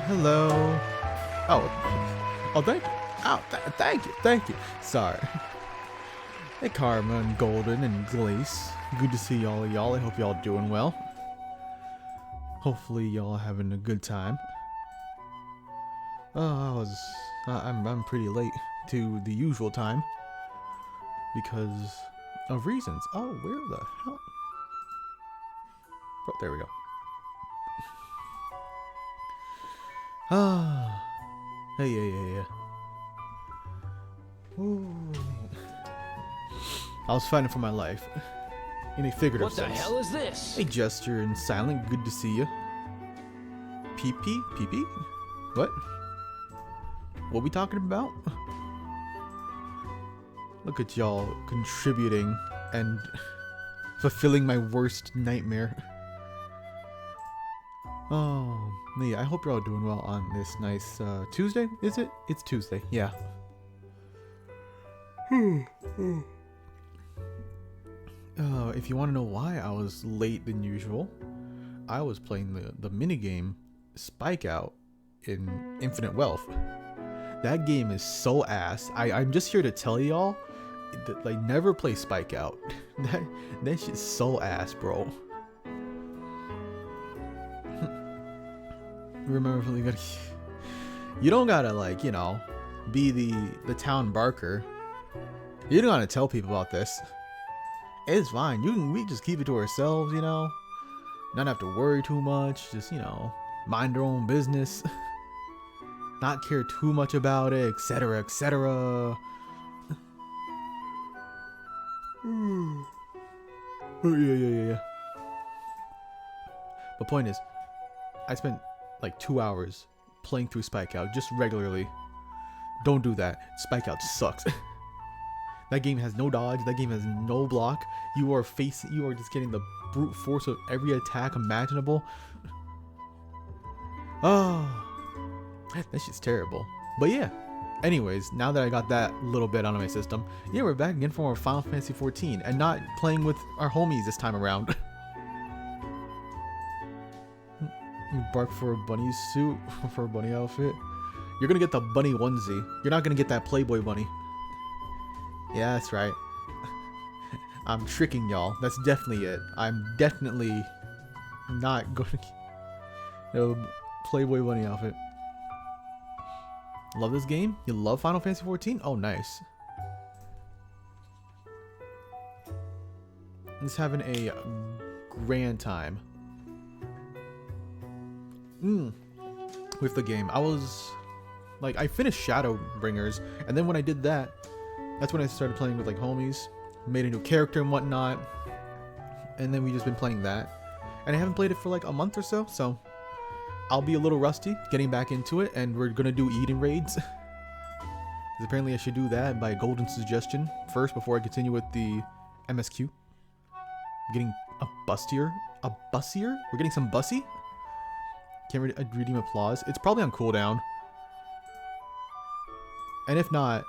Hello. Oh, thank you. Oh, thank you. Sorry. Hey, Karma and Golden and Glace. Good to see all of y'all. I hope y'all doing well. Hopefully y'all having a good time. I'm pretty late to the usual time because of reasons. Oh, where the hell? Oh, there we go. Yeah. Ooh. I was fighting for my life. In a figurative sense. What the hell is this? A gesture in silent. Good to see you. PP? PP? What? What we talking about? Look at y'all contributing and fulfilling my worst nightmare. Oh, yeah, I hope you're all doing well on this nice Tuesday, is it? It's Tuesday, yeah. If you want to know why I was late than usual, I was playing the minigame Spike Out in Infinite Wealth. That game is so ass. I'm just here to tell y'all, like, never play Spike Out. that shit's so ass, bro. Remember, you don't gotta, like, you know, be the town barker. You don't gotta tell people about this. It's fine. We just keep it to ourselves, you know. Not have to worry too much. Just, you know, mind our own business. Not care too much about it, etc., etc. Oh, yeah. The point is, I spent like 2 hours playing through Spike Out just regularly. Don't do that. Spike Out sucks. That game has no dodge. That game has no block. You are just getting the brute force of every attack imaginable. Oh, that shit's terrible. But yeah. Anyways, now that I got that little bit out of my system, yeah, we're back again for more Final Fantasy XIV and not playing with our homies this time around. You bark for a bunny suit, for a bunny outfit. You're gonna get the bunny onesie. You're not gonna get that Playboy bunny. Yeah, that's right. I'm tricking y'all. That's definitely it. I'm definitely not going to get a Playboy bunny outfit. Love this game? You love Final Fantasy XIV? Oh, nice. Just having a grand time. With the game. I finished Shadowbringers, and then when I did that, that's when I started playing with like homies, made a new character and whatnot, and then we just been playing that. And I haven't played it for like a month or so, so I'll be a little rusty getting back into it, and we're gonna do Eden raids. 'Cause apparently I should do that by golden suggestion first before I continue with the MSQ. Getting a bustier? A bussier? We're getting some bussy? Can't redeem applause. It's probably on cooldown. And if not,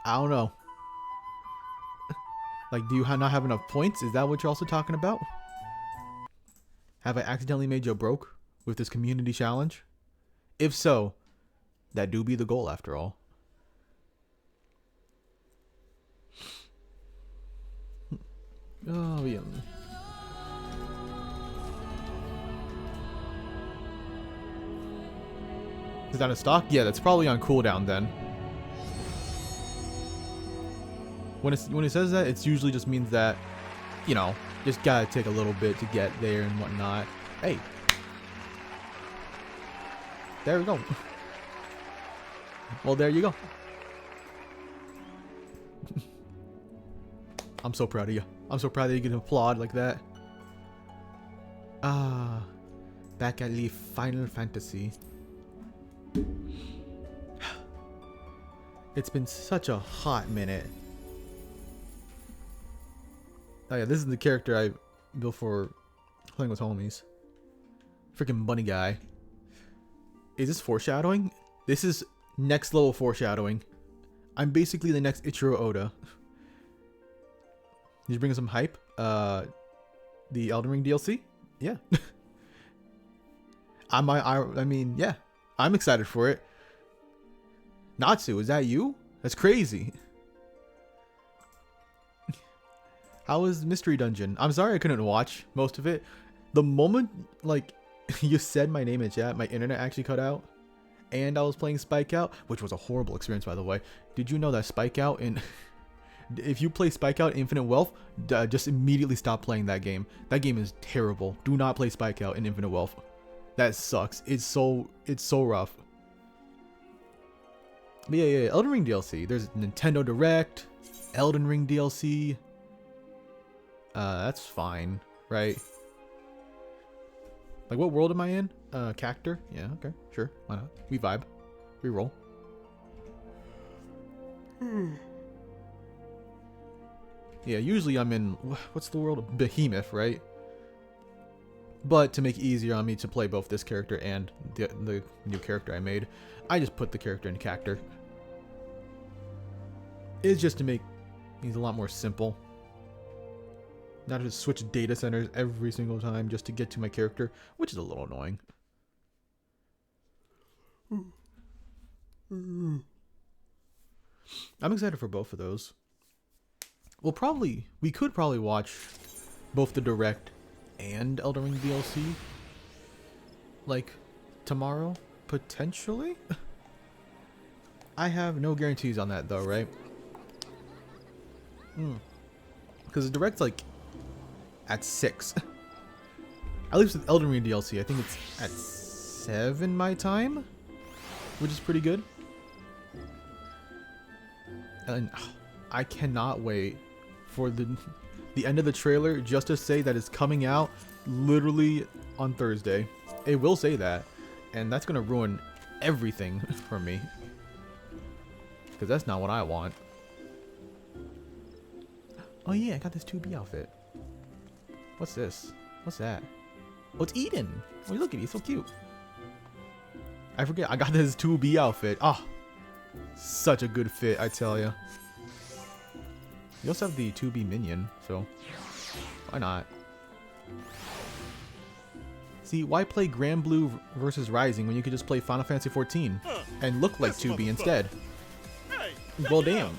I don't know. Like, do you not have enough points? Is that what you're also talking about? Have I accidentally made you broke with this community challenge? If so, that do be the goal after all. Oh, yeah. Is that a stock? Yeah, that's probably on cooldown then. When it says that, it usually just means that, you know, just gotta take a little bit to get there and whatnot. Hey. There we go. Well, there you go. I'm so proud of you. I'm so proud that you can applaud like that. Back at the Final Fantasy. It's been such a hot minute. Oh yeah, this is the character I built for playing with homies. Freaking bunny guy. Is this foreshadowing? This is next level foreshadowing. I'm basically the next Ichiro Oda. Did you bring us some hype? The Elden Ring DLC? Yeah. I mean, yeah. I'm excited for it. Natsu, is that you? That's crazy. How was Mystery Dungeon? I'm sorry I couldn't watch most of it. The moment, like, you said my name in chat, my internet actually cut out. And I was playing Spike Out, which was a horrible experience, by the way. Did you know that Spike Out in... if you play Spike Out Infinite Wealth, just immediately stop playing that game. That game is terrible. Do not play Spike Out in Infinite Wealth. That sucks. It's so rough. But yeah, Elden Ring DLC. There's Nintendo Direct, Elden Ring DLC. That's fine, right? Like, what world am I in? Cactor? Yeah, okay, sure, why not? We vibe. We roll. Yeah, usually I'm in, what's the world? Behemoth, right? But to make it easier on me to play both this character and the new character I made, I just put the character in Cactor. It's just to make things a lot more simple. Not to switch data centers every single time just to get to my character, which is a little annoying. I'm excited for both of those. We could probably watch both the Direct and Elden Ring DLC, like, tomorrow, potentially? I have no guarantees on that, though, right? Because the Direct's, like, at 6. At least with Elden Ring DLC, I think it's at 7 my time, which is pretty good. And I cannot wait for the end of the trailer just to say that it's coming out literally on Thursday. It will say that, and that's gonna ruin everything for me, because that's not what I want. Oh yeah, I got this 2B outfit. What's this? What's that? Oh, it's Eden. Oh, look at it, he's so cute. I forget, I got this 2B outfit. Ah, such a good fit, I tell ya. You also have the 2B minion, so why not? See, why play Grand Blue versus Rising when you could just play Final Fantasy XIV and look like 2B instead? Well, damn.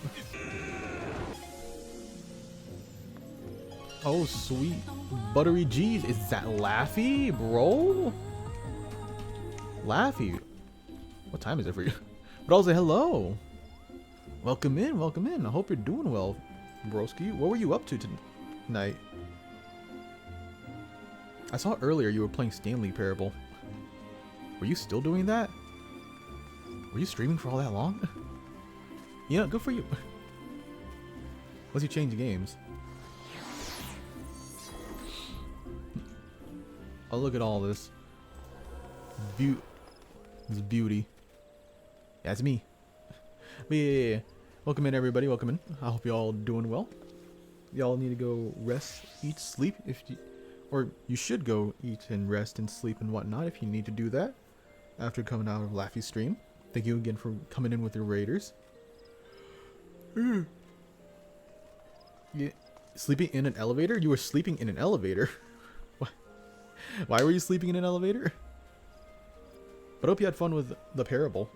Oh, sweet buttery G's. Is that Laffy, bro? Laffy. What time is it for you? But also, hello. Welcome in, welcome in. I hope you're doing well, broski. What were you up to tonight? I saw earlier you were playing Stanley Parable. Were you still doing that? Were you streaming for all that long? Yeah, good for you. Unless you change games. Oh, look at all this. This beauty. Yeah, it's me. But yeah. Welcome in, everybody. Welcome in. I hope y'all doing well. Y'all need to go rest, eat, sleep, or you should go eat and rest and sleep and whatnot if you need to do that after coming out of Laffy's stream. Thank you again for coming in with your raiders. Yeah, sleeping in an elevator? You were sleeping in an elevator? Why were you sleeping in an elevator? But I hope you had fun with the parable.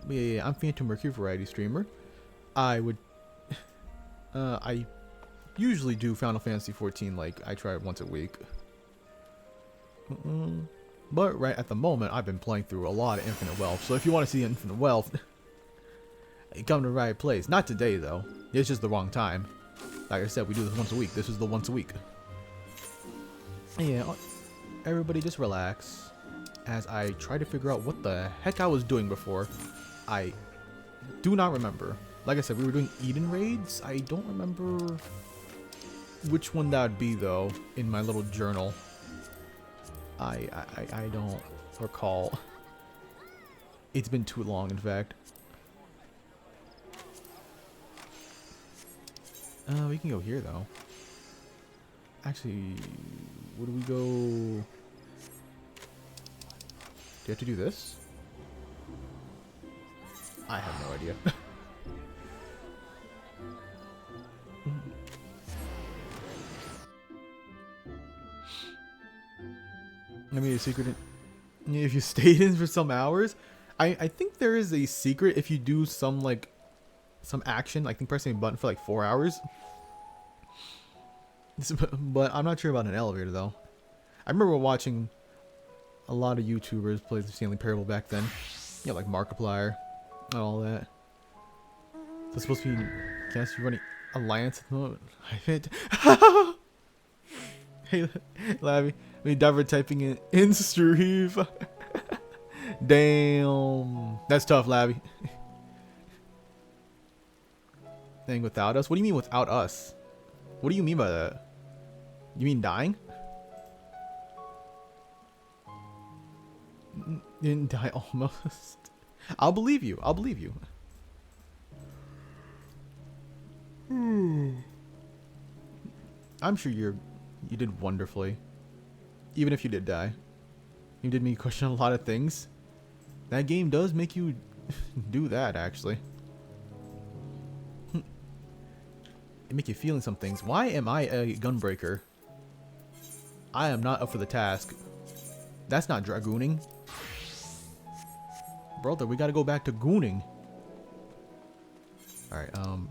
Yeah, I'm Phantom Mercury Variety Streamer. I usually do Final Fantasy XIV, like, I try it once a week. But right at the moment, I've been playing through a lot of Infinite Wealth. So if you want to see Infinite Wealth, you come to the right place. Not today, though. It's just the wrong time. Like I said, we do this once a week. This is the once a week. Yeah, everybody just relax as I try to figure out what the heck I was doing before. I do not remember. Like I said, we were doing Eden raids. I don't remember which one that would be, though, in my little journal. I don't recall. It's been too long, in fact. We can go here, though. Actually, where do we go? Do you have to do this? I have no idea. I mean, a secret. If you stayed in for some hours, I think there is a secret if you do some action. I think pressing a button for like 4 hours. But I'm not sure about an elevator though. I remember watching a lot of YouTubers play the Stanley Parable back then. Yeah, like Markiplier and all that. So it's supposed to be, guess you're running Alliance at the moment. Hey, Labby, me diver typing in stream. Damn. That's tough, Labby. Thing without us? What do you mean without us? What do you mean by that? You mean dying? You didn't die almost. I'll believe you. I'll believe you. I'm sure you did wonderfully. Even if you did die. You did make me question a lot of things. That game does make you do that, actually. It make you feeling some things. Why am I a gunbreaker? I am not up for the task. That's not dragooning. Brother, we gotta go back to gooning. Alright, oh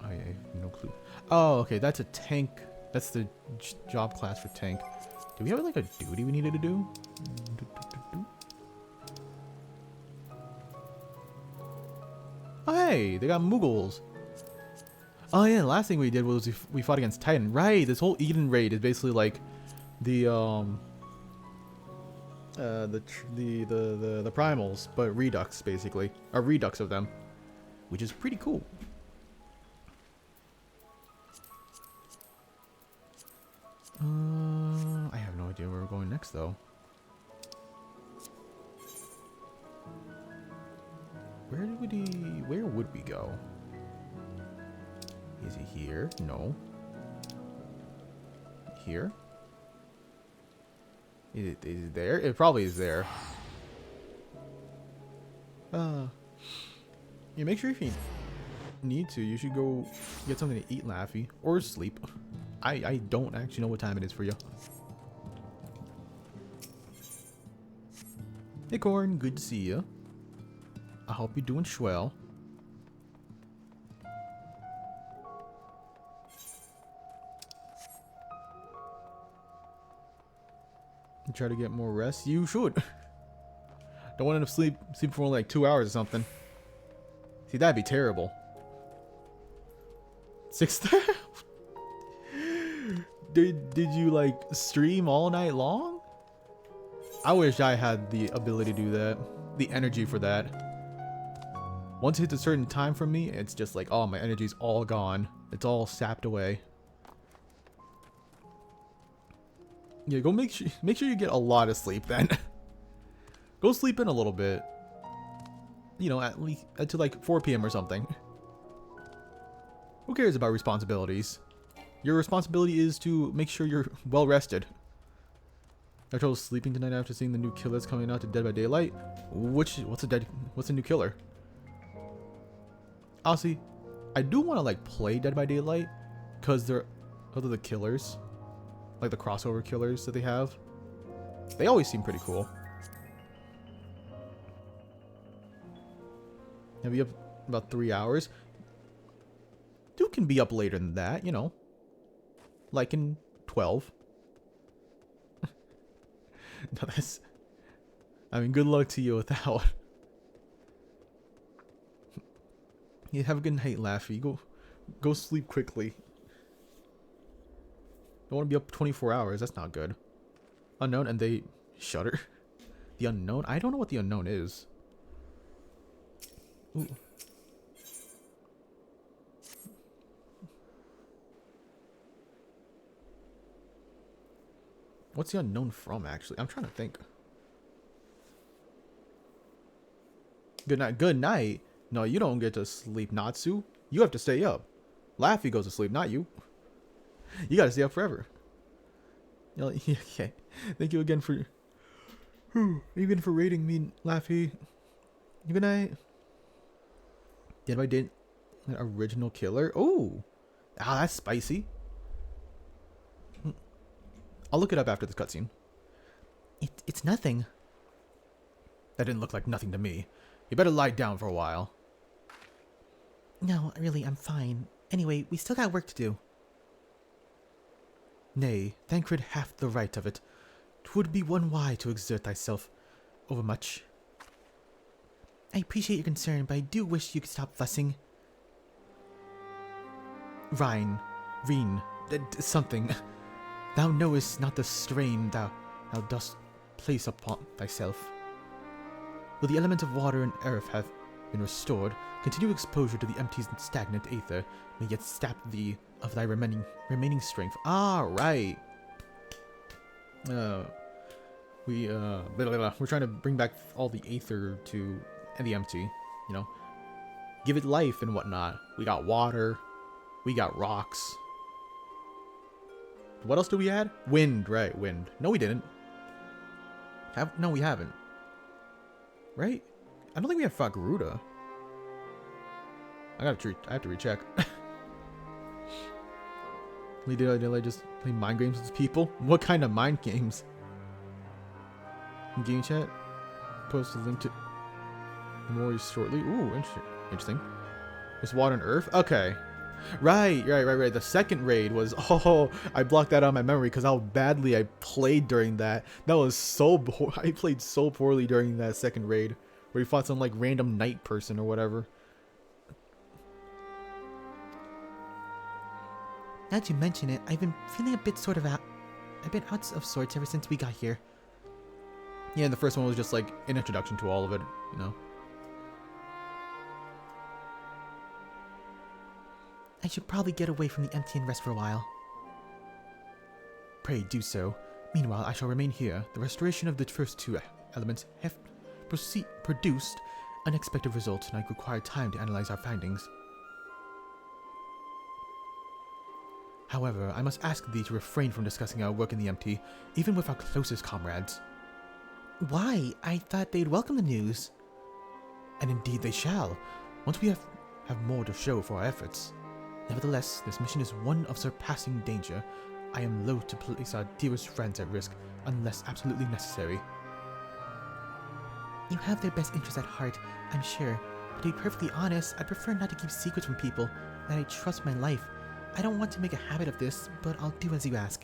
yeah, no clue. Oh, okay, that's a tank. That's the job class for tank. Do we have like a duty we needed to do? Oh hey, they got Muggles. Oh yeah, the last thing we did was we fought against Titan. Right, this whole Eden raid is basically like the primals, but redux basically, a redux of them, which is pretty cool. I have no idea where we're going next though. Where would we go? Is he here? No. Here? Is it there? It probably is there. Yeah, make sure if you need to, you should go get something to eat, Laffy. Or sleep. I don't actually know what time it is for you. Hey, Corn. Good to see you. I hope you're doing swell. Try to get more rest. You should. Don't want to sleep for only like 2 hours or something. See, that'd be terrible. 6. Did you like stream all night long? I wish I had the ability to do that. The energy for that. Once it hits a certain time for me, it's just like, oh, my energy's all gone. It's all sapped away. Yeah, go make sure you get a lot of sleep then. Go sleep in a little bit. You know, at least until like 4 p.m. or something. Who cares about responsibilities? Your responsibility is to make sure you're well rested. I have trouble sleeping tonight after seeing the new killer that's coming out to Dead by Daylight. What's a new killer? Honestly, I do want to like play Dead by Daylight because they're the killers. Like the crossover killers that they have. They always seem pretty cool. Have you up about 3 hours? You can be up later than that, you know. Like in 12. No, that's... I mean, good luck to you with that one. Yeah, have a good night, Laffy. Go sleep quickly. Don't want to be up 24 hours. That's not good. Unknown, and they shudder. The unknown? I don't know what the unknown is. Ooh. What's the unknown from, actually? I'm trying to think. Good night. Good night? No, you don't get to sleep, Natsu. You have to stay up. Laffy goes to sleep, not you. You gotta stay up forever. Okay. Thank you again for... even for rating me, Laffy. Good night. Dead by Daylight original killer? Oh! Ah, that's spicy. I'll look it up after this cutscene. It's nothing. That didn't look like nothing to me. You better lie down for a while. No, really, I'm fine. Anyway, we still got work to do. Nay, Thancred hath the right of it. 'Twould be one why to exert thyself overmuch. I appreciate your concern, but I do wish you could stop fussing. Rhine, something. Thou knowest not the strain thou dost place upon thyself. Though the elements of water and earth have been restored, continued exposure to the empty and stagnant aether may yet sap thee of thy remaining strength. Ah, right. We're trying to bring back all the aether to the empty, you know, give it life and whatnot. We got water, we got rocks. What else do we add? Wind, right? Wind. No, we didn't. No, we haven't. Right? I don't think we have fought Garuda. I have to recheck. Did I just play mind games with people? What kind of mind games? Game chat. Post a link to memories shortly. Ooh, interesting. There's water and earth. Okay. Right. The second raid was, oh, I blocked that out of my memory because how badly I played during that. That was so, I played so poorly during that second raid where you fought some like random knight person or whatever. Now that you mention it, I've been feeling a bit out of sorts ever since we got here. Yeah, and the first one was just like an introduction to all of it, you know. I should probably get away from the empty and rest for a while. Pray do so. Meanwhile, I shall remain here. The restoration of the first two elements have produced unexpected results, and I require time to analyze our findings. However, I must ask thee to refrain from discussing our work in the empty, even with our closest comrades. Why? I thought they'd welcome the news. And indeed they shall, once we have more to show for our efforts. Nevertheless, this mission is one of surpassing danger. I am loath to place our dearest friends at risk, unless absolutely necessary. You have their best interests at heart, I'm sure. But to be perfectly honest, I prefer not to keep secrets from people, and I trust my life. I don't want to make a habit of this, but I'll do as you ask.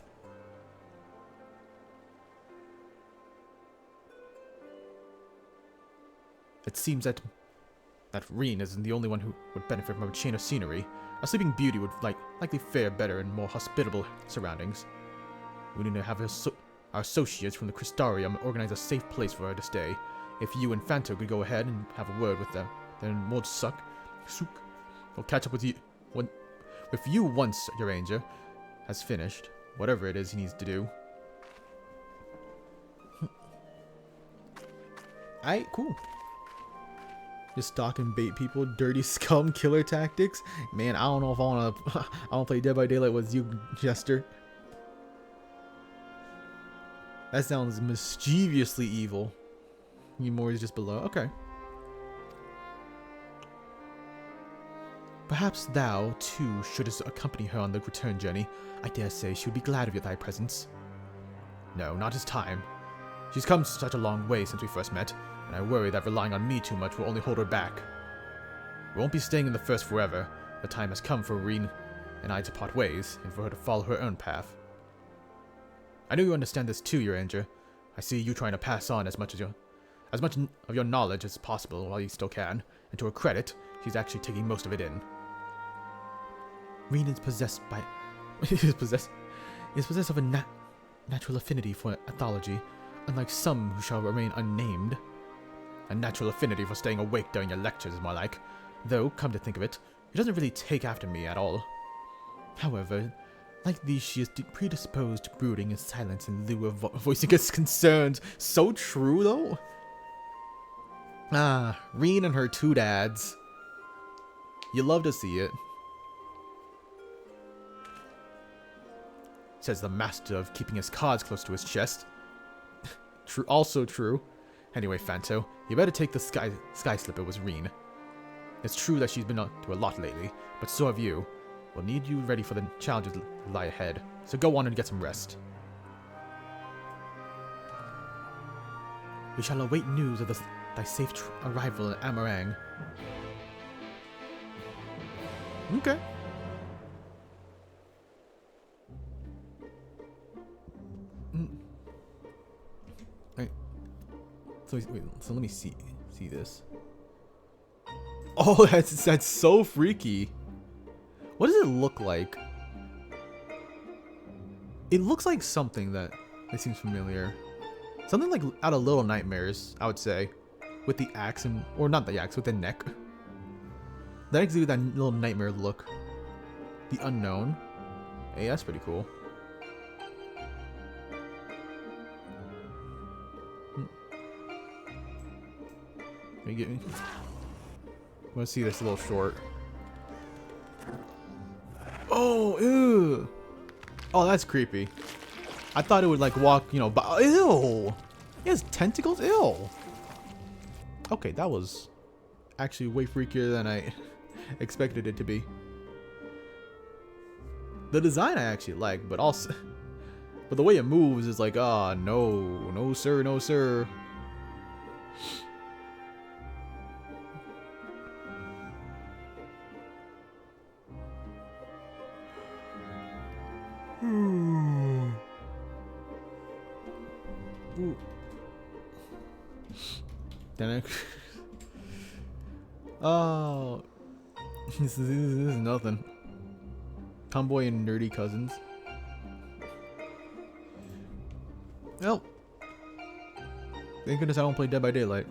It seems that Reen isn't the only one who would benefit from a change of scenery. A Sleeping Beauty would likely fare better in more hospitable surroundings. We need to have our associates from the Crystarium organize a safe place for her to stay. If you and Fanto could go ahead and have a word with them, then Modsuk will catch up with you once your ranger has finished whatever it is he needs to do. Alright, cool. Just stalk and bait people, dirty scum killer tactics. Man, I don't know if I want to. I want to play Dead by Daylight with you, Jester. That sounds mischievously evil. Yumori's just below. Okay. Perhaps thou, too, shouldst accompany her on the return journey. I dare say she would be glad of thy presence. No, not this time. She's come such a long way since we first met, and I worry that relying on me too much will only hold her back. We won't be staying in the First forever. The time has come for Reen and I to part ways, and for her to follow her own path. I know you understand this too, your Ranger. I see you trying to pass on as much of your knowledge as possible while you still can, and to her credit, she's actually taking most of it in. Reen is possessed by... is possessed of a natural affinity for ethology, unlike some who shall remain unnamed. A natural affinity for staying awake during your lectures is more like. Though, come to think of it, she doesn't really take after me at all. However, like these, she is predisposed to brooding in silence in lieu of voicing its concerns. So true, though. Ah, Reen and her two dads. You love to see it. Says the master of keeping his cards close to his chest. True, also true. Anyway, Fanto, you better take the sky slipper with Reen. It's true that she's been up to a lot lately, but so have you. We'll need you ready for the challenges that lie ahead, so go on and get some rest. We shall await news of thy safe arrival at Amarang. Okay. So let me see this. Oh, that's so freaky. What does it look like? It looks like something that seems familiar. Something like out of Little Nightmares, I would say. with the axe and, or not the axe, with the neck. That gives you that little nightmare look. The unknown. Hey, that's pretty cool. Let me get me. I want to see this little short. Oh, ew. Oh, that's creepy. I thought it would like walk, you know, but ew. It has tentacles? Ew. Okay, that was actually way freakier than I expected it to be. The design I actually like, but also, but the way it moves is like, ah, no, no sir, no sir. Ooh. Then I oh, this is nothing. Tomboy and nerdy cousins. Well, thank goodness I don't play Dead by Daylight.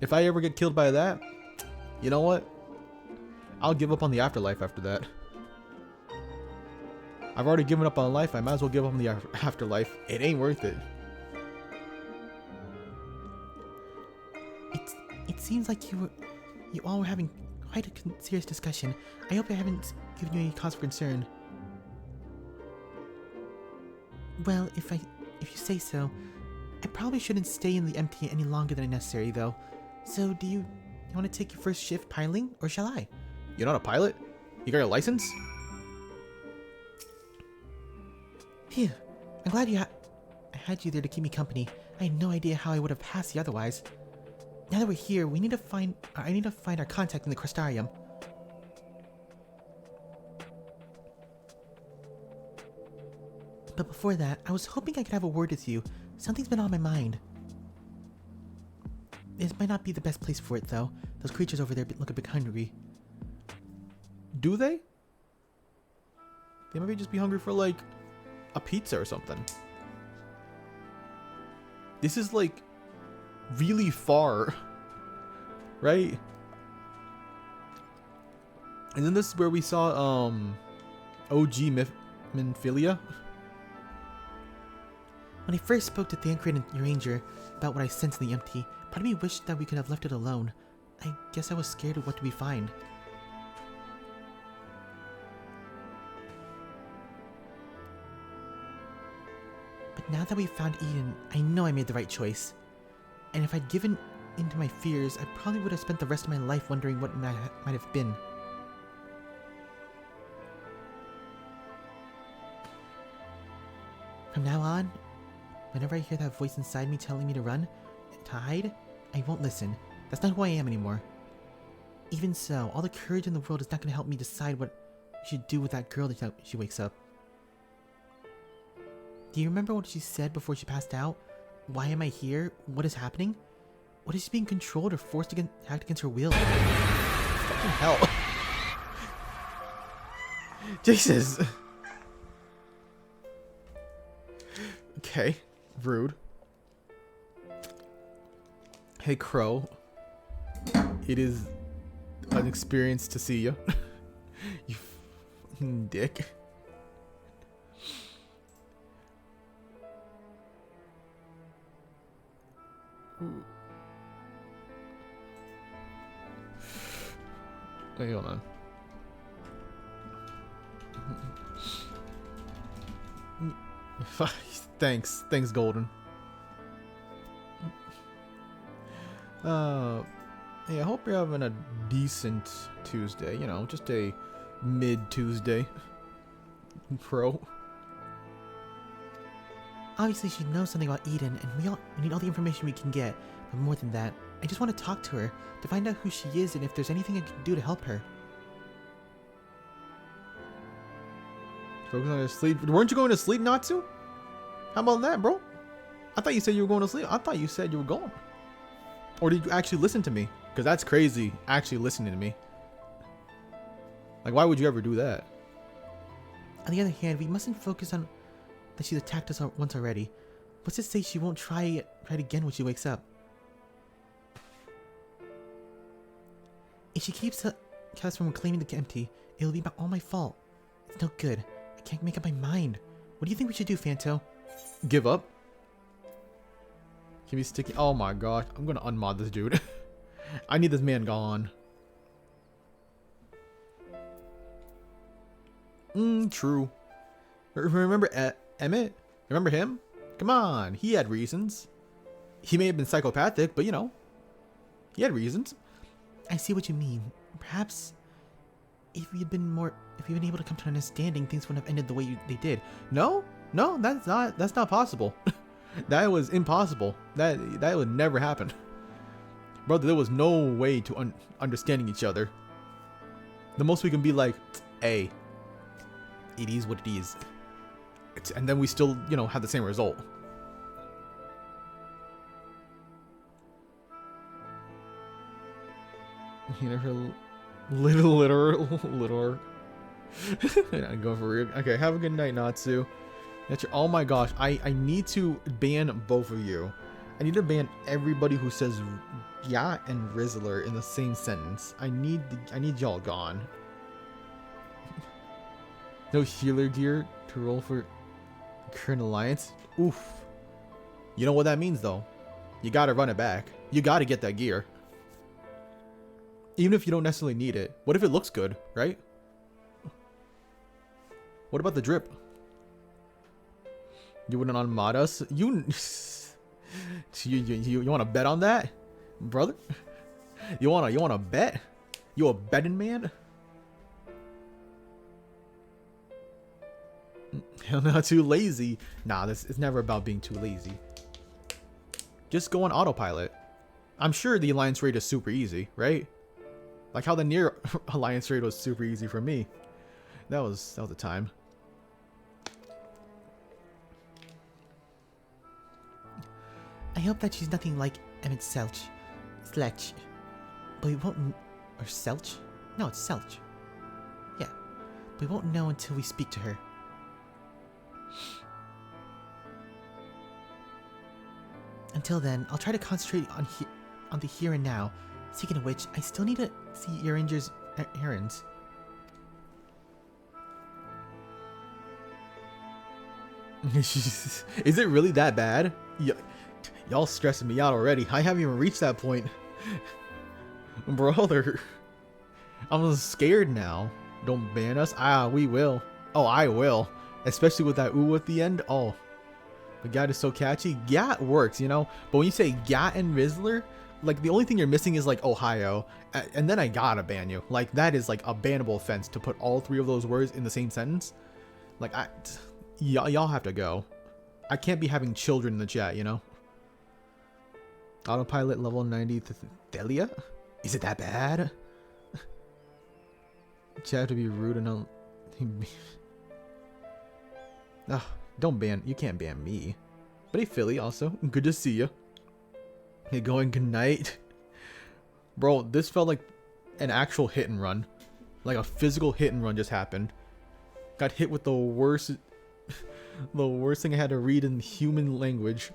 If I ever get killed by that, you know what? I'll give up on the afterlife after that. I've already given up on life. I might as well give up on the afterlife. It ain't worth it. It seems like you all were having quite a serious discussion. I hope I haven't given you any cause for concern. Well, if you say so, I probably shouldn't stay in the MT any longer than necessary, though. So, do you want to take your first shift piloting, or shall I? You're not a pilot? You got your license? Phew. I'm glad I had you there to keep me company. I had no idea how I would have passed you otherwise. Now that we're here, I need to find our contact in the Crystarium. But before that, I was hoping I could have a word with you. Something's been on my mind. This might not be the best place for it, though. Those creatures over there look a bit hungry. Do they? They might just be hungry for, like, a pizza or something. This is, like, really far. Right? Isn't this where we saw, OG Minphilia? When I first spoke to Thancred and Uranger about what I sensed in the empty, part of me wished that we could have left it alone. I guess I was scared of what we find. But now that we've found Eden, I know I made the right choice. And if I'd given into my fears, I probably would have spent the rest of my life wondering what might have been. From now on, whenever I hear that voice inside me telling me to run, to hide, I won't listen. That's not who I am anymore. Even so, all the courage in the world is not going to help me decide what I should do with that girl that she wakes up. Do you remember what she said before she passed out? Why am I here? What is happening? What is she being controlled or forced to act against her will? Fucking hell. Jesus. Okay. Rude. Hey, Crow. It is an experience to see you. You fucking dick. Wait, hold on. Thanks, Golden. Yeah, I hope you're having a decent Tuesday. You know, just a mid-Tuesday. Pro. Obviously, she knows something about Eden, and we need all the information we can get. But more than that, I just want to talk to her, to find out who she is and if there's anything I can do to help her. Focus on your sleep. Weren't you going to sleep, Natsu? How about that, bro? I thought you said you were going to sleep. I thought you said you were going. Or did you actually listen to me? Because that's crazy, actually listening to me. Like, why would you ever do that? On the other hand, we mustn't focus on that she's attacked us once already. What's to say she won't try it again when she wakes up? If she keeps us from claiming the empty, it'll be all my fault. It's no good. I can't make up my mind. What do you think we should do, Fanto? Give up. Can we sticky? Oh my gosh, I'm gonna unmod this dude. I need this man gone. True. Remember Emmett? Remember him? Come on, he had reasons. He may have been psychopathic, but you know, he had reasons. I see what you mean. Perhaps if we'd been able to come to an understanding, things wouldn't have ended the way they did. No, that's not possible. That was impossible. That would never happen. Brother, there was no way to understanding each other. The most we can be like, hey, it is what it is. And then we still, you know, have the same result. You know, her little. I go for real. Okay, have a good night, Natsu. Oh my gosh, I need to ban both of you. I need to ban everybody who says yeah and Rizzler in the same sentence. I need y'all gone. No healer gear to roll for current alliance. Oof. You know what that means though. You gotta run it back. You gotta get that gear. Even if you don't necessarily need it. What if it looks good, right? What about the drip? You wouldn't unmod us? You want to bet on that, brother? You wanna bet? You a betting man? I'm not too lazy. Nah, it's never about being too lazy. Just go on autopilot. I'm sure the alliance raid is super easy, right? Like how the near alliance raid was super easy for me. That was a time. I hope that she's nothing like Emmett Selch. Sletch. But we won't... Or Selch? No, it's Selch. Yeah. But we won't know until we speak to her. Until then, I'll try to concentrate on the here and now. Speaking of which, I still need to see Earinger's errands. Is it really that bad? Y'all stressing me out already. I haven't even reached that point. Brother. I'm scared now. Don't ban us? Ah, we will. Oh, I will. Especially with that ooh at the end. Oh. The Gat is so catchy. Gat works, you know? But when you say Gat and Rizzler, like the only thing you're missing is like Ohio. And then I gotta ban you. Like that is like a bannable offense to put all three of those words in the same sentence. Like y'all have to go. I can't be having children in the chat, you know? Autopilot level 90 to Thelia? Is it that bad? Chat to be rude and oh, don't ban. You can't ban me. But hey, Philly, also. Good to see you. Hey, going good night. Bro, this felt like an actual hit and run. Like a physical hit and run just happened. Got hit with the worst thing I had to read in human language.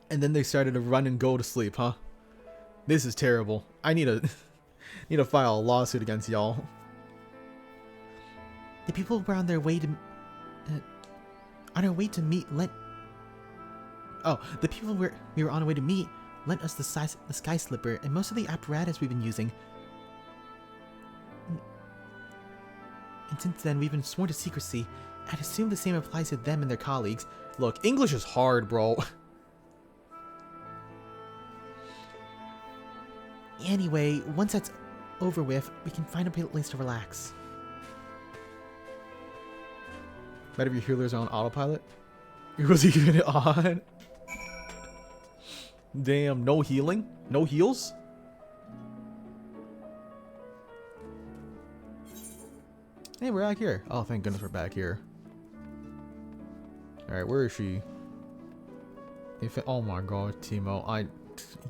And then they started to run and go to sleep, huh? This is terrible. I need to file a lawsuit against y'all. The people were on their way to meet the people we were on our way to meet lent us the Sky Slipper and most of the apparatus we've been using. And since then, we've been sworn to secrecy. I'd assume the same applies to them and their colleagues. Look, English is hard, bro. Anyway, once that's over with, we can find a place to relax. Better if your healers are on autopilot. Was he even on? Damn, no healing? No heals? Hey, we're back here. Oh, thank goodness we're back here. Alright, where is she? Oh my god, Timo.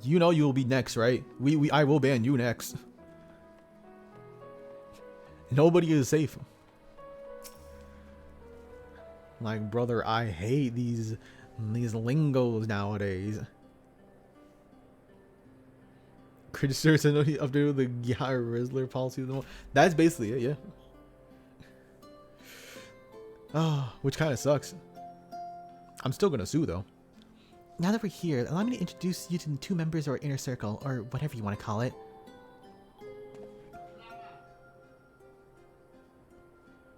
You know you'll be next, right? I will ban you next. Nobody is safe. Like, brother, I hate these lingos nowadays. Critters and updated the Gyre Rizzler policy. That's basically it, yeah. Oh, which kind of sucks. I'm still gonna sue though. Now that we're here, allow me to introduce you to the 2 members of our inner circle, or whatever you want to call it.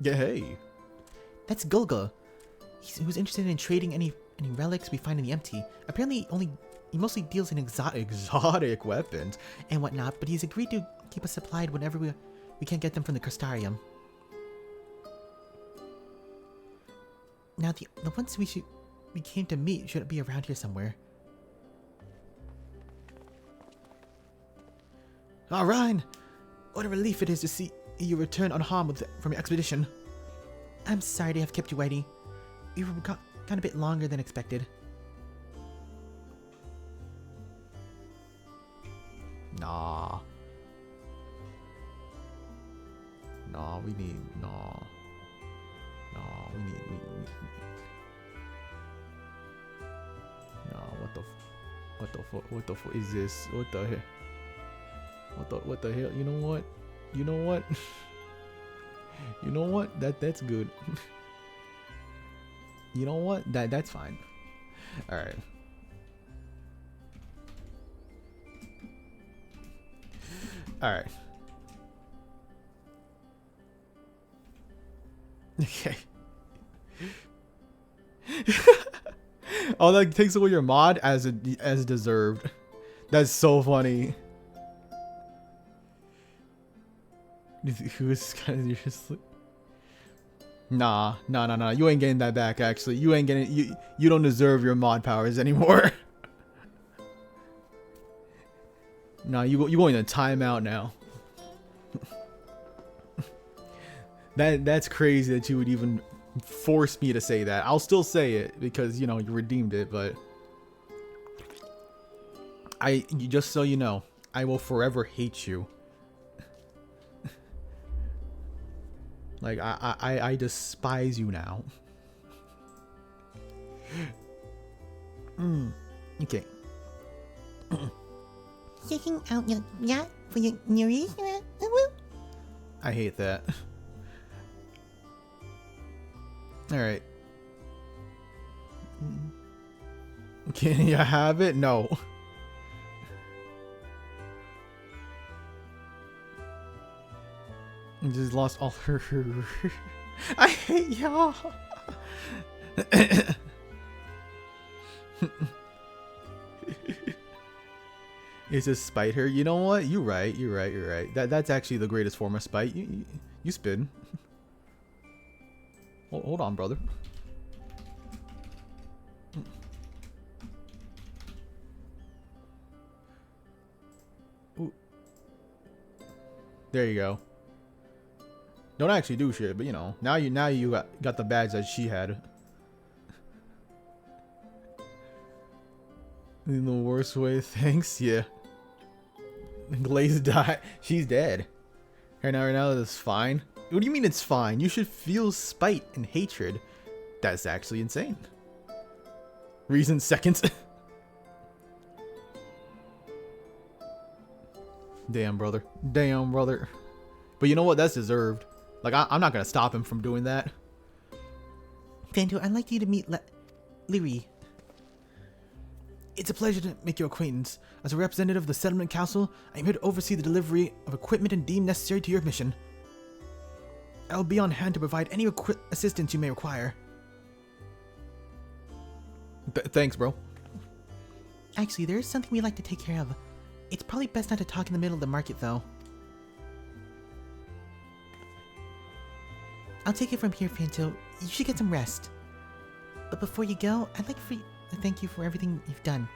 Yeah, hey. That's Gulga. He was interested in trading any relics we find in the empty. Apparently, he mostly deals in Exotic weapons and whatnot, but he's agreed to keep us supplied whenever we can't get them from the Crystarium. Now, the ones we came to meet should be around here somewhere. Oh, Ryan! What a relief it is to see you return unharmed from your expedition. I'm sorry to have kept you waiting. We were gone a bit longer than expected. Nah. Nah, we need... Nah. Nah, we need... Nah, what the fuck is this? What the hell? What the hell? You know what? You know what? You know what? That's good. You know what? That's fine. All right. All right. Okay. Oh, that takes away your mod as deserved. That's so funny. Who's kind of just like, nah. You ain't getting that back. Actually, you ain't getting. You don't deserve your mod powers anymore. Nah, you going to timeout now. That's crazy that you would even force me to say that. I'll still say it because you know you redeemed it, but just so you know, I will forever hate you. Like I despise you now. Okay. Checking out your yacht for your new restaurant. I hate that. All right. Can you have it? No. You just lost all her. I hate y'all. It's just spite her. You know what? You're right. That's actually the greatest form of spite. You spin. Hold on, brother. Ooh. There you go. Don't actually do shit, but you know, now you got the badge that she had. In the worst way, thanks. Yeah. Glaze died. She's dead. Right now, that's fine. What do you mean it's fine? You should feel spite and hatred. That's actually insane. Reason seconds. Damn, brother. Damn, brother. But you know what? That's deserved. Like, I'm not gonna stop him from doing that. Fanto, I'd like you to meet Lyri. It's a pleasure to make your acquaintance. As a representative of the Settlement Council, I am here to oversee the delivery of equipment and deemed necessary to your mission. I'll be on hand to provide any assistance you may require. Thanks, bro. Actually, there is something we'd like to take care of. It's probably best not to talk in the middle of the market, though. I'll take it from here, Fanto. You should get some rest. But before you go, I'd like to thank you for everything you've done.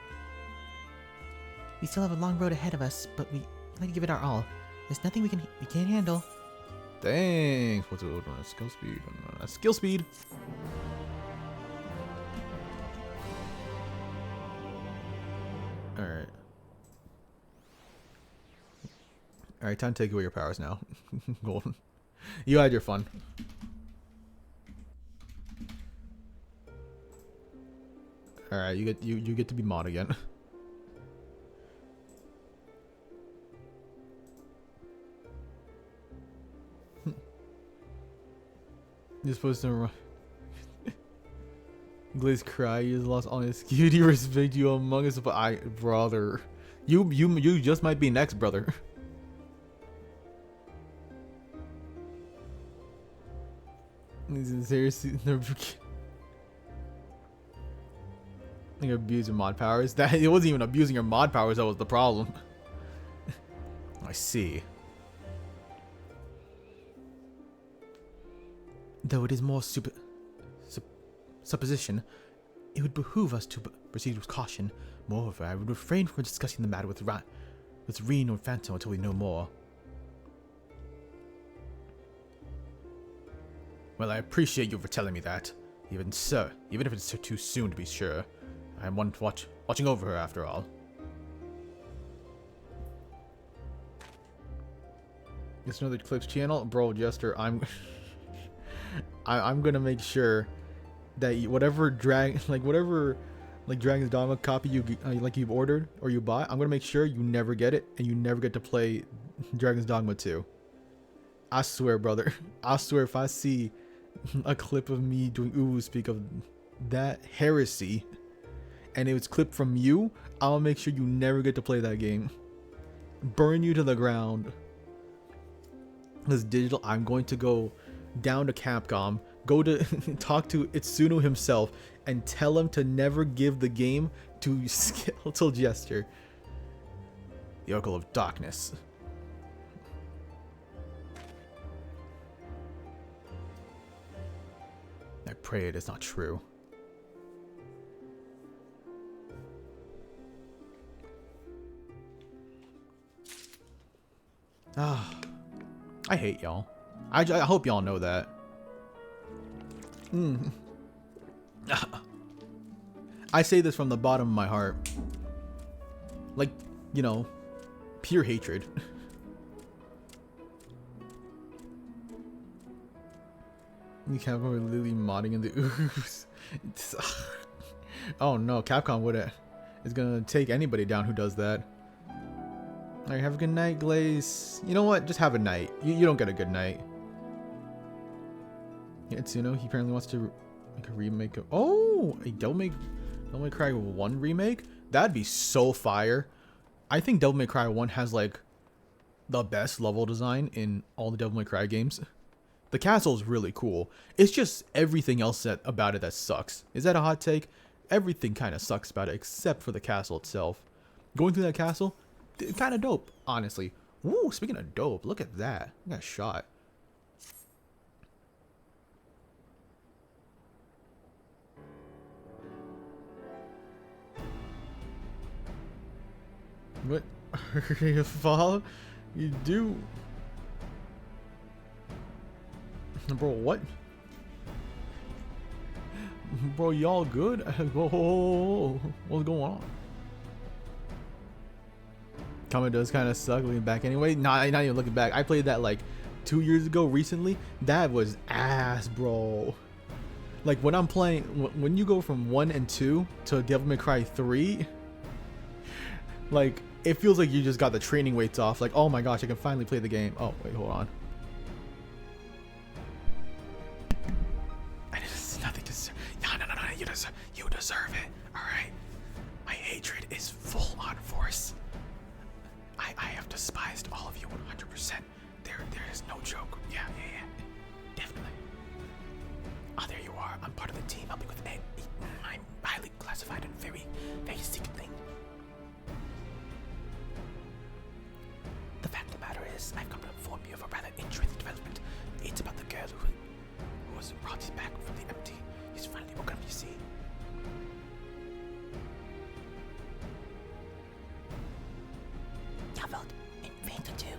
We still have a long road ahead of us, but we'd like to give it our all. There's nothing we can't handle. Thanks. What's it? Skill speed. Skill speed. All right. All right. Time to take away your powers now. Golden. You had your fun. All right. You get to be mod again. You're supposed to run. Glaze cry. He has lost all his cutie. Respect you among us, but brother, you just might be next, brother. This is seriously. Like abusing mod powers. That it wasn't even abusing your mod powers that was the problem. I see. Though it is more supposition, it would behoove us to proceed with caution. Moreover, I would refrain from discussing the matter with Reen or Phantom until we know more. Well, I appreciate you for telling me that. Even so, even if it's too soon to be sure, I'm one watching over her after all. It's another Clips channel, bro. Jester, I'm gonna make sure that whatever Dragon's Dogma copy you've ordered or you bought, I'm gonna make sure you never get it and you never get to play Dragon's Dogma 2. I swear, brother. I swear, if I see a clip of me doing ooh speak of that heresy, and it was clipped from you, I'll make sure you never get to play that game. Burn you to the ground. This digital, I'm going to go down to Capcom, go to talk to Itsuno himself, and tell him to never give the game to Skeletal Jester. The Oracle of Darkness. I pray it is not true. Ah, I hate y'all. I hope y'all know that. I say this from the bottom of my heart. Like, you know, pure hatred. Capcom were literally modding in the ooze. Oh no, Capcom is gonna take anybody down who does that. Alright, have a good night, Glaze. You know what? Just have a night. You don't get a good night. Yeah, Itsuno, he apparently wants to make a remake of... Oh! A Devil May Cry 1 remake? That'd be so fire. I think Devil May Cry 1 has, like, the best level design in all the Devil May Cry games. The castle is really cool. It's just everything else about it that sucks. Is that a hot take? Everything kind of sucks about it except for the castle itself. Going through that castle... kind of dope, honestly. Woo, speaking of dope, look at that. I got shot. What? You fall? You do? Bro, what? Bro, y'all good? Whoa, what's going on? Comment does kind of suck looking back anyway. Not even looking back. I played that like 2 years ago recently. That was ass, bro. Like when I'm playing, when you go from 1 and 2 to Devil May Cry 3, like it feels like you just got the training weights off. Like, oh my gosh, I can finally play the game. Oh, wait, hold on. It's nothing to say. No, you deserve it. Alright. My hatred is full on force. I have despised all of you 100%. There is no joke. Yeah. Definitely. Oh, there you are. I'm part of the team helping with my highly classified and very, very secret thing. The fact of the matter is, I've come to inform you of a rather interesting development. It's about the girl who was brought back from the empty. He's finally woken up, you see. Traveled in vain to do.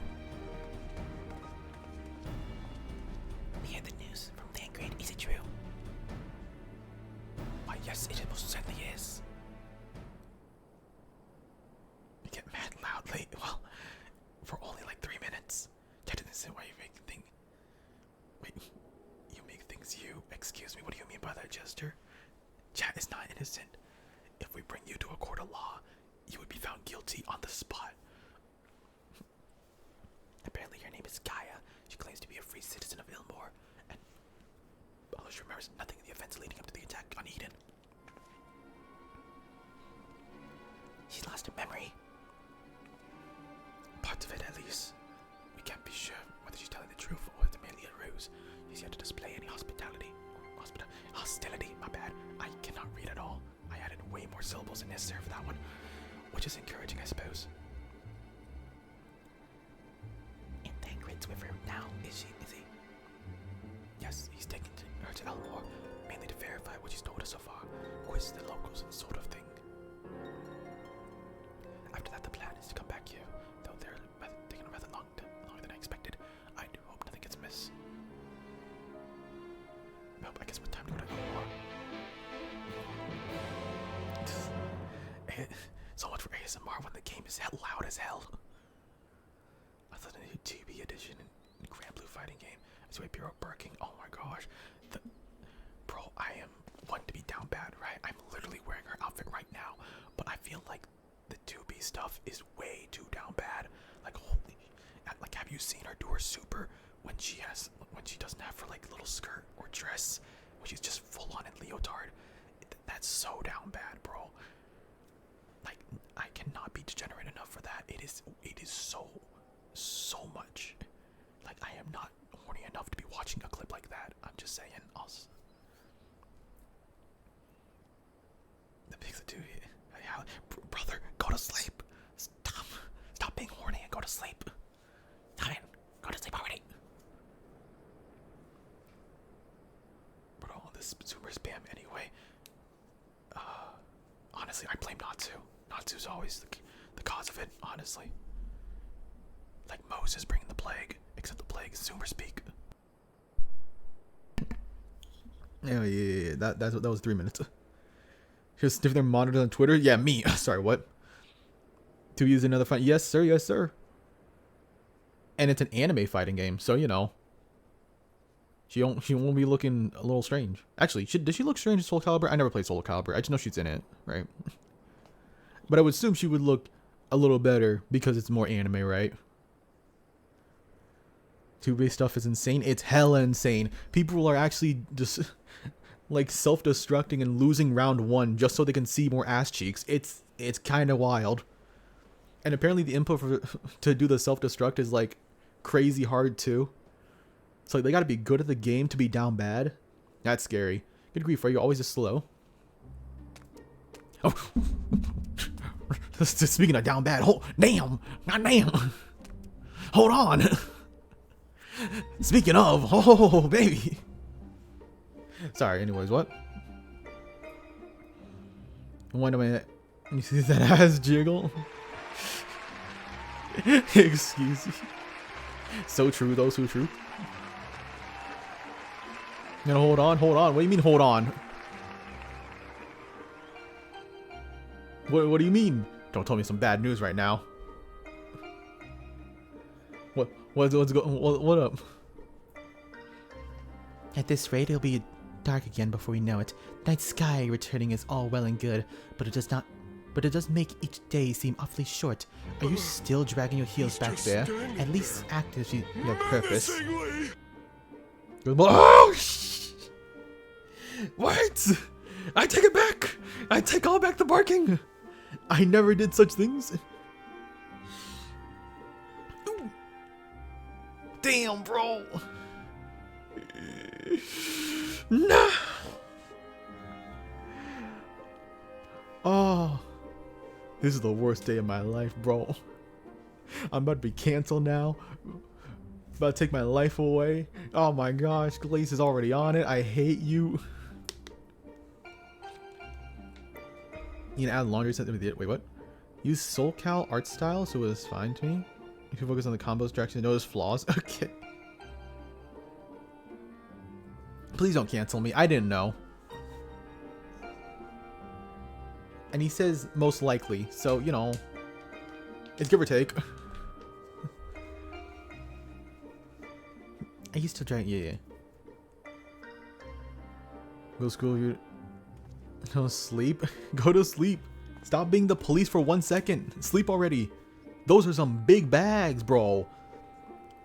We hear the news from Landgrade. Is it true? Why, yes, it most certainly is. You get mad loudly. Well, for only like 3 minutes. That isn't why you make things. Wait, you make things you. Excuse me, what do you mean by that, Jester? Chat is not innocent. If we bring you to a court of law, you would be found guilty on the spot. Apparently her name is Gaia. She claims to be a free citizen of Ilmore. And although she remembers nothing of the events leading up to the attack on Eden. She's lost her memory. Parts of it, at least. We can't be sure whether she's telling the truth or it's merely a ruse. She's yet to display any hostility, my bad. I cannot read at all. I added way more syllables than necessary for that one, which is encouraging, I suppose. And Tancred's with her now, is he? Yes, he's taken her to Elmore, mainly to verify what she's told us so far, quiz the locals and sort of thing. After that, the plan is to come back here, though they're taking rather longer than I expected. I do hope nothing gets missed. Nope, I guess it's time to go to Elmore. So much for ASMR when the game is loud as hell. I thought the new TV edition and Grand Blue fighting game. It's way Bureau barking. Oh my gosh. Bro, I am one to be down bad, right? I'm literally wearing her outfit right now. But I feel like the 2B stuff is way too down bad. Like, holy, like, have you seen her do her super when she doesn't have her like little skirt or dress, when she's just full on in leotard? That's so down bad, bro. Like, I cannot be degenerate enough for that. It is so much. Like, I am not horny enough to be watching a clip like that. I'm just saying. The pigs do. Brother, go to sleep. Stop being horny and go to sleep. Fine, go to sleep already. Bro, this super spam anyway. Honestly, I blame Natsu. Natsu's always the cause of it, honestly. Like Moses bringing the plague, except the plague is Zoomer speak. Yeah. That was 3 minutes. Just sniff their monitor on Twitter. Yeah, me. Sorry, what? To use another fight. Yes, sir. And it's an anime fighting game, so you know. She won't be looking a little strange. Actually, does she look strange in Soul Calibur? I never played Soul Calibur. I just know she's in it, right? But I would assume she would look a little better because it's more anime, right? 2B stuff is insane. It's hella insane. People are actually just like self-destructing and losing round 1 just so they can see more ass cheeks. It's kind of wild. And apparently the input to do the self-destruct is like crazy hard too. So they gotta be good at the game to be down bad. That's scary. Good grief, are you always this slow? Oh. Speaking of down bad, damn. Hold on. Speaking of, baby. Sorry, anyways, what? When am I... You see that ass jiggle? Excuse me. So true, though, so true. You gonna hold on? What do you mean, hold on? What do you mean? Don't tell me some bad news right now. What up? At this rate, it'll be dark again before we know it. The night sky returning is all well and good, but it does make each day seem awfully short. Are you still dragging your heels back there? At least act as you have purpose. Oh, what? I take it back. I take all back the barking. I never did such things. Ooh. Damn, bro. Nah. Oh, this is the worst day of my life, bro. I'm about to be canceled now. About to take my life away. Oh my gosh, Glaze is already on it. I hate you. You can add laundry set with it. Wait, what? Use Soul Cal art style so it was fine to me. If you focus on the combos direction, notice flaws. Okay. Please don't cancel me. I didn't know. And he says most likely, so you know, it's give or take. Are you still trying? Yeah. Go to school. You go sleep. Go to sleep. Stop being the police for 1 second. Sleep already. Those are some big bags, bro.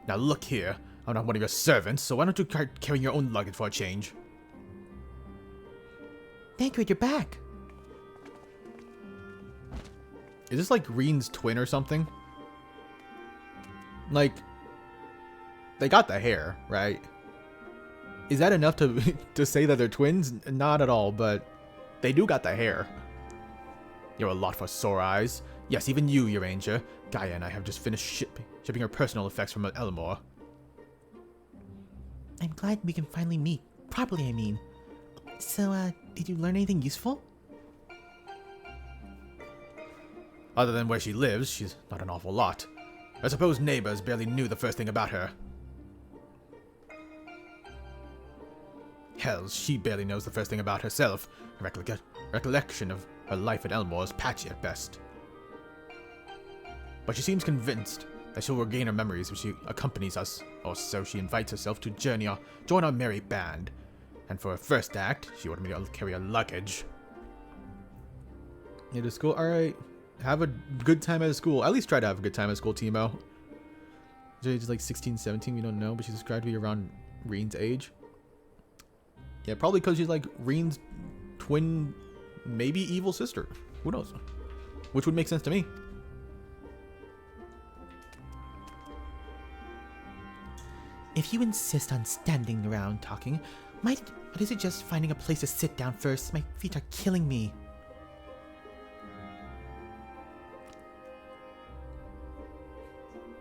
Now look here. I'm not one of your servants, so why don't you start carrying your own luggage for a change? Thancred, you're back. Is this like Reen's twin or something? Like, they got the hair, right? Is that enough to to say that they're twins? Not at all, but they do got the hair. You're a lot for sore eyes. Yes, even you, Uranger. Gaia and I have just finished shipping her personal effects from Elmore. I'm glad we can finally meet. Properly, I mean. So, did you learn anything useful? Other than where she lives, she's not an awful lot. I suppose neighbors barely knew the first thing about her. Hell, she barely knows the first thing about herself. Her recollection of her life at Elmore is patchy at best. But she seems convinced that she'll regain her memories if she accompanies us, or so she invites herself to join our merry band. And for her first act, she wanted me to carry her luggage. Yeah, to school? Alright. Have a good time at school. At least try to have a good time at school, Timo. She's like 16, 17, we don't know, but she's described to be around Reen's age. Yeah, probably because she's like Reen's twin, maybe evil sister. Who knows? Which would make sense to me. If you insist on standing around talking, might I suggest finding a place to sit down first? My feet are killing me.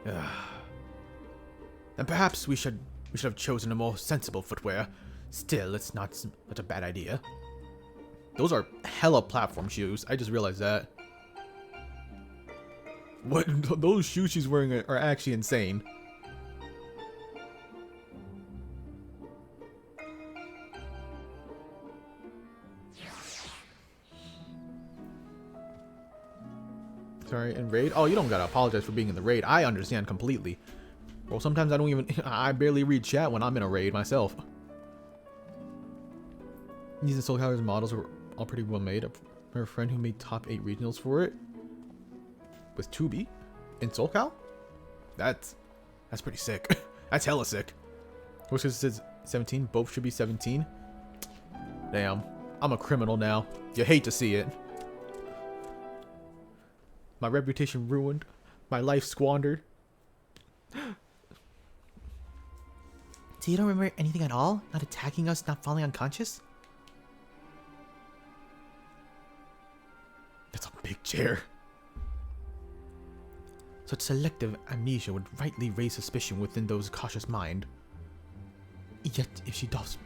Then perhaps we should have chosen a more sensible footwear. Still, it's not such a bad idea. Those are hella platform shoes. I just realized that. What? Those shoes she's wearing are actually insane. Sorry, in raid? Oh, you don't gotta apologize for being in the raid. I understand completely. Well, sometimes I don't even... I barely read chat when I'm in a raid myself. These Soul Calibur models were all pretty well made. Her friend who made top 8 regionals for it with 2B in Soul Cal? That's pretty sick. That's hella sick. Which is says 17. Both should be 17. Damn. I'm a criminal now. You hate to see it. My reputation ruined. My life squandered. So you don't remember anything at all? Not attacking us, not falling unconscious? That's a big chair. Such selective amnesia would rightly raise suspicion within those cautious mind. Yet, if she does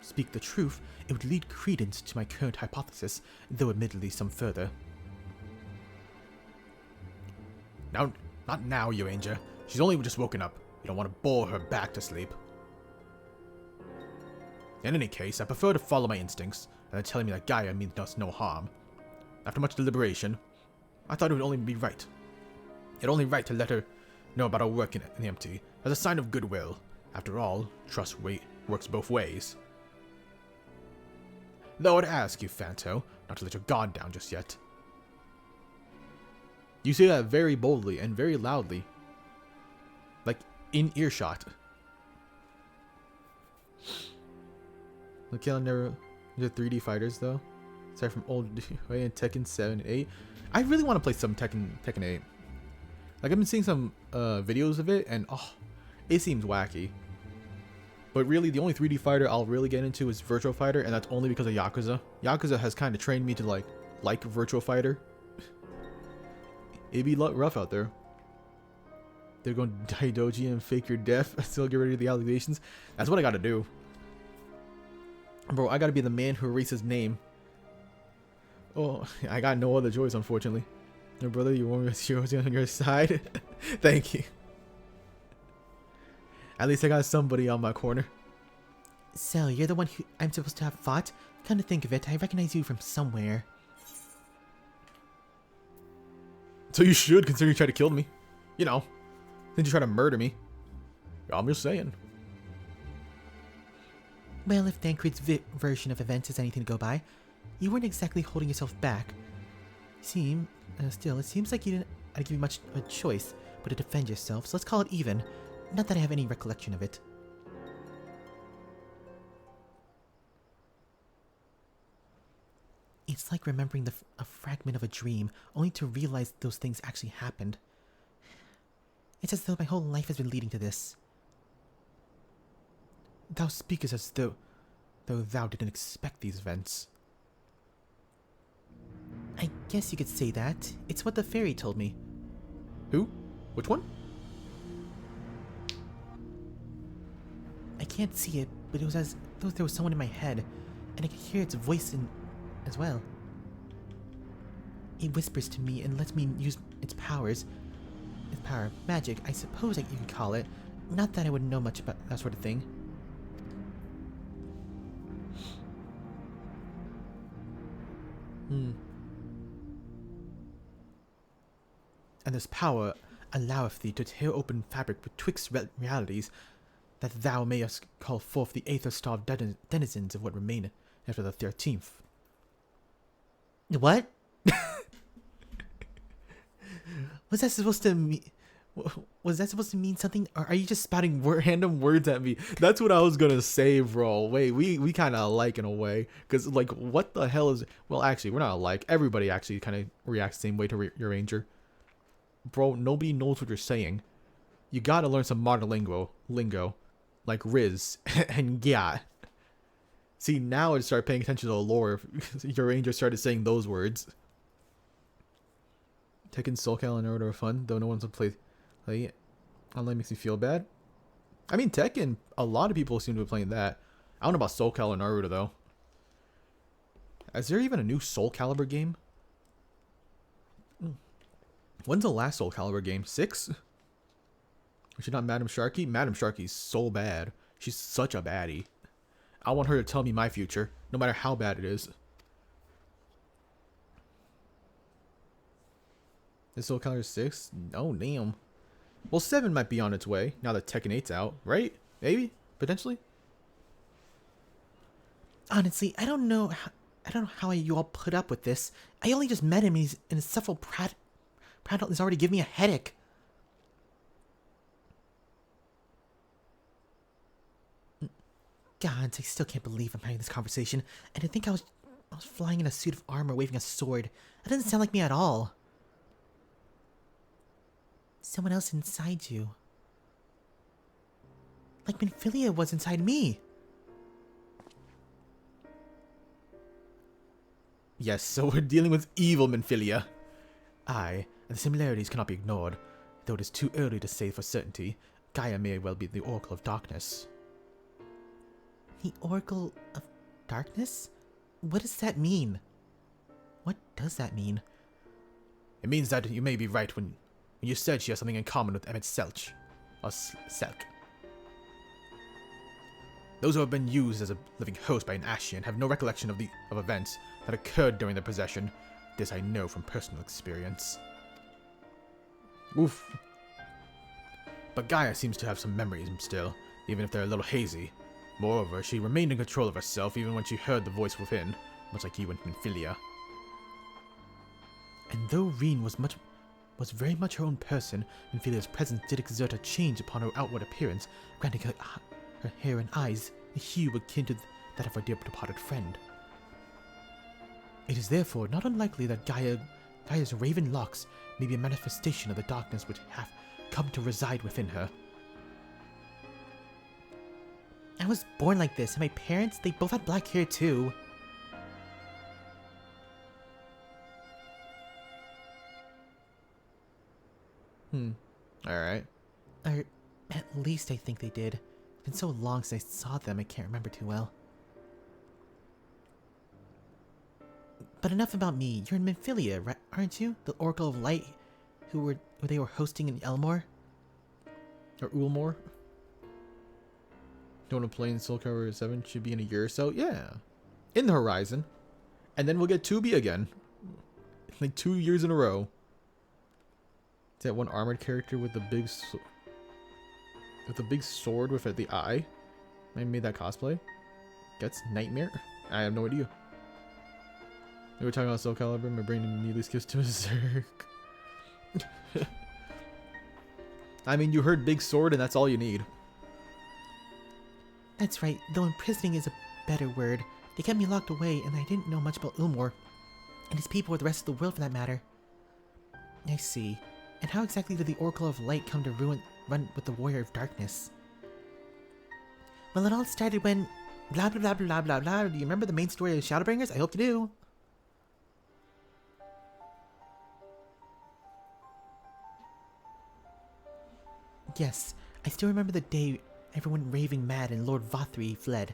speak the truth, it would lead credence to my current hypothesis, though admittedly some further. Now, not now, Uranger. She's only just woken up. You don't want to bore her back to sleep. In any case, I prefer to follow my instincts, and they're telling me that Gaia means us no harm. After much deliberation, I thought it would only be right. Yet only right to let her know about our work in the empty, as a sign of goodwill. After all, trust works both ways. Though I'd ask you, Fanto, not to let your guard down just yet. You say that very boldly and very loudly. Like, in earshot. The calendar, the 3D fighters, though. Aside from old way in Tekken 7 and 8. I really want to play some Tekken 8. Like, I've been seeing some videos of it, and oh, it seems wacky. But really, the only 3D fighter I'll really get into is Virtual Fighter, and that's only because of Yakuza. Yakuza has kind of trained me to like Virtual Fighter. It'd be rough out there. They're going to die doji and fake your death. Still get rid of the allegations. That's what I gotta do. Bro, I gotta be the man who erases name. Oh, I got no other choice, unfortunately. Your brother, you want me with heroes on your side? Thank you. At least I got somebody on my corner. So, you're the one who I'm supposed to have fought? Come to think of it, I recognize you from somewhere. So you should, considering you tried to kill me. You know, since you tried to murder me. I'm just saying. Well, if Thancred's version of events is anything to go by, you weren't exactly holding yourself back. Still, it seems like you didn't give you much of a choice but to defend yourself, so let's call it even. Not that I have any recollection of it. It's like remembering a fragment of a dream, only to realize those things actually happened. It's as though my whole life has been leading to this. Thou speakest as though thou didn't expect these events. I guess you could say that. It's what the fairy told me. Who? Which one? I can't see it, but it was as though there was someone in my head, and I could hear its voice as well. It whispers to me and lets me use its powers. Its power, magic, I suppose you could call it. Not that I would know much about that sort of thing. And this power alloweth thee to tear open fabric betwixt realities, that thou mayest call forth the aether-starved denizens of what remaineth after the 13th. What? Was that supposed to mean? Was that supposed to mean something, or are you just spouting Random words at me. That's what I was gonna say, bro. Wait, we kind of alike in a way, because like, what the hell is? Well, actually, we're not alike. Everybody actually kind of reacts the same way to your ranger. Bro, nobody knows what you're saying. You gotta learn some modern lingo, like Riz and yeah. See, now I start paying attention to the lore. Your ranger started saying those words. Tekken, Soul Calibur, and Naruto are fun, though no one's play it. Online makes me feel bad. I mean, Tekken, a lot of people seem to be playing that. I don't know about Soul Calibur and Naruto, though. Is there even a new Soul Calibur game? When's the last Soul Calibur game? 6? Was she not Madame Sharky? Madame Sharky's so bad. She's such a baddie. I want her to tell me my future, no matter how bad it is. Is Soul Calibur 6? Oh, damn. Well, 7 might be on its way, now that Tekken 8's out, right? Maybe? Potentially? Honestly, I don't know how you all put up with this. I only just met him, and he's in his subtle prattle is already giving me a headache. God, I still can't believe I'm having this conversation. And to think I was flying in a suit of armor, waving a sword. That doesn't sound like me at all. Someone else inside you. Like Minfilia was inside me. Yes, so we're dealing with evil Minfilia. Aye, and the similarities cannot be ignored. Though it is too early to say for certainty, Gaia may well be the Oracle of Darkness. The Oracle of Darkness? What does that mean? What does that mean? It means that you may be right when you said she has something in common with Emmett Selch, or Selk. Those who have been used as a living host by an Ashian have no recollection of events that occurred during their possession. This I know from personal experience. Oof. But Gaia seems to have some memories still, even if they're a little hazy. Moreover, she remained in control of herself even when she heard the voice within, much like you and Minfilia. And though Reen was very much her own person, Minfilia's presence did exert a change upon her outward appearance, granting her hair and eyes a hue akin to that of her dear departed friend. It is therefore not unlikely that Gaia's raven locks may be a manifestation of the darkness which hath come to reside within her. I was born like this, and my parents, they both had black hair too. Alright. Or at least I think they did. It's been so long since I saw them, I can't remember too well. But enough about me. You're in Minfilia, right, aren't you? The Oracle of Light, who they were hosting in Elmore? Or Ulmore? Don't want to play in Soul Calibur 7? Should be in a year or so? Yeah. In the horizon. And then we'll get 2B again. Like 2 years in a row. Is that one armored character with the big sword with the eye? I made that cosplay. That's Nightmare? I have no idea. We were talking about Soul Calibur, my brain immediately skips to Berserk. I mean, you heard big sword and that's all you need. That's right, though imprisoning is a better word. They kept me locked away, and I didn't know much about Ulmore. And his people, or the rest of the world for that matter. I see. And how exactly did the Oracle of Light come to run with the Warrior of Darkness? Well, it all started when... blah blah blah blah blah blah. Do you remember the main story of Shadowbringers? I hope you do. Yes, I still remember the day everyone went raving mad and Lord Vothri fled.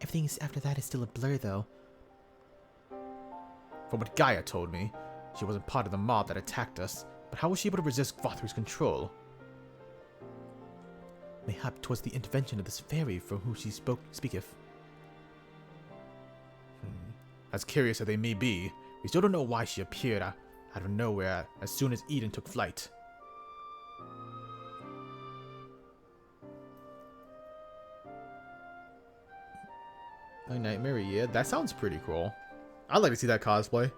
Everything after that is still a blur, though. From what Gaia told me, she wasn't part of the mob that attacked us, but how was she able to resist Vothri's control? Mayhap 'twas the intervention of this fairy from whom she speaketh. As curious as they may be, we still don't know why she appeared out of nowhere as soon as Eden took flight. My Nightmare, yeah, that sounds pretty cool. I'd like to see that cosplay.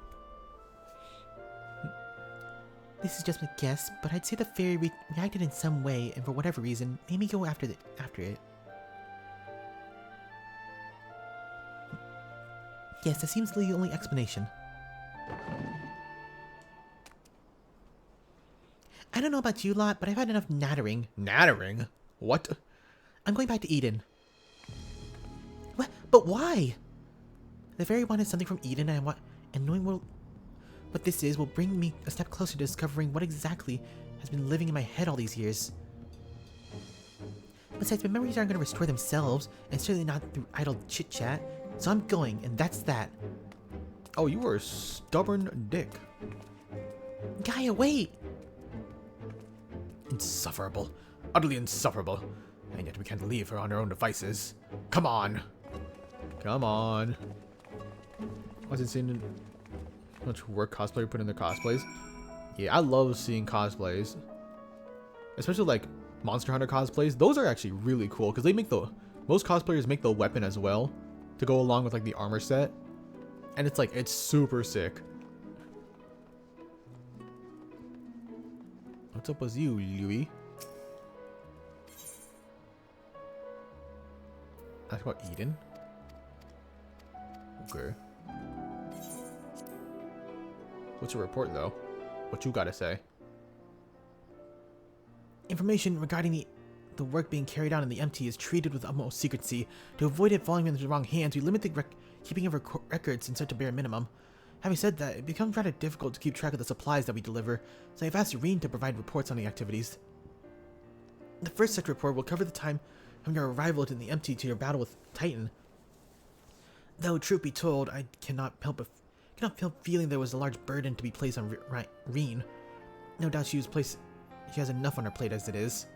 This is just a guess, but I'd say the fairy reacted in some way, and for whatever reason, made me go after it. Yes, that seems the only explanation. I don't know about you lot, but I've had enough nattering. Nattering? What? I'm going back to Eden. What? But why? The fairy wanted something from Eden, and knowing what this is will bring me a step closer to discovering what exactly has been living in my head all these years. Besides, my memories aren't going to restore themselves, and certainly not through idle chit-chat, so I'm going, and that's that. Oh, you were a stubborn dick. Gaia, wait! Insufferable. Utterly insufferable. And yet we can't leave her on her own devices. Come on! Come on. Wasn't seeing how much work cosplayer put in their cosplays. Yeah, I love seeing cosplays. Especially like Monster Hunter cosplays. Those are actually really cool because they make most cosplayers make the weapon as well to go along with like the armor set. And it's super sick. What's up with you, Louis? Ask about Eden. Okay. What's your report, though? What you gotta say? Information regarding the work being carried out in the MT is treated with utmost secrecy. To avoid it falling into the wrong hands, we limit the keeping of records in such a bare minimum. Having said that, it becomes rather difficult to keep track of the supplies that we deliver, so I've asked Irene to provide reports on the activities. The first such report will cover the time from your arrival to the MT to your battle with Titan. Though, truth be told, I cannot help feeling there was a large burden to be placed on Irene. No doubt she has enough on her plate as it is.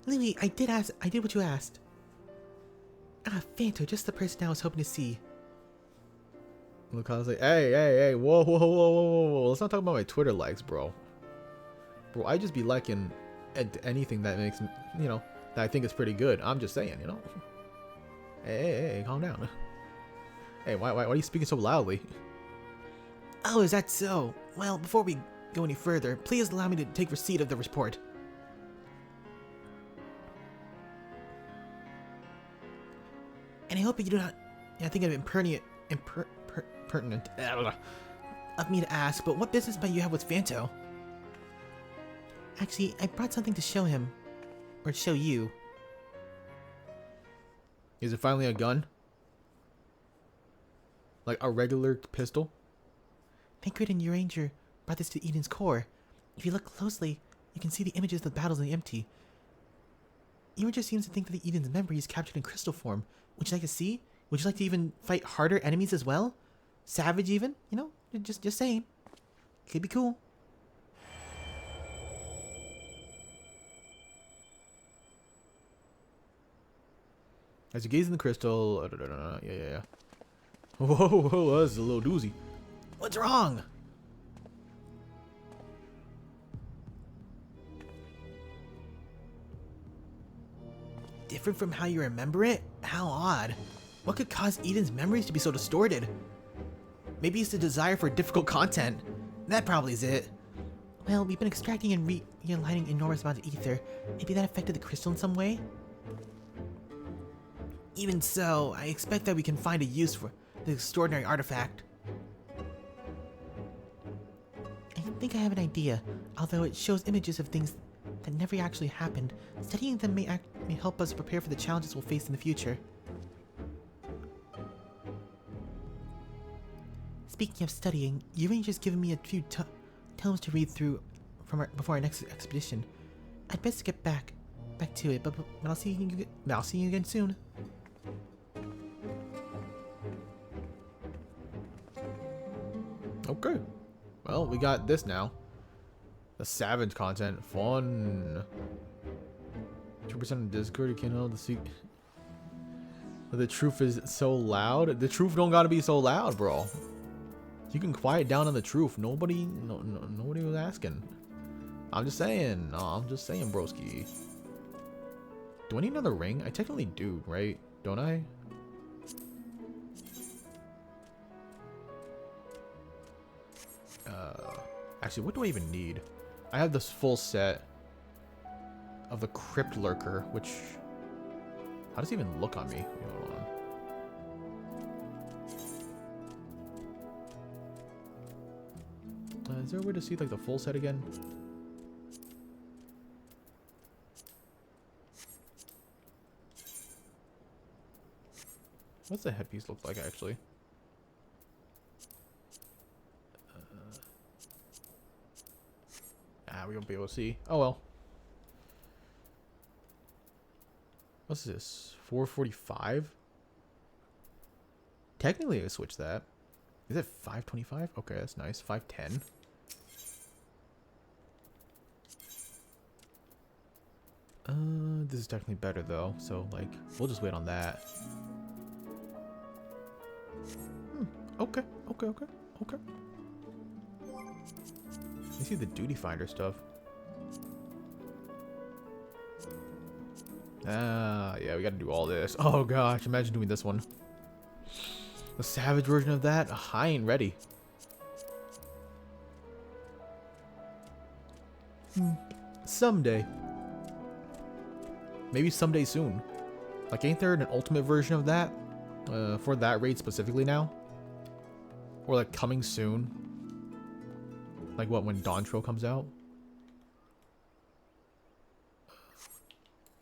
Louis, I did what you asked. Ah, Phanto, just the person I was hoping to see. Look, I was like, hey, whoa. Let's not talk about my Twitter likes, bro. Bro, I just be liking anything that makes, that I think is pretty good. I'm just saying, Hey, calm down. Hey, why are you speaking so loudly? Oh, is that so? Well, before we go any further, please allow me to take receipt of the report. And I hope you do not think it impertinent of me to ask, but what business might you have with Phanto? Actually, I brought something to show him. Or show you. Is it finally a gun? Like a regular pistol? Pancreat and Uranger brought this to Eden's core. If you look closely, you can see the images of the battles in the empty. Uranger seems to think that the Eden's memory is captured in crystal form. Would you like to see? Would you like to even fight harder enemies as well? Savage even? Just saying. Could be cool. As you gaze in the crystal... Yeah. Whoa, that's a little doozy. What's wrong? Different from how you remember it? How odd. What could cause Eden's memories to be so distorted? Maybe it's the desire for difficult content. That probably is it. Well, we've been extracting and realigning enormous amounts of ether. Maybe that affected the crystal in some way? Even so, I expect that we can find a use for this extraordinary artifact. I think I have an idea. Although it shows images of things that never actually happened, studying them may help us prepare for the challenges we'll face in the future. Speaking of studying, Euranger's given me a few tomes to read through before our next expedition. I'd best get back to it, but I'll see you again soon. Okay. Well, we got this now. The savage content. Fun. 2% of Discord, you can't know the secret. The truth is so loud. The truth don't gotta be so loud, bro. You can quiet down on the truth. Nobody was asking. I'm just saying. No, I'm just saying, broski. Do I need another ring? I technically do, right? Don't I? Actually, what do I even need? I have this full set of the Crypt Lurker, which... How does it even look on me? Wait, hold on. Is there a way to see like the full set again? What's the headpiece look like actually? We won't be able to see. Oh well. What's this? 445? Technically I switch that. Is it 525? Okay, that's nice. 510. This is technically better though, so like we'll just wait on that. Okay. You see the duty finder stuff. Yeah, we gotta do all this. Oh gosh, imagine doing this one. The savage version of that? I ain't ready. Someday. Maybe someday soon. Like, ain't there an ultimate version of that? For that raid specifically now? Or like coming soon? Like what, when Dawntrail comes out?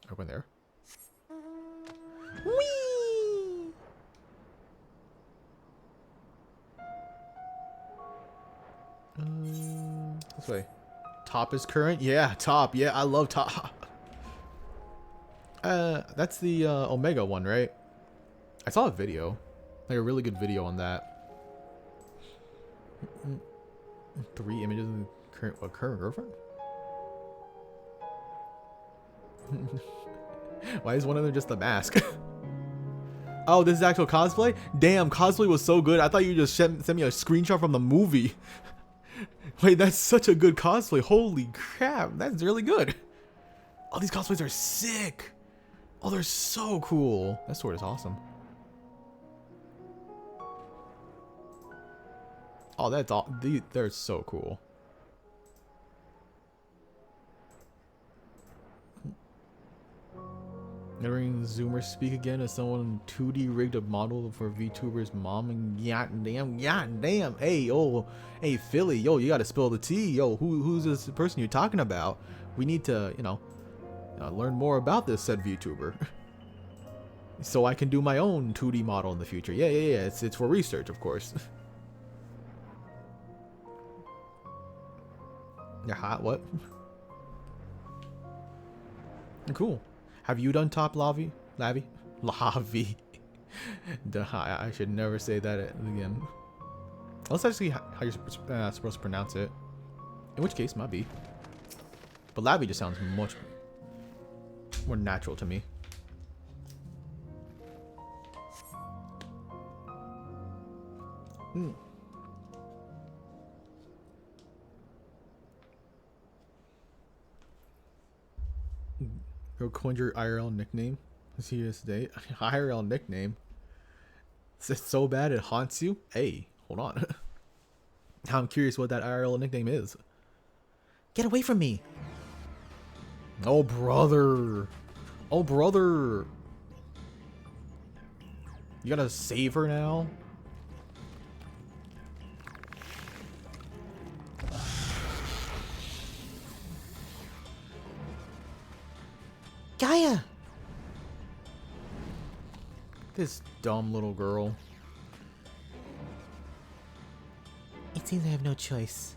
Everyone there? Whee! This way. Top is current? Yeah, top. Yeah, I love top. That's the Omega one, right? I saw a video. Like a really good video on that. 3 images of the current girlfriend? Why is one of them just the mask? Oh, this is actual cosplay? Damn, cosplay was so good. I thought you just sent me a screenshot from the movie. Wait, that's such a good cosplay. Holy crap, that's really good. Oh, these cosplays are sick. Oh, they're so cool. That sword is awesome. Oh, that's all. They're so cool. Hearing Zoomer speak again as someone 2D rigged a model for VTuber's mom and damn. Hey Philly, yo, you gotta spill the tea. Yo, who's this person you're talking about? We need to, learn more about this said VTuber. So I can do my own 2D model in the future. Yeah. It's for research, of course. You're hot, what? Cool. Have you done top Lavi? Lavi? I should never say that again. Let's actually how you're supposed to pronounce it. In which case, might be. But Lavi just sounds much more natural to me. Go coin your IRL nickname. See you today. IRL nickname. Is it so bad it haunts you? Hey, hold on. I'm curious what that IRL nickname is. Get away from me! Oh brother. You gotta save her now? Gaia! This dumb little girl. It seems I have no choice.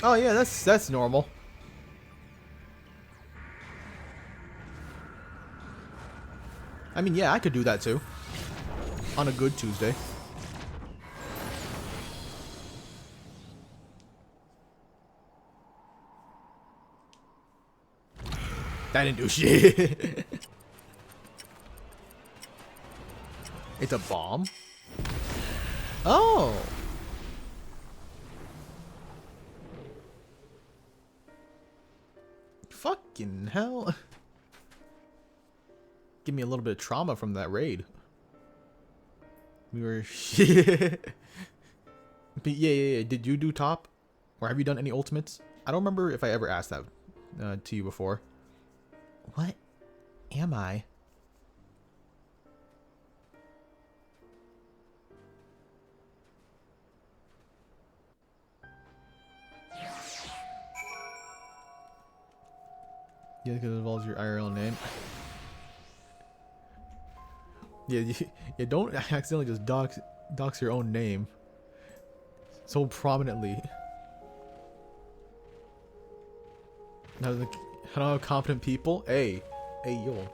Oh yeah, that's normal. I mean, yeah, I could do that too. On a good Tuesday. That didn't do shit. It's a bomb? Oh! Fucking hell. Give me a little bit of trauma from that raid. We were shit. But yeah. Did you do top? Or have you done any ultimates? I don't remember if I ever asked that to you before. What am I? Yeah, because it involves your IRL name. Yeah, you don't accidentally just dox your own name so prominently. Now, hello, competent people. Hey, yo,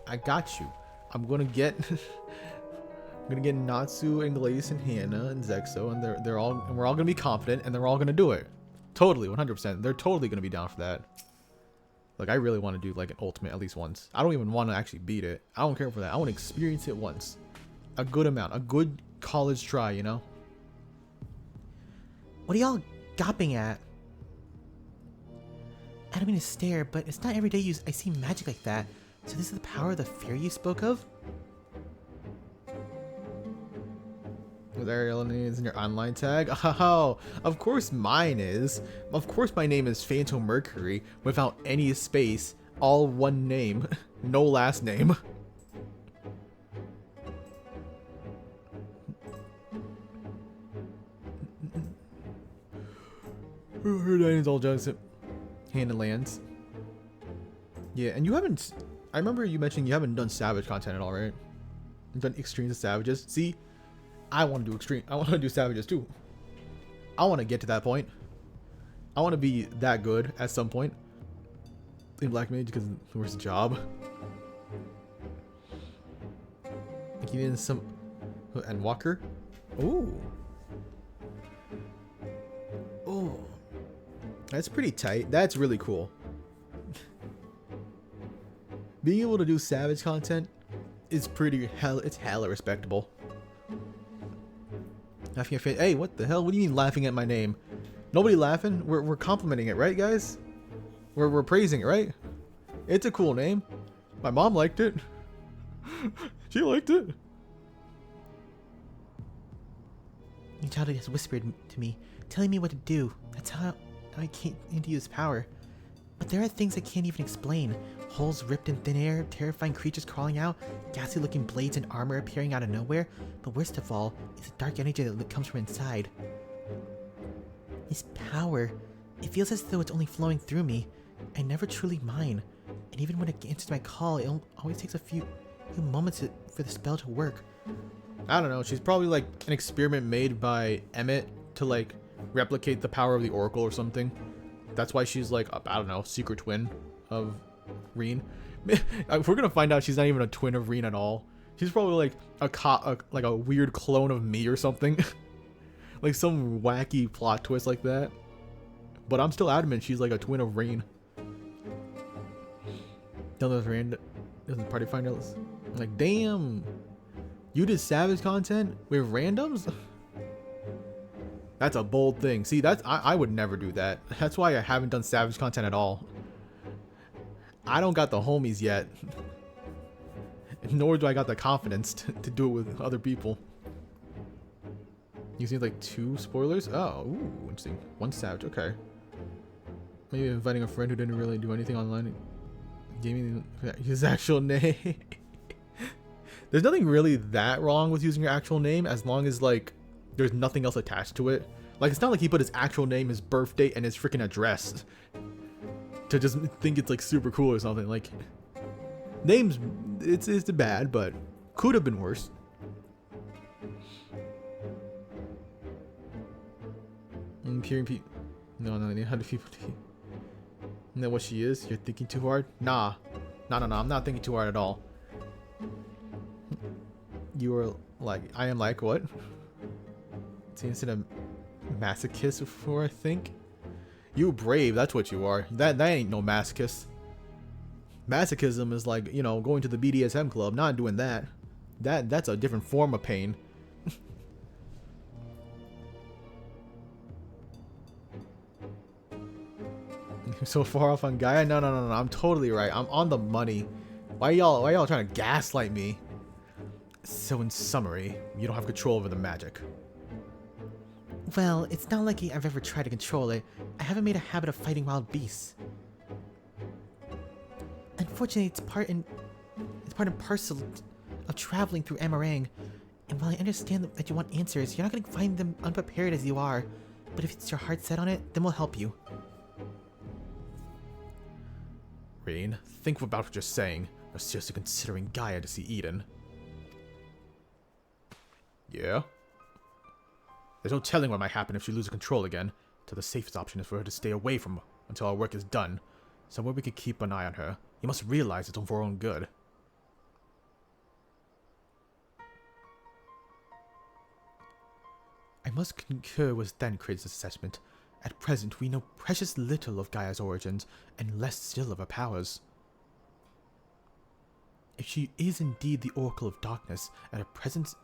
I got you. I'm gonna get, Natsu and Glaze and Hannah and Zexo, and we're all gonna be competent, and they're all gonna do it. Totally, 100%. They're totally gonna be down for that. Like, I really want to do, like, an ultimate at least once. I don't even want to actually beat it. I don't care for that. I want to experience it once. A good amount. A good college try, you know? What are y'all gawping at? I don't mean to stare, but it's not every day I see magic like that. So this is the power of the fairy you spoke of? With Ariel names in your online tag? Oh, of course mine is. Of course my name is Phantom Mercury without any space. All one name. No last name. Her name's all jokes. Hannah Lands. Yeah, and you haven't... I remember you mentioning you haven't done Savage content at all, right? You've done Extremes of Savages. See? I want to do Extreme. I want to do Savages too. I want to get to that point. I want to be that good at some point in Black Mage because where's the job? Like you need some... And Walker? Ooh. Ooh. That's pretty tight. That's really cool. Being able to do Savage content is pretty it's hella respectable. Laughing at face. Hey, what the hell? What do you mean laughing at my name? Nobody laughing? We're complimenting it, right, guys? We're praising it, right? It's a cool name. My mom liked it. She liked it. Your child has whispered to me, telling me what to do. That's how I can't into use power. But there are things I can't even explain. Holes ripped in thin air, terrifying creatures crawling out, ghastly looking blades and armor appearing out of nowhere. But worst of all is the dark energy that comes from inside. This power, it feels as though it's only flowing through me, and never truly mine. And even when it answers my call, it always takes a few moments for the spell to work. I don't know. She's probably like an experiment made by Emmett to like replicate the power of the Oracle or something. That's why she's like, I don't know, secret twin of Reen. We're gonna find out she's not even a twin of Reen at all. She's probably like like a weird clone of me or something. Like some wacky plot twist like that. But I'm still adamant she's like a twin of Reen. Tell those random party finders. Like, damn, you did Savage content with randoms? That's a bold thing. See, that's I would never do that. That's why I haven't done Savage content at all. I don't got the homies yet. Nor do I got the confidence to do it with other people. You see like 2 spoilers? Oh, ooh, interesting. 1 Savage, okay. Maybe inviting a friend who didn't really do anything online. Gave me his actual name. There's nothing really that wrong with using your actual name as long as like there's nothing else attached to it. Like it's not like he put his actual name, his birth date, and his freaking address to just think it's like super cool or something. Like names, it's bad, but could have been worse. Hearing people. No, how do people? You know what she is? You're thinking too hard? Nah. No, I'm not thinking too hard at all. You are like, I am like, what? Seems to a masochist before, I think. You brave, that's what you are. That ain't no masochist. Masochism is like, you know, going to the BDSM club, not doing that. That's a different form of pain. So far off on Gaia? No, I'm totally right. I'm on the money. Why y'all trying to gaslight me? So in summary, you don't have control over the magic. Well, it's not like I've ever tried to control it. I haven't made a habit of fighting wild beasts. Unfortunately, it's part and parcel of traveling through Amarang. And while I understand that you want answers, you're not going to find them unprepared as you are. But if it's your heart set on it, then we'll help you. Reen, think about what you're saying. You're seriously considering Gaia to see Eden. Yeah? There's no telling what might happen if she loses control again, so the safest option is for her to stay away from until our work is done. Somewhere we can keep an eye on her. You must realize it's for her own good. I must concur with Thancred's assessment. At present, we know precious little of Gaia's origins, and less still of her powers. If she is indeed the Oracle of Darkness, and her presence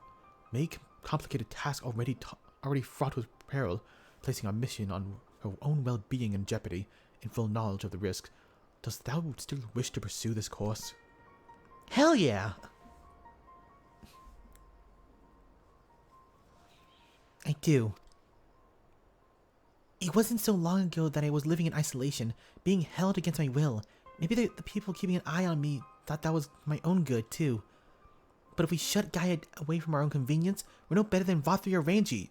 may complicate a task already fraught with peril, placing our mission on her own well-being in jeopardy, in full knowledge of the risk, dost thou still wish to pursue this course? Hell yeah! I do. It wasn't so long ago that I was living in isolation, being held against my will. Maybe the people keeping an eye on me thought that was my own good, too. But if we shut Gaia away from our own convenience, we're no better than Vothri or Ranji.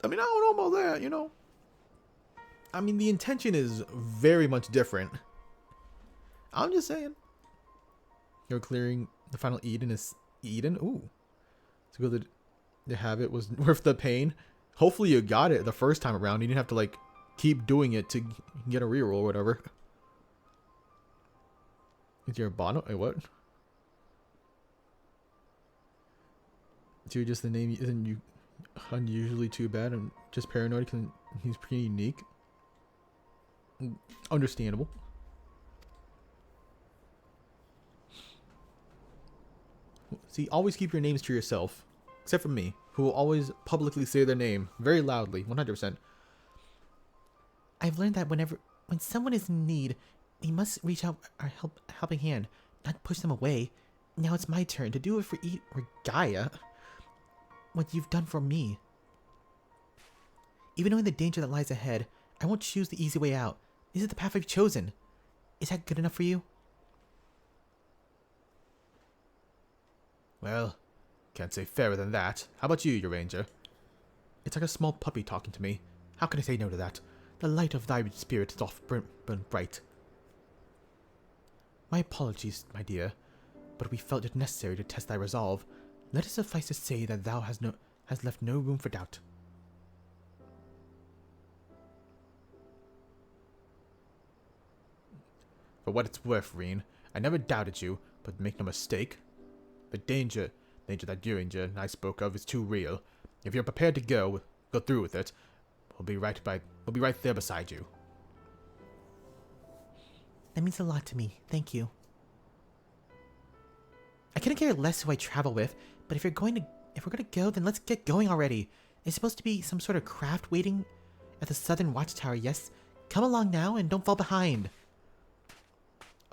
I mean, I don't know about that, you know. I mean, the intention is very much different. I'm just saying. You're clearing the final Eden is Eden? Ooh. To go to have it was worth the pain. Hopefully you got it the first time around. You didn't have to, like, keep doing it to get a reroll or whatever. Is your bottom? Wait, what? So just the name isn't you unusually too bad and just paranoid because he's pretty unique. Understandable. See, always keep your names to yourself. Except for me, who will always publicly say their name very loudly, 100%. I've learned that when someone is in need, we must reach out our helping hand, not push them away. Now it's my turn to do it for Gaia. What you've done for me. Even knowing the danger that lies ahead, I won't choose the easy way out. This is the path I've chosen. Is that good enough for you? Well, can't say fairer than that. How about you, your ranger? It's like a small puppy talking to me. How can I say no to that? The light of thy spirit is oft burn bright. My apologies, my dear, but we felt it necessary to test thy resolve. Let it suffice to say that thou has left no room for doubt. For what it's worth, Reen, I never doubted you, but make no mistake. The danger that you and I spoke of is too real. If you're prepared to go through with it, we'll be right there beside you. That means a lot to me. Thank you. I couldn't care less who I travel with, but if we're going to go, then let's get going already. It's supposed to be some sort of craft waiting at the southern watchtower, yes? Come along now and don't fall behind.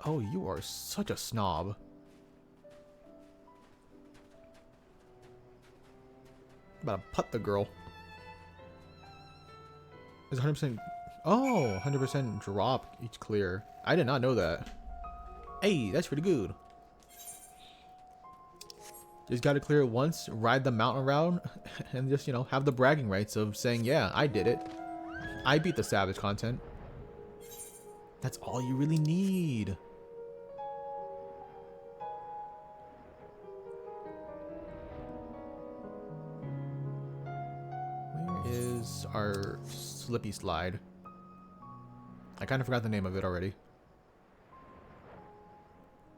Oh, you are such a snob. About to putt the girl. Is 100% Oh, 100% drop each clear. I did not know that. Hey, that's pretty good. Just gotta clear it once, ride the mountain around, and just, you know, have the bragging rights of saying, yeah, I did it. I beat the Savage content. That's all you really need. Where is our slippy slide? I kind of forgot the name of it already.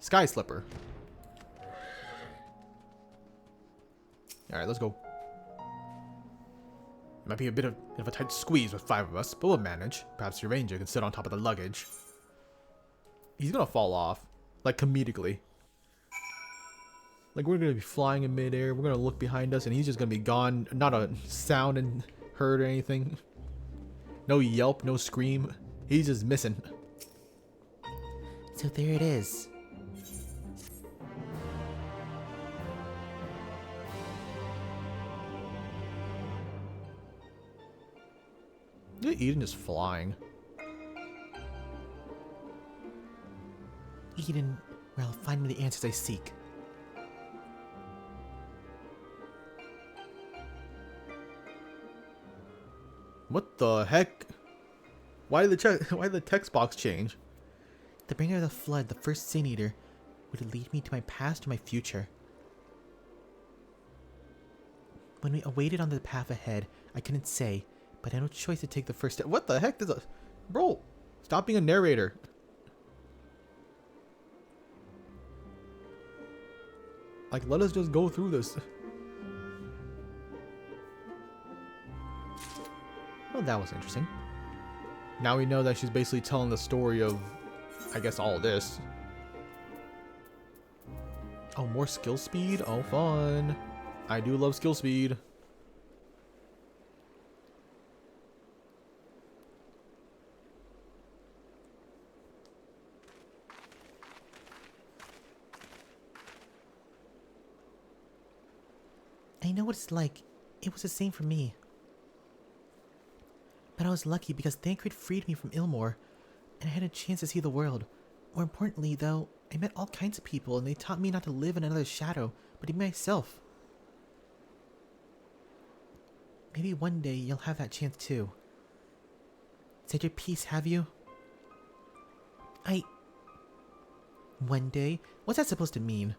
Sky Slipper. Alright, let's go. It might be a bit of a tight squeeze with 5 of us, but we'll manage. Perhaps your ranger can sit on top of the luggage. He's gonna fall off. Like, comedically. Like, we're gonna be flying in midair, we're gonna look behind us, and he's just gonna be gone. Not a sound and heard or anything. No yelp, no scream. He's just missing. So there it is. Look at Eden just flying. Eden, where I'll find me the answers I seek. What the heck? Why did the text box change? The bringer of the flood, the first Sin Eater, would it lead me to my past or my future? When we awaited on the path ahead, I couldn't say, but I had no choice to take the first step. What the heck? Bro, stop being a narrator. Like, let us just go through this. Well, that was interesting. Now we know that she's basically telling the story of, I guess, all this. Oh, more skill speed? Oh, fun. I do love skill speed. I know what it's like. It was the same for me. But I was lucky because Thancred freed me from Ilmore, and I had a chance to see the world. More importantly, though, I met all kinds of people, and they taught me not to live in another shadow, but in myself. Maybe one day you'll have that chance too. Said your piece, have you? One day? What's that supposed to mean?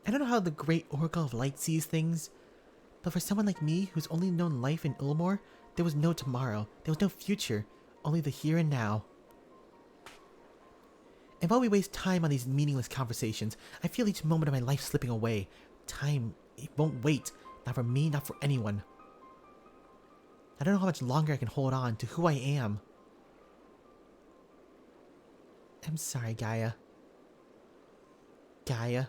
I don't know how the great Oracle of Light sees things, but for someone like me who's only known life in Ilmore, there was no tomorrow, there was no future, only the here and now. And while we waste time on these meaningless conversations, I feel each moment of my life slipping away. Time, it won't wait, not for me, not for anyone. I don't know how much longer I can hold on to who I am. I'm sorry, Gaia. Gaia?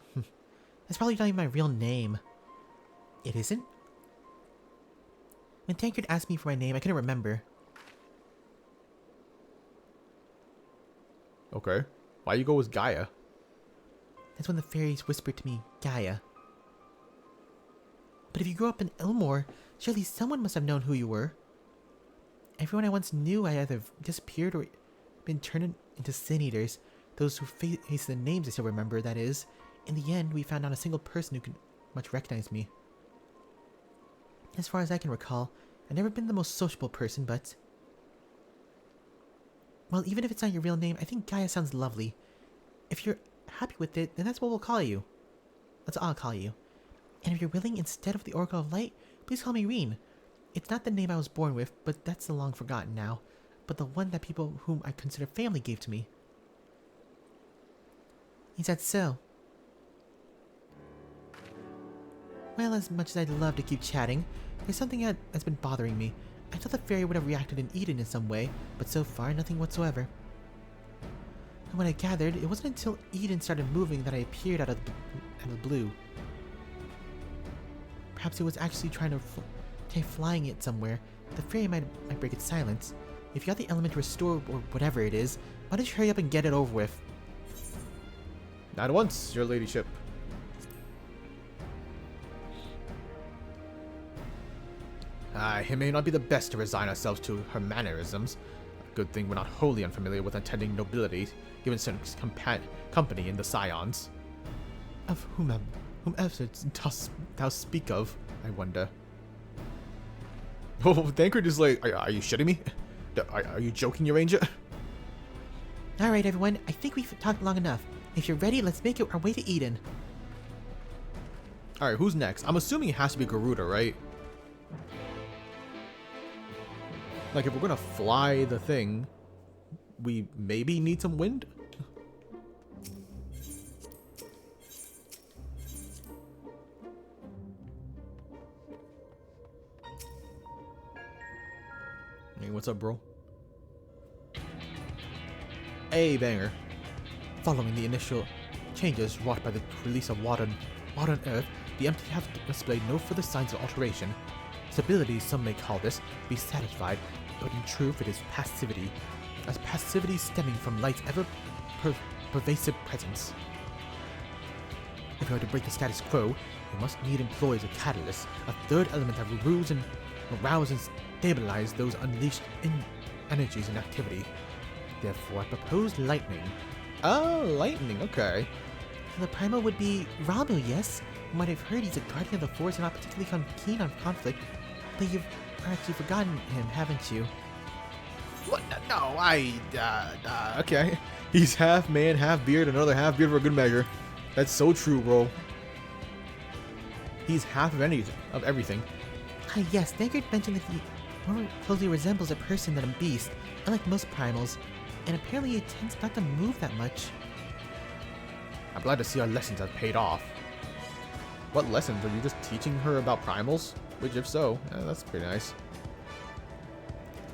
That's probably not even my real name. It isn't? When Tancred asked me for my name, I couldn't remember. Okay. Why you go with Gaia? That's when the fairies whispered to me, Gaia. But if you grew up in Ilmore, surely someone must have known who you were. Everyone I once knew had either disappeared or been turned into Sin Eaters. Those who face the names I still remember, that is. In the end, we found not a single person who could much recognize me. As far as I can recall, I've never been the most sociable person, but... Well, even if it's not your real name, I think Gaia sounds lovely. If you're happy with it, then that's what we'll call you. That's all I'll call you. And if you're willing, instead of the Oracle of Light, please call me Reen. It's not the name I was born with, but that's the long forgotten now. But the one that people whom I consider family gave to me. Is that so? Well, as much as I'd love to keep chatting, there's something that's been bothering me. I thought the fairy would have reacted in Eden in some way, but so far, nothing whatsoever. And when I gathered, it wasn't until Eden started moving that I appeared out of the blue. Perhaps it was actually trying to try flying it somewhere. The fairy might break its silence. If you got the element to restore or whatever it is, why don't you hurry up and get it over with? Not once, your ladyship. It may not be the best to resign ourselves to her mannerisms. Good thing we're not wholly unfamiliar with attending nobility, given certain company in the Scions. Of whomever dost thou speak of, I wonder. Oh, Thancred is like, are you shitting me? Are you joking, your ranger? Alright, everyone, I think we've talked long enough. If you're ready, let's make it our way to Eden. Alright, who's next? I'm assuming it has to be Garuda, right? Like, if we're gonna fly the thing, we maybe need some wind? Hey, what's up, bro? Hey, banger. Following the initial changes wrought by the release of water on Earth, the empty have displayed no further signs of alteration. Stability, some may call this, be satisfied, but in truth it is passivity, as passivity stemming from light's ever-pervasive presence. If we are to break the status quo, we must need employ as a catalyst, a third element that will arouse and stabilize those unleashed energies and activity. Therefore, I propose lightning. Oh, lightning, okay. The primal would be Ramu, yes? From what I've heard, he's a guardian of the forest and not particularly keen on conflict. But you've actually forgotten him, haven't you? What? No, okay. He's half man, half beard, another half beard for a good measure. That's so true, bro. He's half of everything. Ah, yes, Thancred mentioned that he more closely resembles a person than a beast, unlike most primals, and apparently it tends not to move that much. I'm glad to see our lessons have paid off. What lessons? Are you just teaching her about primals? Which, if so, that's pretty nice.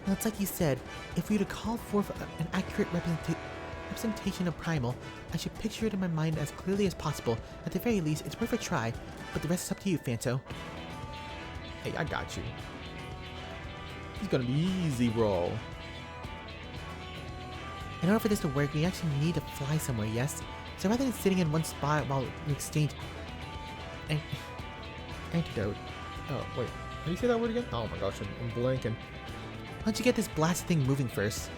Now, it's like you said, if we were to call forth an accurate representation of primal, I should picture it in my mind as clearly as possible. At the very least, it's worth a try, but the rest is up to you, Fanto. Hey, I got you. It's gonna be easy, bro. In order for this to work, we actually need to fly somewhere, yes? So rather than sitting in one spot while we exchange antidote. Oh, wait. Can you say that word again? Oh my gosh, I'm blanking. Why don't you get this blast thing moving first?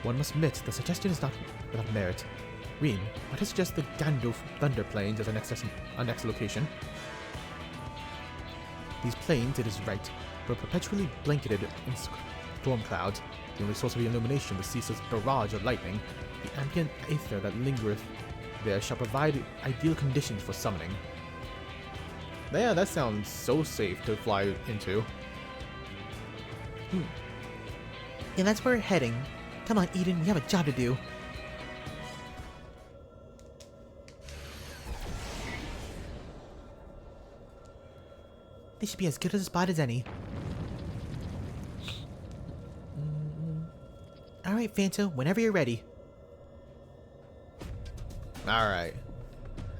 One must admit, the suggestion is not without merit. Reen, why to suggest the Gandalf Thunder Plains as our next location? These plains, it is right, were perpetually blanketed in storm clouds, the only source of illumination the ceaseless barrage of lightning. The ambient aether that lingereth there shall provide ideal conditions for summoning. Yeah, that sounds so safe to fly into. And that's where we're heading. Come on, Eden, we have a job to do. This should be as good a spot as any. Alright, Fanto, whenever you're ready. Alright.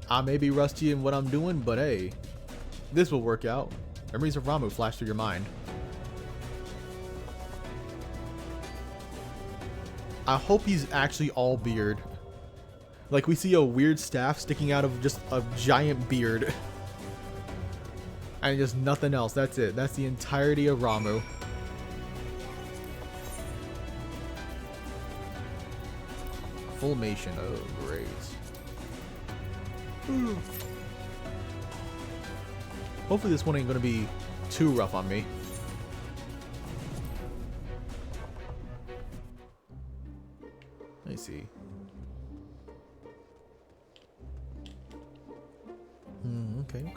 I may be rusty in what I'm doing, but hey, this will work out. Memories of Ramu flash through your mind. I hope he's actually all beard. Like, we see a weird staff sticking out of just a giant beard. And just nothing else. That's it. That's the entirety of Ramu. Fullmation. Oh, great. Hopefully this one ain't gonna be too rough on me. Let me see. Okay.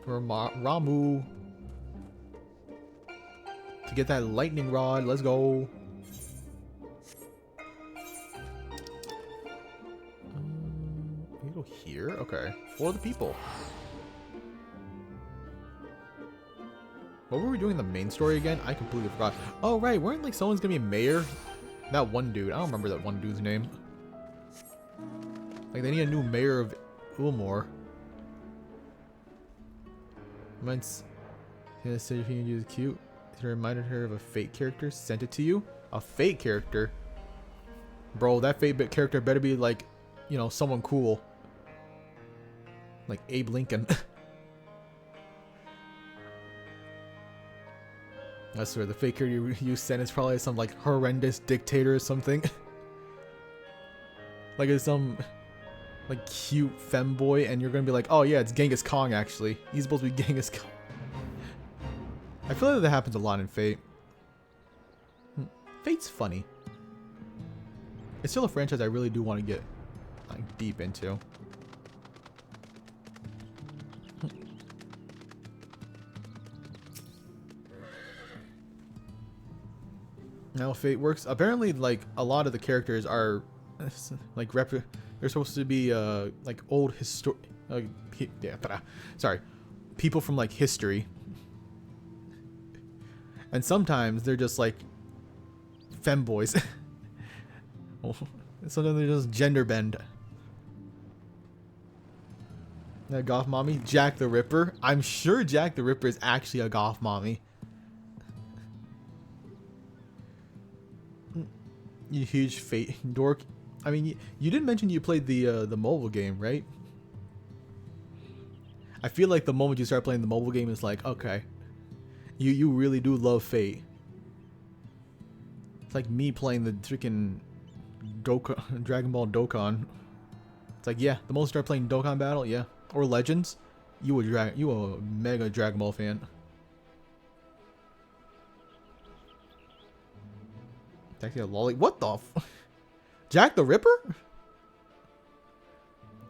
For Ramu to get that lightning rod. Let's go. You go here. Okay. For the people. What were we doing in the main story again? I completely forgot. Oh, right. Weren't like someone's gonna be a mayor? That one dude. I don't remember that one dude's name. Like, they need a new mayor of Ulmore. Once the said if you is cute, it reminded her of a fate character. Sent it to you? A fate character? Bro, that fate character better be like, you know, someone cool. Like Abe Lincoln. I swear, the fake character you sent is probably some like horrendous dictator or something. Like it's some like cute femboy, and you're gonna be like, oh yeah, it's Genghis Khan actually. He's supposed to be Genghis Khan. I feel like that happens a lot in Fate. Fate's funny. It's still a franchise I really do want to get like deep into. Now Fate works. Apparently, like a lot of the characters are like they're supposed to be like old people from like history, and sometimes they're just like femboys. Sometimes they're just gender bend. That goth mommy, Jack the Ripper. I'm sure Jack the Ripper is actually a goth mommy. You huge Fate dork. I mean, you didn't mention you played the mobile game, right? I feel like the moment you start playing the mobile game is like, okay, you really do love Fate. It's like me playing the freaking Dragon Ball Dokkan. It's like, yeah, the moment you start playing Dokkan Battle, yeah, or Legends, you a mega Dragon Ball fan. It's actually a lolly. What the Jack the Ripper?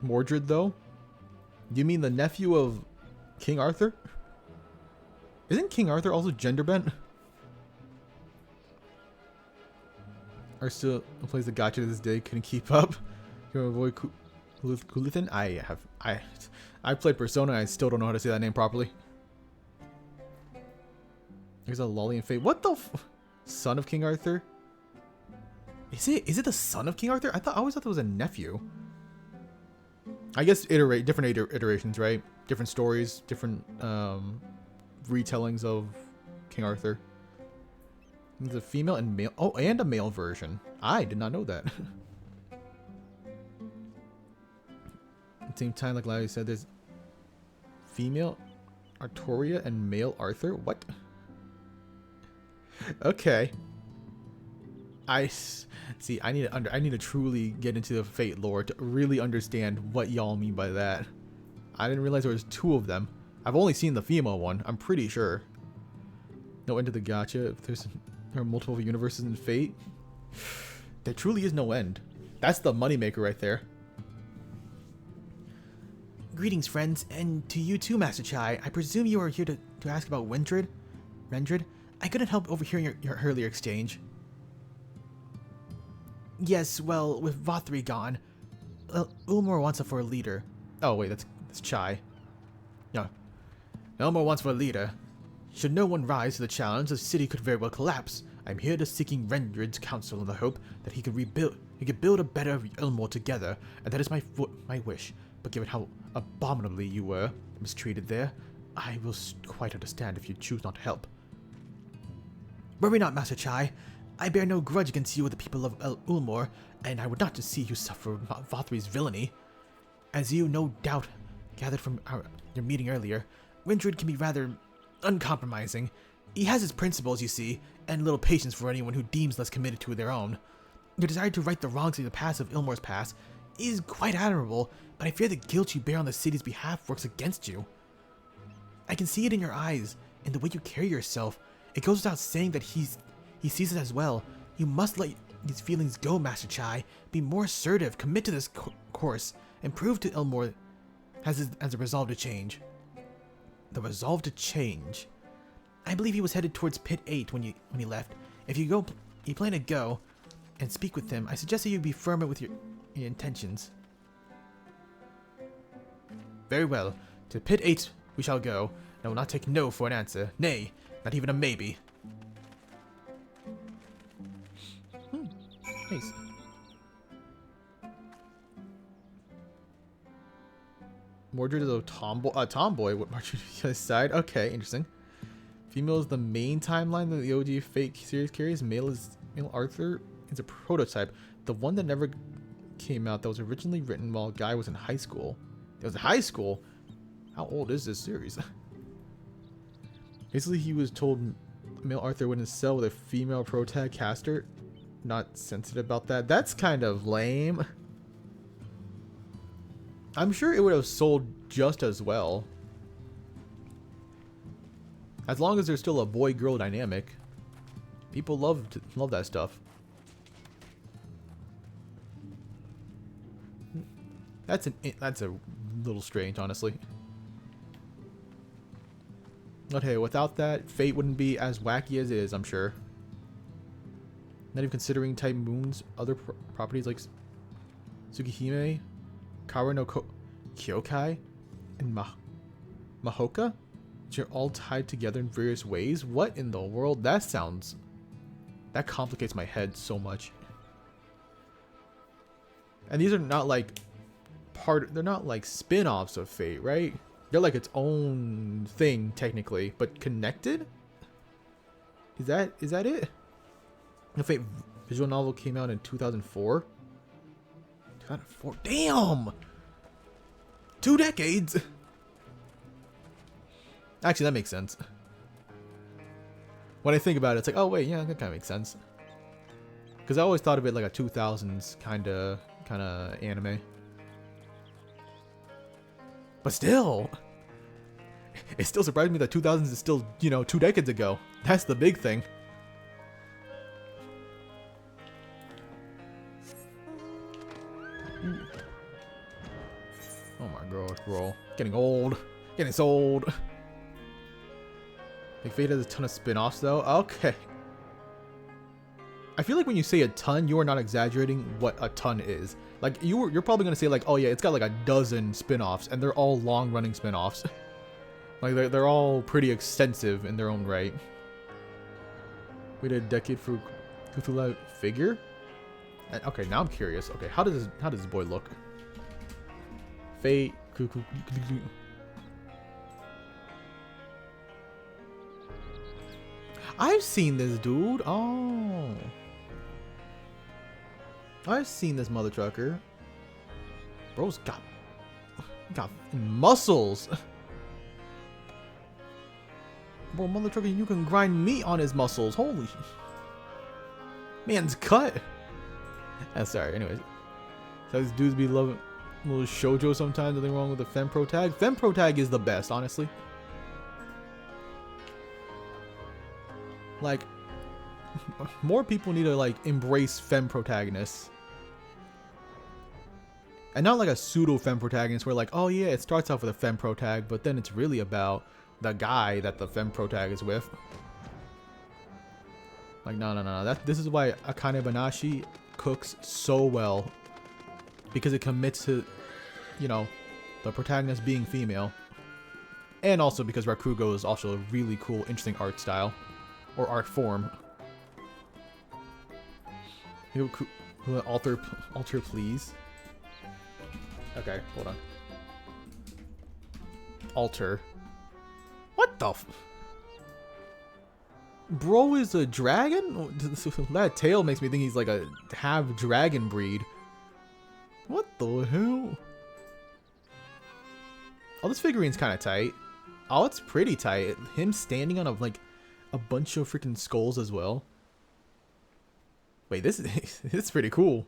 Mordred, though? You mean the nephew of King Arthur? Isn't King Arthur also gender bent? Or still plays the gacha to this day, couldn't keep up. Can avoid Kulithin? I played Persona, I still don't know how to say that name properly. There's a lolly in Fate. What the son of King Arthur? Is it the son of King Arthur? I always thought it was a nephew. I guess different iterations, right? Different stories, different retellings of King Arthur. There's a female and male. Oh, and a male version. I did not know that. At the same time, like Larry said, there's female Artoria and male Arthur. What? Okay. I see. I need to truly get into the Fate lore to really understand what y'all mean by that. I didn't realize there was two of them. I've only seen the female one. I'm pretty sure. No end to the gacha. If there are multiple universes in Fate, there truly is no end. That's the moneymaker right there. Greetings, friends, and to you too, Master Chai. I presume you are here to ask about Rendred? I couldn't help overhearing your earlier exchange. Yes, well, with Vothri gone, Ulmor wants her for a leader. Oh wait, that's Chai. No. Ulmor wants for a leader. Should no one rise to the challenge, the city could very well collapse. I'm here to seeking Rendred's counsel in the hope that he can build a better Ulmor together, and that is my wish. But given how abominably you were mistreated there, I will quite understand if you choose not to help. Worry not, Master Chai. I bear no grudge against you or the people of Ulmor, and I would not to see you suffer Vothri's villainy. As you no doubt gathered from your meeting earlier, Rendred can be rather uncompromising. He has his principles, you see, and little patience for anyone who deems less committed to their own. Your desire to right the wrongs of the past of Ilmor's past is quite admirable, but I fear the guilt you bear on the city's behalf works against you. I can see it in your eyes, in the way you carry yourself. It goes without saying that he sees it as well. You must let these feelings go, Master Chai. Be more assertive, commit to this course, and prove to Ilmor has a resolve to change. The resolve to change. I believe he was headed towards Pit 8 when he left. If you plan to go and speak with him, I suggest that you be firmer with your intentions. Very well. To Pit 8 we shall go. I will not take no for an answer. Nay, not even a maybe. Nice. Mordred is a tomboy. What Mordred side? Okay, interesting. Female is the main timeline that the OG Fate series carries. Male Arthur is a prototype, the one that never came out, that was originally written while Guy was in high school. It was in high school. How old is this series? Basically, he was told male Arthur wouldn't sell with a female protag caster. Not sensitive about that. That's kind of lame. I'm sure it would have sold just as well. As long as there's still a boy-girl dynamic. People love that stuff. That's a little strange, honestly. Okay, without that, Fate wouldn't be as wacky as it is, I'm sure. Not even considering Type Moon's other properties like Tsukihime, Kawa no Kyokai, and Mahoka, which are all tied together in various ways. What in the world? That complicates my head so much. And these are not like they're not like spin-offs of Fate, right? They're like its own thing technically, but connected? Is that it? The Fate visual novel came out in 2004. 2004. Damn! 2 decades. Actually, that makes sense. When I think about it, it's like, oh wait, yeah, that kind of makes sense. Because I always thought of it like a 2000s kind of anime. But still, it still surprised me that 2000s is still, 2 decades ago. That's the big thing. Oh my god, bro. Getting old. Getting so old. Like Fate has a ton of spin-offs though. Okay. I feel like when you say a ton, you are not exaggerating what a ton is. Like you're probably gonna say like, oh yeah, it's got like a dozen spin-offs, and they're all long-running spin-offs. Like they're all pretty extensive in their own right. Waited a decade for Cthulhu figure. Okay, now I'm curious. Okay, how does this boy look? Fate. I've seen this dude. Oh. I've seen this mother trucker. Bro's got muscles. Bro, mother trucker, you can grind meat on his muscles. Holy. Man's cut. Sorry, anyways. So these dudes be loving a little shoujo sometimes. Nothing wrong with the femme pro tag. Femme pro tag is the best, honestly. Like, more people need to like embrace femme protagonists. And not like a pseudo femme protagonist where like, oh yeah, it starts off with a femme protag, but then it's really about the guy that the femme protag is with. Like, no. This is why Akane Banashi cooks so well. Because it commits to, the protagonist being female. And also because Rakugo is also a really cool, interesting art style. Or art form. Alter, please. Okay, hold on. Alter. What the Bro is a dragon? That tail makes me think he's like a half dragon breed. What the hell? Oh, this figurine's kind of tight. Oh, it's pretty tight. Him standing on a bunch of freaking skulls as well. Wait, this is pretty cool.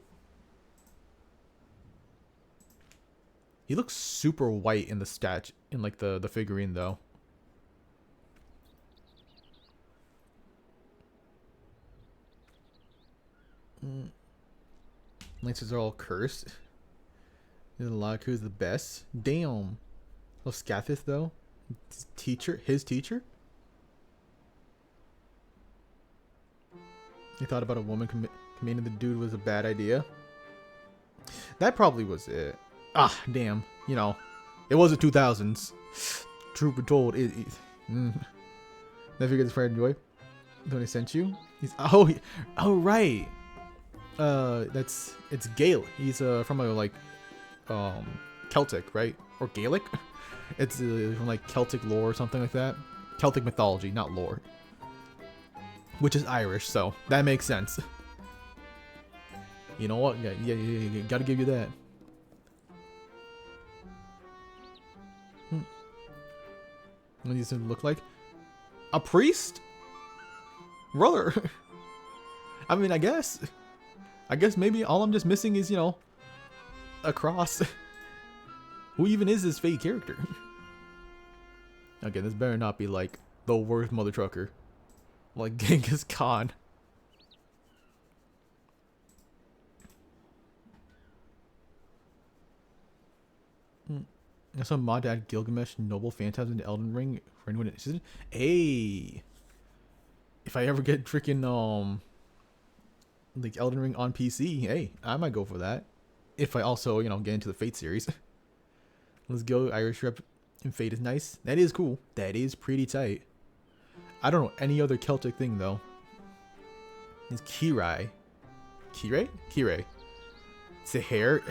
He looks super white in the in like the figurine though. Lancers are all cursed. Laku is the best. Damn. Oh, Scathith though. His teacher. He thought about a woman commanding the dude was a bad idea. That probably was it. Ah, damn. It was the 2000s. Truth be told, Never get his friend Joy. Tony sent you. He's oh right. It's Gaelic. He's from a Celtic, right? Or Gaelic? It's from like Celtic lore or something like that. Celtic mythology, not lore. Which is Irish, so that makes sense. You know what? Yeah, gotta give you that. What does he look like? A priest? Brother. I mean, I guess maybe all I'm just missing is, you know, a cross. Who even is this fake character? Okay, this better not be like the worst mother trucker. Like Genghis Khan. I saw mod to add Gilgamesh Noble Phantasm into Elden Ring for anyone interested. Hey, if I ever get freaking like Elden Ring on PC, hey, I might go for that. If I also, you know, get into the Fate series. Let's go. Irish rep in Fate is nice. That is cool. That is pretty tight. I don't know any other Celtic thing though. It's Kirai. Kirai? Kirai. It's the hair.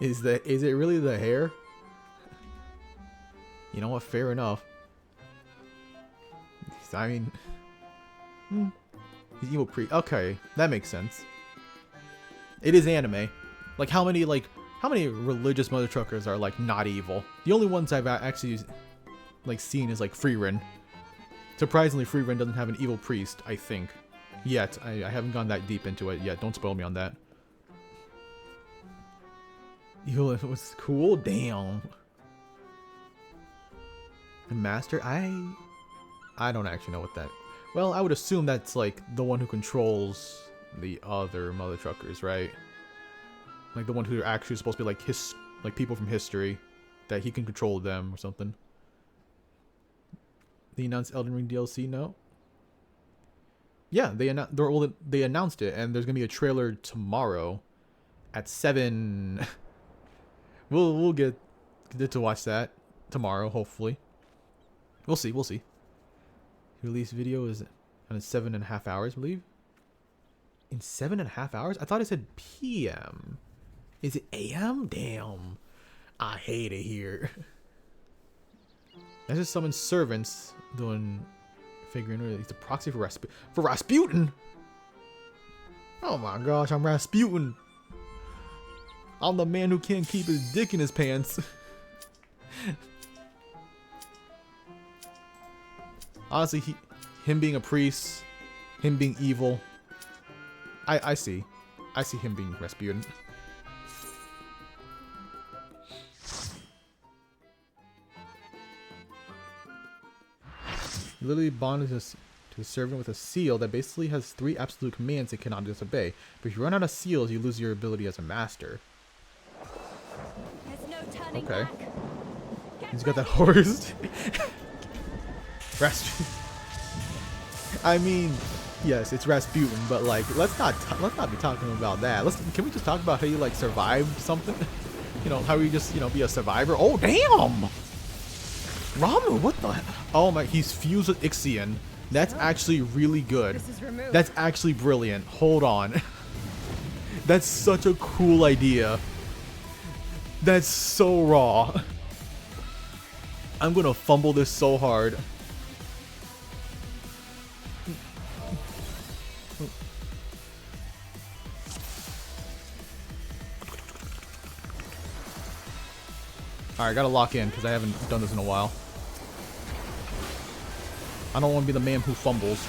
Is it really the hair? You know what? Fair enough. I mean, he's evil priest. Okay, that makes sense. It is anime. Like how many religious mother truckers are like not evil? The only ones I've actually like seen is like Freerin. Surprisingly, Freerin doesn't have an evil priest, I think. Yet. I haven't gone that deep into it yet. Don't spoil me on that. Yo, it was cool. Damn. The master? I don't actually know what that... Well, I would assume that's like the one who controls the other mother truckers, right? Like the one who are actually supposed to be like people from history, that he can control them or something. They announced Elden Ring DLC? No. Yeah, they announced it, and there's gonna be a trailer tomorrow at 7. We'll get to watch that tomorrow, hopefully. We'll see. Release video is in 7.5 hours, I believe. In 7.5 hours? I thought it said PM. Is it AM? Damn. I hate it here. That's just summon servants doing figuring release. The proxy for Rasputin. Oh my gosh, I'm Rasputin. I'm the man who can't keep his dick in his pants. Honestly, him being a priest, him being evil, I see him being Rasputin. Literally bonded to a servant with a seal that basically has 3 absolute commands it cannot disobey. But if you run out of seals, you lose your ability as a master. Okay. He's got that horse. Rasputin. I mean, yes, it's Rasputin, but like, let's not be talking about that. Can we just talk about how you like survived something? You know, how you just, you know, be a survivor. Oh damn! Ramu, what the? Oh my, he's fused with Ixion. That's actually really good. That's actually brilliant. Hold on. That's such a cool idea. That's so raw. I'm gonna fumble this so hard. Alright, gotta lock in because I haven't done this in a while. I don't want to be the man who fumbles.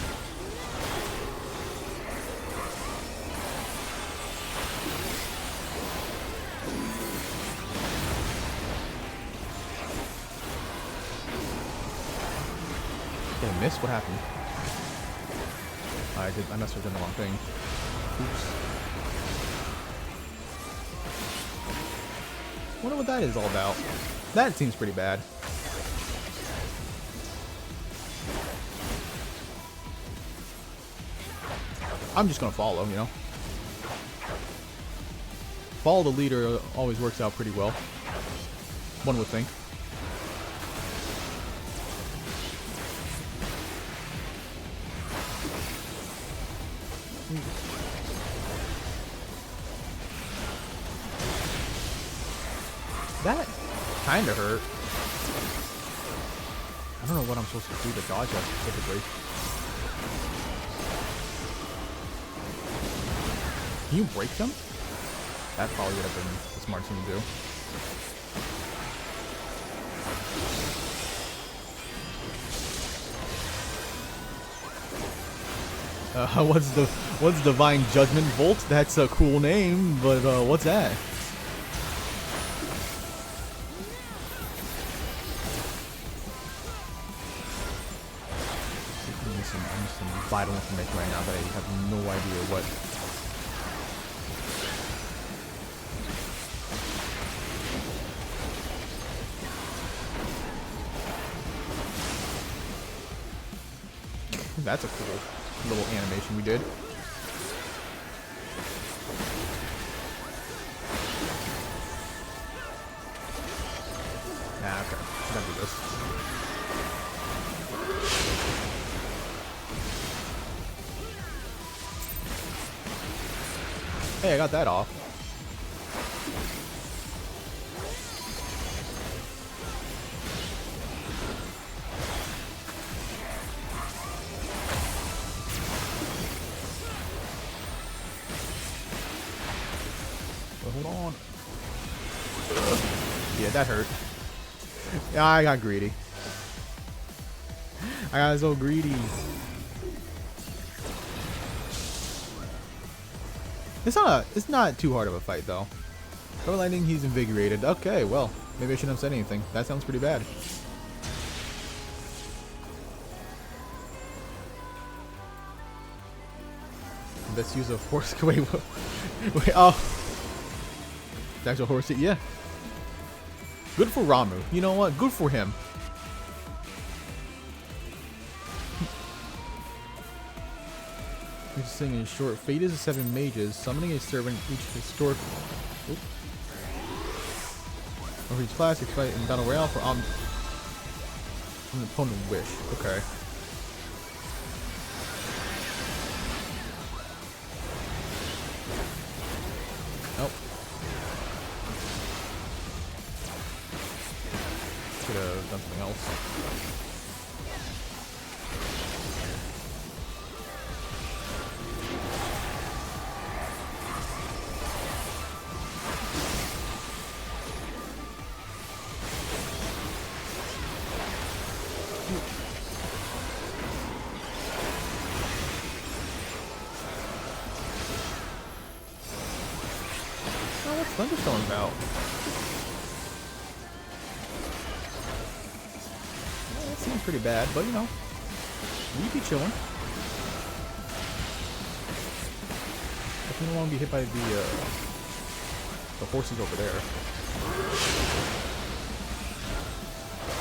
Did I miss? What happened? I messed with the wrong thing. Oops. Wonder what that is all about. That seems pretty bad. I'm just gonna follow, you know. Follow the leader always works out pretty well. One would think. That kinda hurt. I don't know what I'm supposed to do to dodge that specifically. Can you break them? That probably would have been the smart thing to do. What's Divine Judgment Volt? That's a cool name, but what's that? I need some vital information right now, but I have no idea what. That's a cool little animation we did. Nah, okay. Gotta do this. Hey, I got that off. Hold on. Yeah, that hurt. Yeah, I got greedy. I got so greedy. It's not too hard of a fight though. Cover lightning, he's invigorated. Okay, well, maybe I shouldn't have said anything. That sounds pretty bad. Let's use a horse. Wait, wait. Oh, that's a horse. Yeah. Good for Ramu. You know what? Good for him. This thing is short. Fate is 7 mages. Summoning a servant each historic. Oop. Over each class, you fight in battle royale for an opponent wish. Okay. Nope. Could have done something else. What's Thunderstorm about? Well, it seems pretty bad, but you know, we be chilling. Definitely don't want to be hit by the horses over there.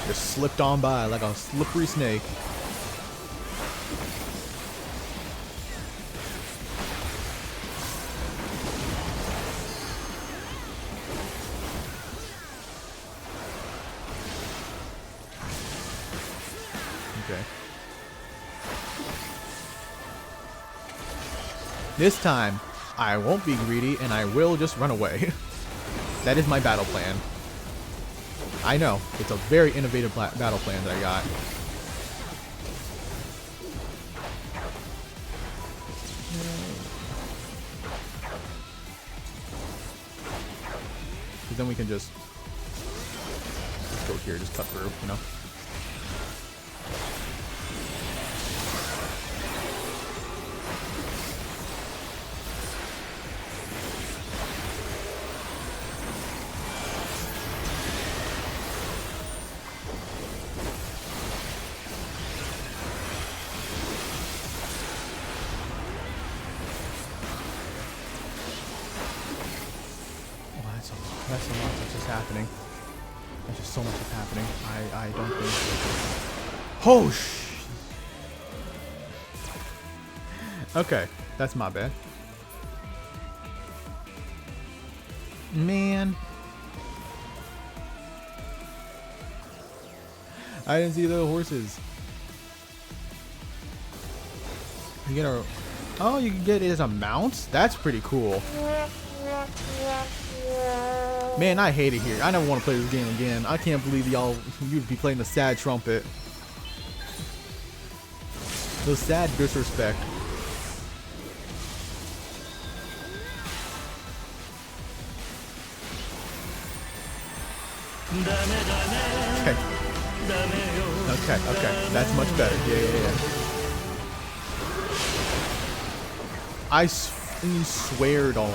Just slipped on by like a slippery snake. Okay. This time, I won't be greedy and I will just run away. That is my battle plan. I know, it's a very innovative battle plan that I got. Because then we can just go here, just cut through, you know? That's a lot that's just happening. There's just so much that's happening. I don't think. Oh Okay, that's my bad. Man. I didn't see the horses. You get a. Oh, you can get it as a mount? That's pretty cool. Man, I hate it here. I never want to play this game again. I can't believe you'd be playing the sad trumpet. The sad disrespect. Okay. Okay, okay. That's much better. Yeah. I swear, dog.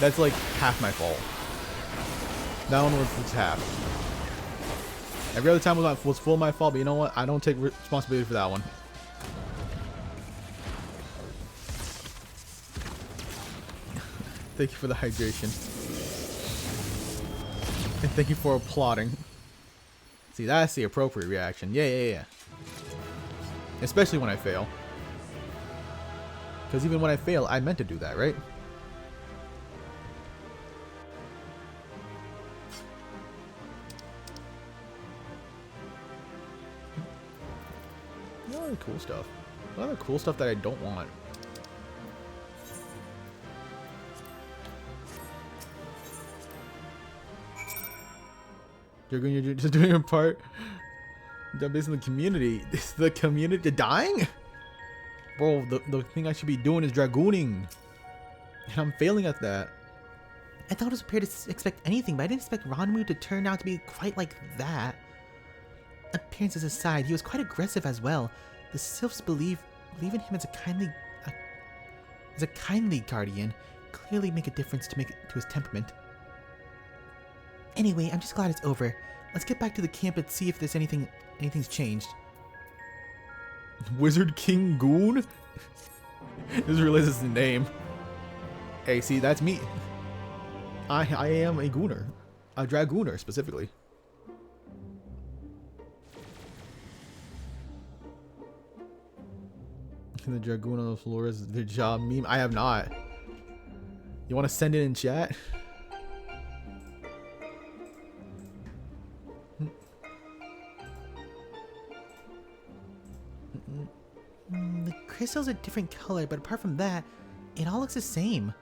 That's like half my fault. That one was half. Every other time was full my fault, but you know what? I don't take responsibility for that one. Thank you for the hydration. And thank you for applauding. See, that's the appropriate reaction. Yeah. Especially when I fail. Because even when I fail, I meant to do that, right? What other cool stuff? What other cool stuff that I don't want? You're just doing your part. Done based on the community. Is the community dying? Bro, the thing I should be doing is dragooning. And I'm failing at that. I thought I was prepared to expect anything, but I didn't expect Ranmu to turn out to be quite like that. Appearances aside, he was quite aggressive as well. The Sylphs believe in him as a kindly guardian. Clearly make a difference to his temperament. Anyway, I'm just glad it's over. Let's get back to the camp and see if there's anything's changed. Wizard King Goon? Just realized his name. Hey, see, that's me. I am a gooner. A dragooner, specifically. The dragoon on the floor is the job meme. I have not. You want to send it in chat? The crystal's a different color, but apart from that, it all looks the same.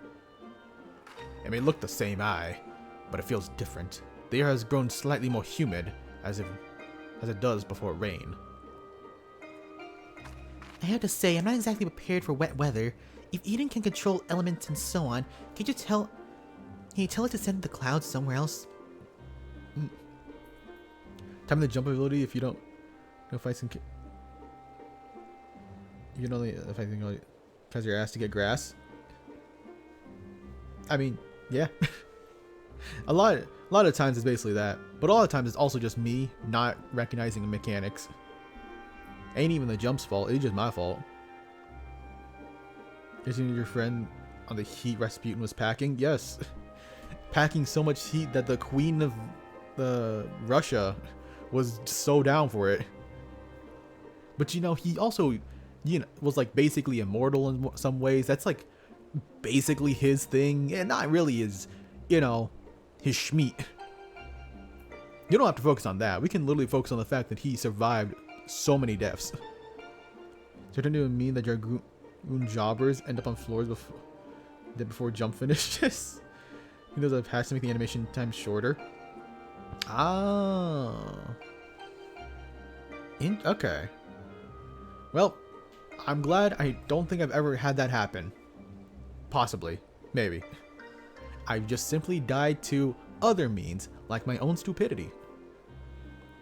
It may look the same, but it feels different. The air has grown slightly more humid, as it does before rain. I have to say, I'm not exactly prepared for wet weather. If Eden can control elements and so on, can you tell it to send the clouds somewhere else? Time the jump ability if you don't fight some. You can only if I think only because your ass to get grass. I mean, yeah. a lot of times it's basically that, but a lot of times it's also just me not recognizing the mechanics. Ain't even the jump's fault. It's just my fault. Isn't your friend on the heat Rasputin was packing? Yes, packing so much heat that the queen of Russia was so down for it. But you know, he also, was like basically immortal in some ways. That's like basically his thing, and not really his, his schmeat. You don't have to focus on that. We can literally focus on the fact that he survived so many deaths. So it doesn't mean that dragoon jobbers end up on floors before jump finishes. He does a patch to make the animation time shorter. Oh. Okay. Well, I'm glad. I don't think I've ever had that happen. Possibly. Maybe. I've just simply died to other means, like my own stupidity.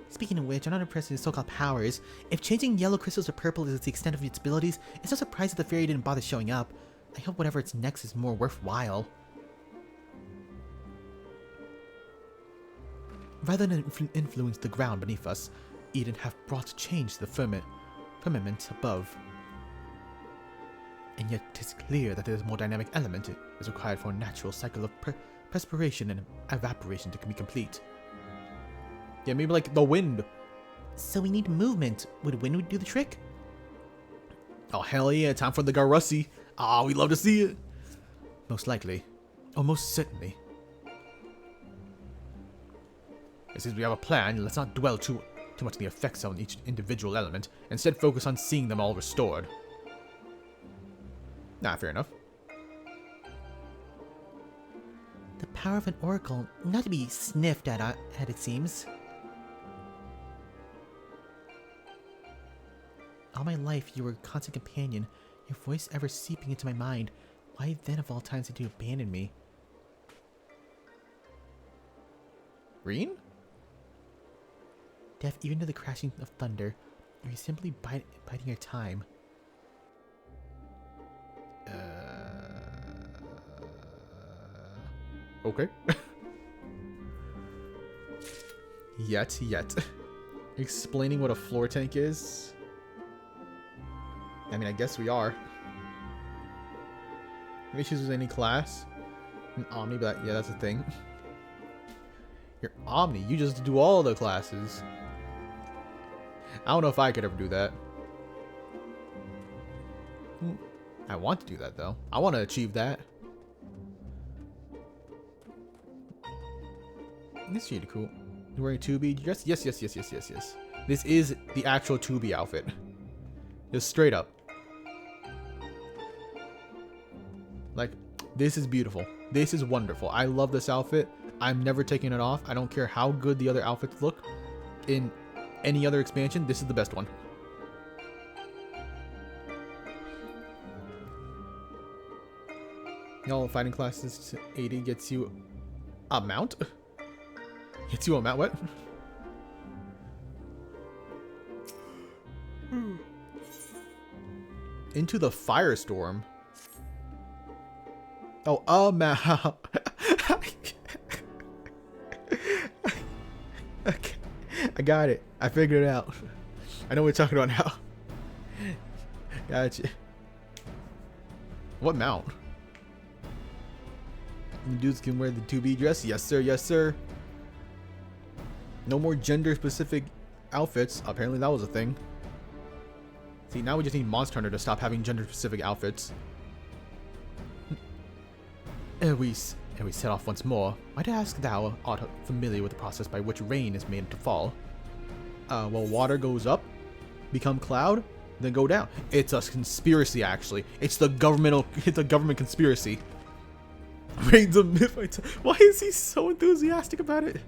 Speaking of which, I'm not impressed with his so-called powers. If changing yellow crystals to purple is the extent of its abilities, it's no surprise that the fairy didn't bother showing up. I hope whatever it's next is more worthwhile. Rather than influence the ground beneath us, Eden have brought change to the firmament above. And yet 'tis clear that there's a more dynamic element is required for a natural cycle of perspiration and evaporation to be complete. Yeah, maybe like the wind. So we need movement. Would wind do the trick? Oh, hell yeah. Time for the Garussi. Ah, we love to see it. Most likely. Or most certainly. Since we have a plan, let's not dwell too much on the effects on each individual element. Instead, focus on seeing them all restored. Nah, fair enough. The power of an oracle, not to be sniffed at it seems. All my life, you were a constant companion, your voice ever seeping into my mind. Why then, of all times, did you abandon me? Reen? Deaf even to the crashing of thunder, Are you simply biding your time? Okay. Yet. Explaining what a floor tank is? I mean, I guess we are. Any issues with any class? An Omni, but yeah, that's a thing. You're Omni, you just do all the classes. I don't know if I could ever do that. I want to do that, though. I want to achieve that. This is really cool. You're wearing 2B dress? Yes. This is the actual 2B outfit. Just straight up. Like, this is beautiful. This is wonderful. I love this outfit. I'm never taking it off. I don't care how good the other outfits look. In any other expansion, this is the best one. Y'all, fighting classes to 80 gets you a mount? Gets you a mount? What? Into the firestorm. Oh, a mount. Okay. I got it. I figured it out. I know what we're talking about now. Gotcha. What mount? The dudes can wear the 2B dress? Yes, sir. No more gender-specific outfits. Apparently that was a thing. See, now we just need Monster Hunter to stop having gender-specific outfits. And we set off once more. Might I ask thou art familiar with the process by which rain is made to fall? Well, water goes up, become cloud, then go down. It's a conspiracy, actually. It's a government conspiracy. Rain's a myth. Why is he so enthusiastic about it?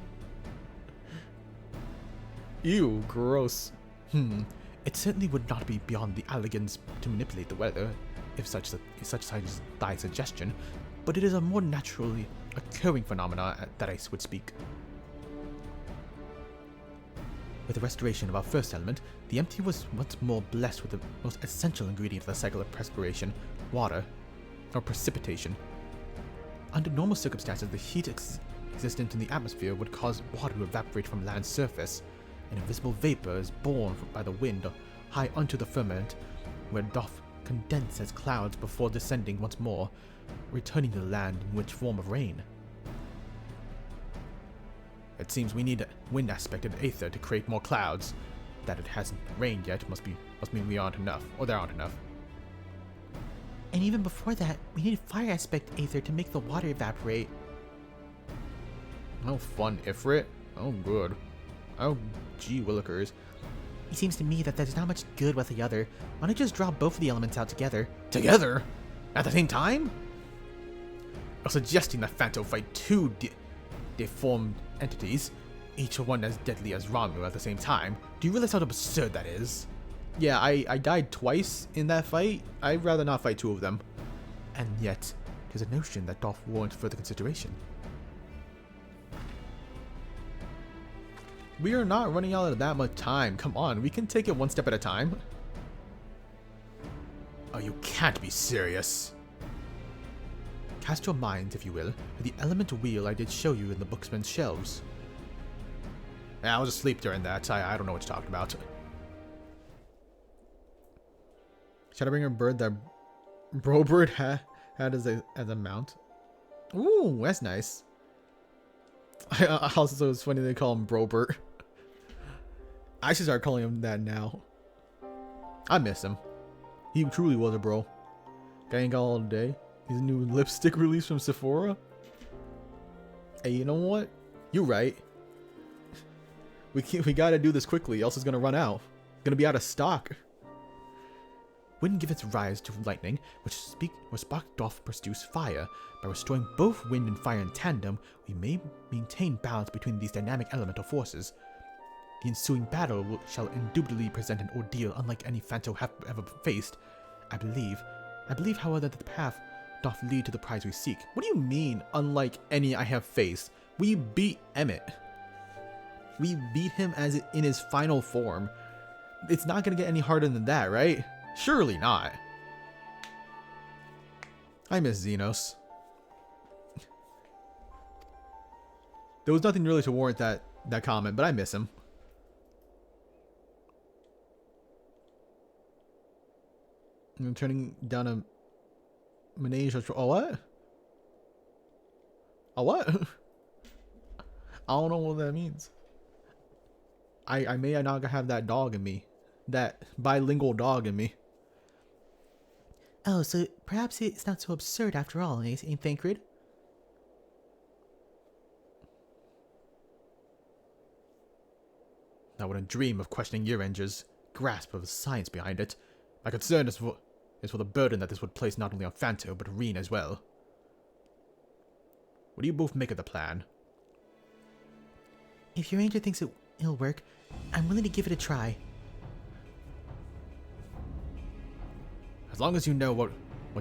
Ew, gross. It certainly would not be beyond the elegance to manipulate the weather, if such is thy suggestion, but it is a more naturally occurring phenomena that I would speak. With the restoration of our first element, the empty was once more blessed with the most essential ingredient of the cycle of perspiration, water, or precipitation. Under normal circumstances, the heat existent in the atmosphere would cause water to evaporate from land's surface. An invisible vapor is borne by the wind high unto the firmament, where it doth condense as clouds before descending once more, returning to the land in which form of rain. It seems we need a wind aspect of aether to create more clouds. That it hasn't rained yet must mean we aren't enough, or there aren't enough. And even before that, we needed fire aspect aether to make the water evaporate. Oh, fun, Ifrit. Oh, good. Oh, gee willikers. It seems to me that there's not much good with the other. Why not just draw both of the elements out together? Together? At the same time? You're suggesting that Phanto fight two deformed entities, each one as deadly as Ramu at the same time. Do you realize how absurd that is? Yeah, I died twice in that fight. I'd rather not fight two of them. And yet, there's a notion that doth warrant further consideration. We are not running out of that much time. Come on, we can take it one step at a time. Oh, you can't be serious. Cast your minds, if you will, to the element wheel I did show you in the Booksman's shelves. Yeah, I was asleep during that. I don't know what you're talking about. Shadowbringer bird that Brobird had as a mount. Ooh, that's nice. Also, it's funny they call him Brobert. I should start calling him that now. I miss him. He truly was a bro. Guy ain't got all day. His new lipstick release from Sephora. Hey, you know what? You're right. We gotta do this quickly, else it's gonna run out. Gonna be out of stock. Wind giveth rise to lightning, which spark doth produce fire. By restoring both wind and fire in tandem, we may maintain balance between these dynamic elemental forces. The ensuing battle shall indubitably present an ordeal unlike any Phanto have ever faced. I believe, however, that the path doth lead to the prize we seek. What do you mean, unlike any I have faced? We beat Emmett. We beat him in his final form. It's not gonna get any harder than that, right? Surely not. I miss Xenos. There was nothing really to warrant that comment, but I miss him. I'm turning down a menage a what? A what? I don't know what that means. I may not have that dog in me. That bilingual dog in me. Oh, so perhaps it's not so absurd after all, eh, Thancred? I wouldn't dream of questioning Euranger's grasp of the science behind it. My concern is for the burden that this would place not only on Phanto, but Reen as well. What do you both make of the plan? If your ranger thinks it'll work, I'm willing to give it a try. As long as you know what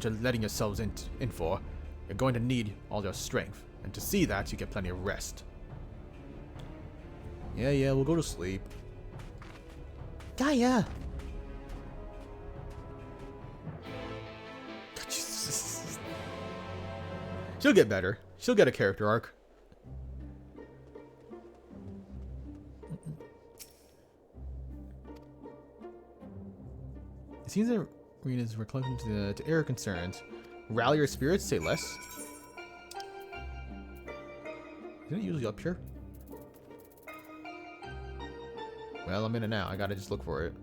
you're letting yourselves in for, you're going to need all your strength. And to see that, you get plenty of rest. Yeah, we'll go to sleep. Gaia! She'll get better. She'll get a character arc. It seems that Reena's reclaimed to air concerns. Rally your spirits, say less. Isn't it usually up here? Well, I'm in it now. I gotta just look for it.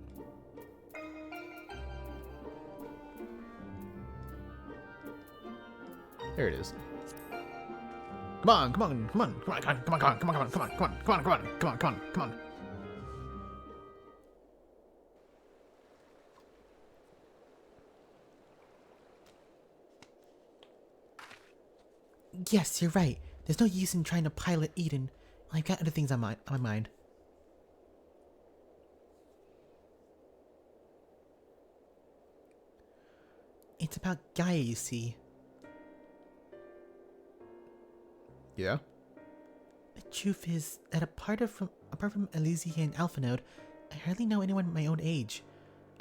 There it is. Come on, come on, come on, come on, come on, come on, come on, come on, come on, come on, come on, come on, come on, come on, come on. Yes, you're right. There's no use in trying to pilot Eden. I've got other things on my mind. It's about Gaia, you see. Yeah? The truth is that apart from Elysia and Alpha Node, I hardly know anyone my own age.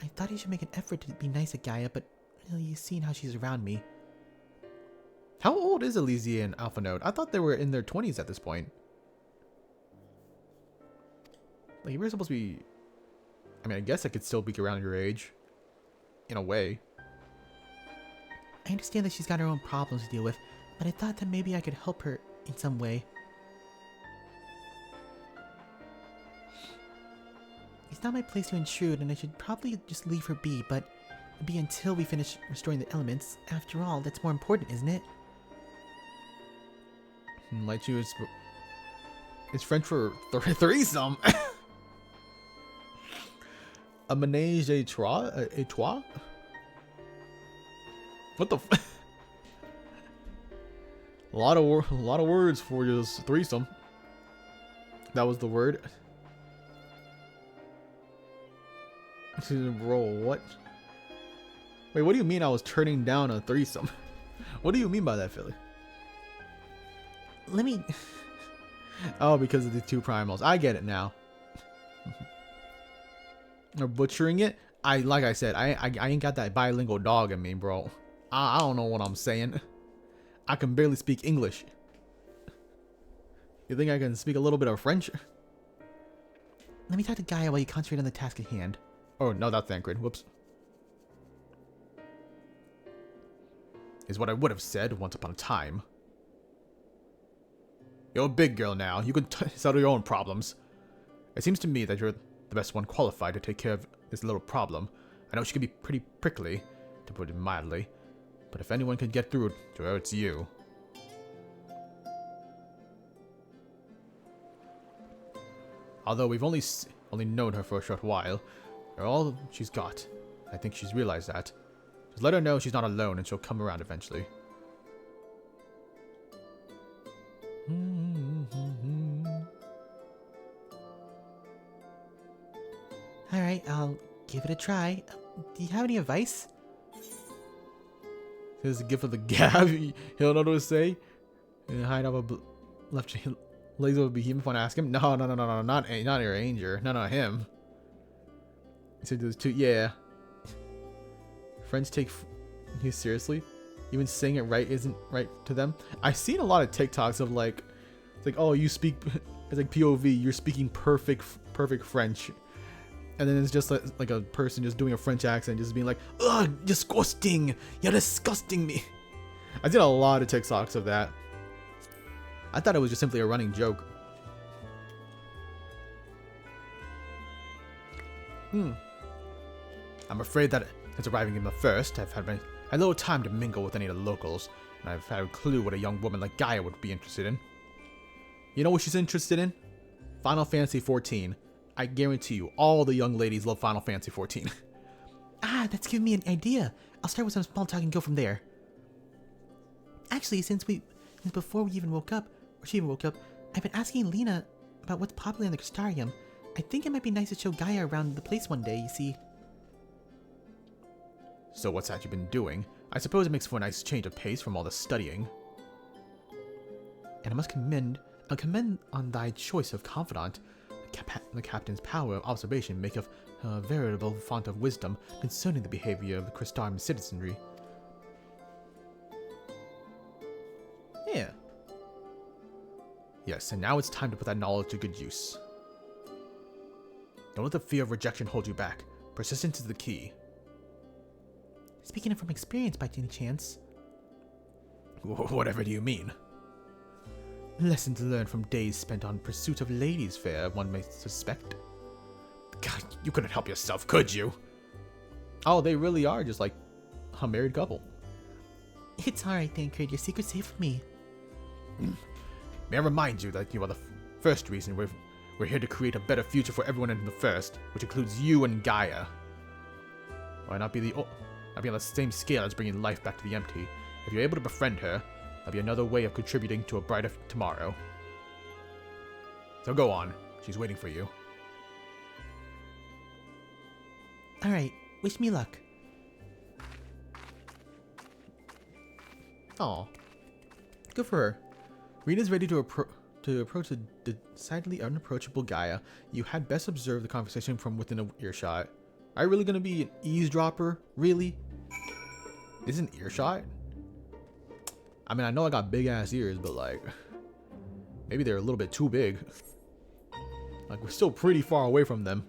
I thought I should make an effort to be nice to Gaia, but you've seen how she's around me. How old is Elysia and Alpha Node? I thought they were in their 20s at this point. Like, you're supposed to be... I mean, I guess I could still be around your age. In a way. I understand that she's got her own problems to deal with, but I thought that maybe I could help her in some way. It's not my place to intrude, and I should probably just leave her be, but it'll be until we finish restoring the elements. After all, that's more important, isn't it? Light you is... It's French for threesome. A menage a trois? A trois? What the f... A lot of words for just threesome. That was the word. Bro, what? Wait, what do you mean I was turning down a threesome? What do you mean by that, Philly? Let me... Oh, because of the two primals. I get it now. Or butchering it. Like I said, I ain't got that bilingual dog in me, bro. I don't know what I'm saying. I can barely speak English. You think I can speak a little bit of French? Let me talk to Gaia while you concentrate on the task at hand. Oh, no, that's Thancred. Whoops. Is what I would have said once upon a time. You're a big girl now. You can settle your own problems. It seems to me that you're the best one qualified to take care of this little problem. I know she can be pretty prickly, to put it mildly. But if anyone can get through to her, it's you. Although we've only known her for a short while, you're all she's got. I think she's realized that. Just let her know she's not alone and she'll come around eventually. Alright, I'll give it a try. Do you have any advice? Here's a gift of the gab. He'll know what to say. And hide up a left legs of a behemoth. Want to ask him? No, not your Ranger. No, him. You said there's two. Yeah. Friends take you seriously. Even saying it right isn't right to them. I've seen a lot of TikToks of like, it's like, oh, you speak, it's like POV, you're speaking perfect French. And then it's just like a person just doing a French accent, just being like, ugh, disgusting, you're disgusting me. I did a lot of TikToks of that. I thought it was just simply a running joke. I'm afraid that since arriving in the first, I've had a little time to mingle with any of the locals, and I've had a clue what a young woman like Gaia would be interested in. You know what she's interested in? Final Fantasy XIV. I guarantee you, all the young ladies love Final Fantasy XIV. Ah, that's giving me an idea. I'll start with some small talk and go from there. Actually, since before we even woke up, or she even woke up, I've been asking Lena about what's popular in the Crystarium. I think it might be nice to show Gaia around the place one day, you see. So what's that you've been doing? I suppose it makes for a nice change of pace from all the studying. And I must commend on thy choice of confidant. The captain's power of observation maketh a veritable font of wisdom concerning the behavior of the Crystarium citizenry. Yeah. Yes, and now it's time to put that knowledge to good use. Don't let the fear of rejection hold you back. Persistence is the key. Speaking of from experience by any chance. Whatever do you mean? Lessons learned from days spent on pursuit of ladies' fair, one may suspect. God, you couldn't help yourself, could you? Oh, they really are just like a married couple. It's alright, Tancred. Your secret's safe with me. May I remind you that you are the first reason we're here to create a better future for everyone in the first, which includes you and Gaia. Why not be on the same scale as bringing life back to the empty? If you're able to befriend her, that'll be another way of contributing to a brighter tomorrow. So go on. She's waiting for you. Alright, wish me luck. Aw. Good for her. Rina's ready to approach the decidedly unapproachable Gaia. You had best observe the conversation from within an earshot. Are you really gonna be an eavesdropper? Really? Isn't earshot? I mean, I know I got big ass ears, but like, maybe they're a little bit too big. Like, we're still pretty far away from them.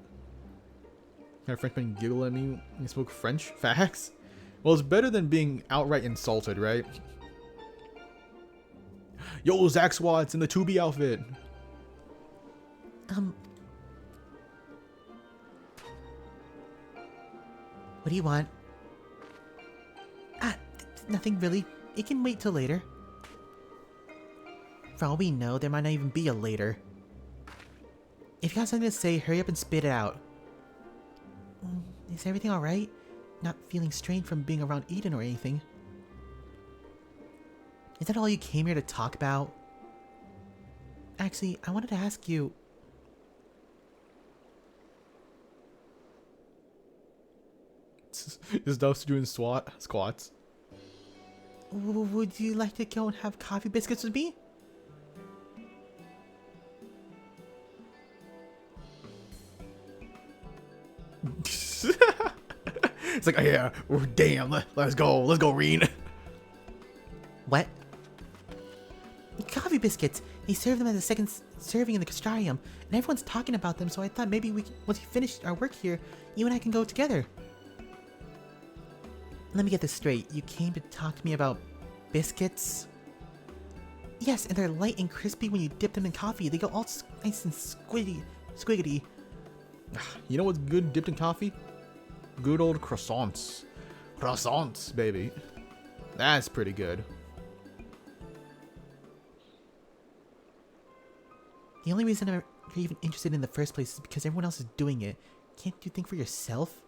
Had a Frenchman giggle at me when he spoke French? Facts? Well, it's better than being outright insulted, right? Yo, Zach Swat's in the 2B outfit. What do you want? Nothing really. It can wait till later. For all we know, there might not even be a later. If you got something to say, hurry up and spit it out. Is everything alright? Not feeling strained from being around Eden or anything? Is that all you came here to talk about? Actually, I wanted to ask you... Is Dust doing squats? Would you like to go and have coffee biscuits with me? It's like, oh, yeah, damn, let's go, Reen. What? Coffee biscuits! They serve them as a second serving in the Castrarium, and everyone's talking about them, so I thought maybe once we finish our work here, you and I can go together. Let me get this straight. You came to talk to me about biscuits? Yes, and they're light and crispy when you dip them in coffee. They go all nice and squiggity. You know what's good dipped in coffee? Good old croissants. Croissants, baby. That's pretty good. The only reason I'm even interested in the first place is because everyone else is doing it. Can't you think for yourself?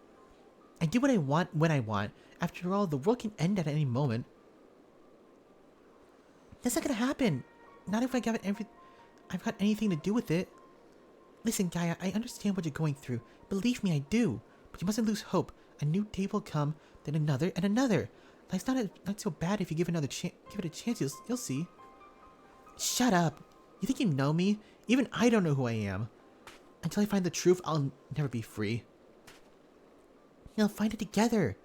I do what I want when I want. After all, the world can end at any moment. That's not gonna happen. Not if I've got anything to do with it. Listen, Gaia, I understand what you're going through. Believe me, I do. But you mustn't lose hope. A new day will come, then another, and another. Life's not so bad if you give it a chance. You'll see. Shut up. You think you know me? Even I don't know who I am. Until I find the truth, I'll never be free. You'll find it together.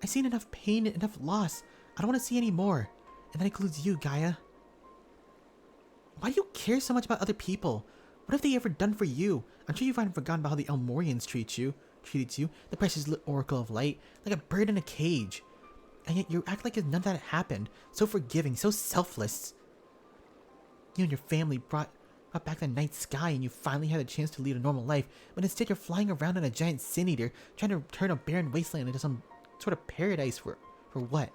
I've seen enough pain and enough loss. I don't want to see any more. And that includes you, Gaia. Why do you care so much about other people? What have they ever done for you? I'm sure you haven't forgotten about how the Elmorians treated you, the precious Oracle of Light, like a bird in a cage. And yet you act like none of that happened. So forgiving, so selfless. You and your family brought back the night sky and you finally had a chance to lead a normal life, but instead you're flying around on a giant sin eater, trying to turn a barren wasteland into some sort of paradise for what?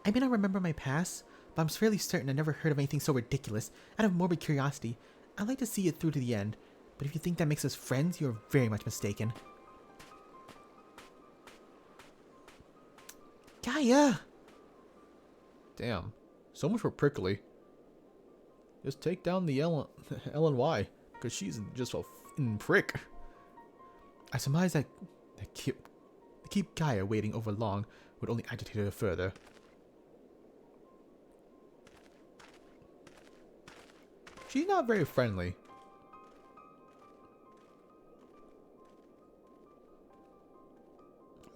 I may not remember my past, but I'm fairly certain I never heard of anything so ridiculous. Out of morbid curiosity, I'd like to see it through to the end, but if you think that makes us friends, you're very much mistaken. Gaia! Damn. So much for prickly. Just take down the LNY, because she's just a f***ing prick. I surmise that keep Gaia waiting over long would only agitate her further. She's not very friendly.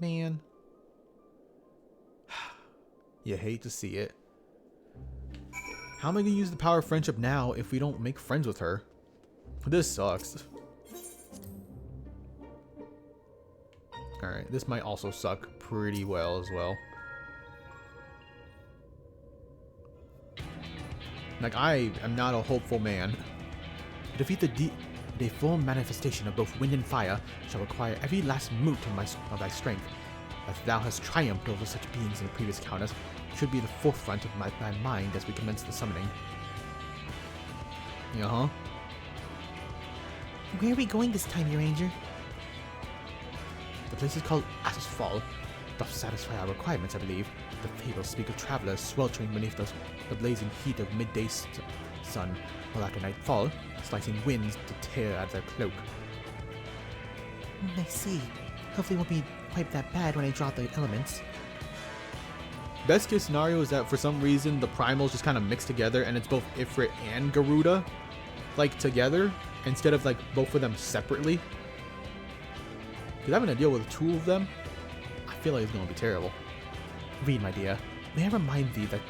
Man. You hate to see it. How am I going to use the power of friendship now if we don't make friends with her? This sucks. Alright, this might also suck pretty well as well. Like, I am not a hopeful man. To defeat the full manifestation of both wind and fire shall require every last moot of thy strength. As thou hast triumphed over such beings in the previous encounters, should be the forefront of thy mind as we commence the summoning. Yeah, Where are we going this time, your Ranger? The place is called Ashes Fall. Doth satisfy our requirements, I believe. The fables speak of travelers sweltering beneath the blazing heat of midday sun, while after nightfall, slicing winds to tear at their cloak. I see. Hopefully it won't be quite that bad when I draw the elements. best case scenario is that for some reason the primals just kind of mix together and it's both Ifrit and Garuda, like, together, instead of, like, both of them separately. Because having to deal with two of them, I feel like it's going to be terrible. Read, my dear, may I remind thee that